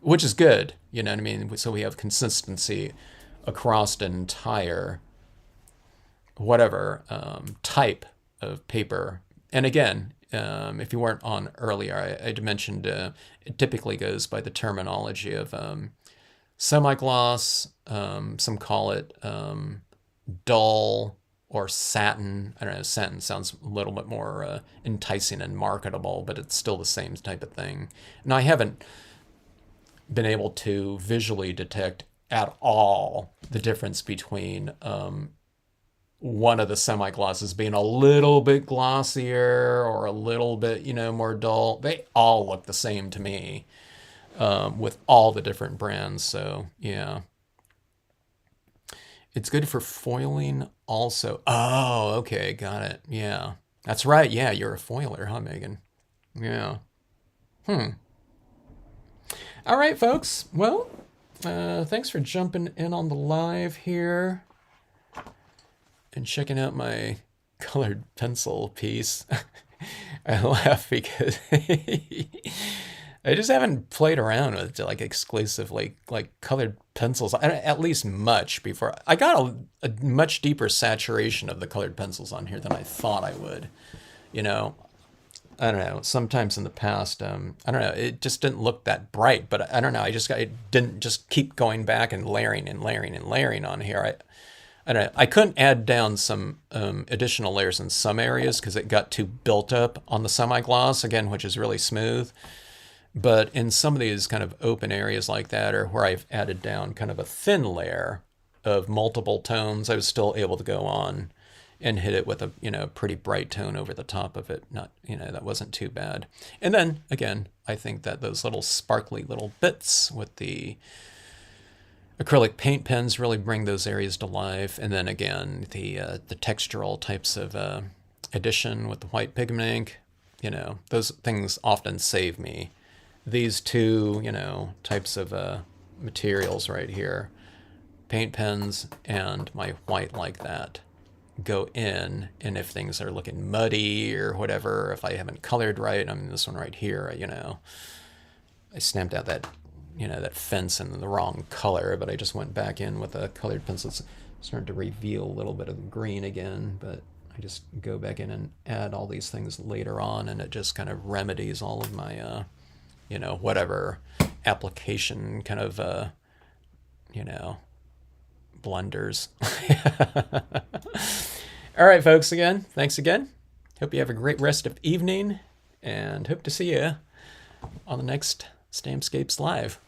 which is good. You know what I mean? So we have consistency across an entire whatever type of paper. And again, if you weren't on earlier, I mentioned it typically goes by the terminology of semi-gloss. Some call it dull or satin. I don't know, satin sounds a little bit more enticing and marketable, but it's still the same type of thing. And I haven't been able to visually detect at all the difference between one of the semi-glosses being a little bit glossier or a little bit, more dull. They all look the same to me with all the different brands. So, yeah. It's good for foiling also. Oh, okay. Got it. Yeah. That's right. Yeah, you're a foiler, huh, Megan? Yeah. Hmm. All right, folks. Well, thanks for jumping in on the live here and checking out my colored pencil piece. I laugh because I just haven't played around with like exclusively like colored pencils, at least much before. I got a much deeper saturation of the colored pencils on here than I thought I would. You know, I don't know. Sometimes in the past, I don't know. It just didn't look that bright, but I don't know. It didn't just keep going back and layering and layering and layering on here. I don't know. I couldn't add down some additional layers in some areas because it got too built up on the semi-gloss again, which is really smooth. But in some of these kind of open areas like that, or where I've added down kind of a thin layer of multiple tones, I was still able to go on and hit it with a pretty bright tone over the top of it. Not that wasn't too bad. And then again, I think that those little sparkly little bits with the acrylic paint pens really bring those areas to life. And then again, the textural types of addition with the white pigment ink, those things often save me. These two, types of materials right here, paint pens and my white like that, go in, and if things are looking muddy or whatever, if I haven't colored right, this one right here, I stamped out that that fence in the wrong color, but I just went back in with a colored pencil. It's starting to reveal a little bit of the green again, but I just go back in and add all these things later on, and it just kind of remedies all of my whatever application kind of blunders. All right, folks, thanks again. Hope you have a great rest of evening, and hope to see you on the next Stampscapes Live.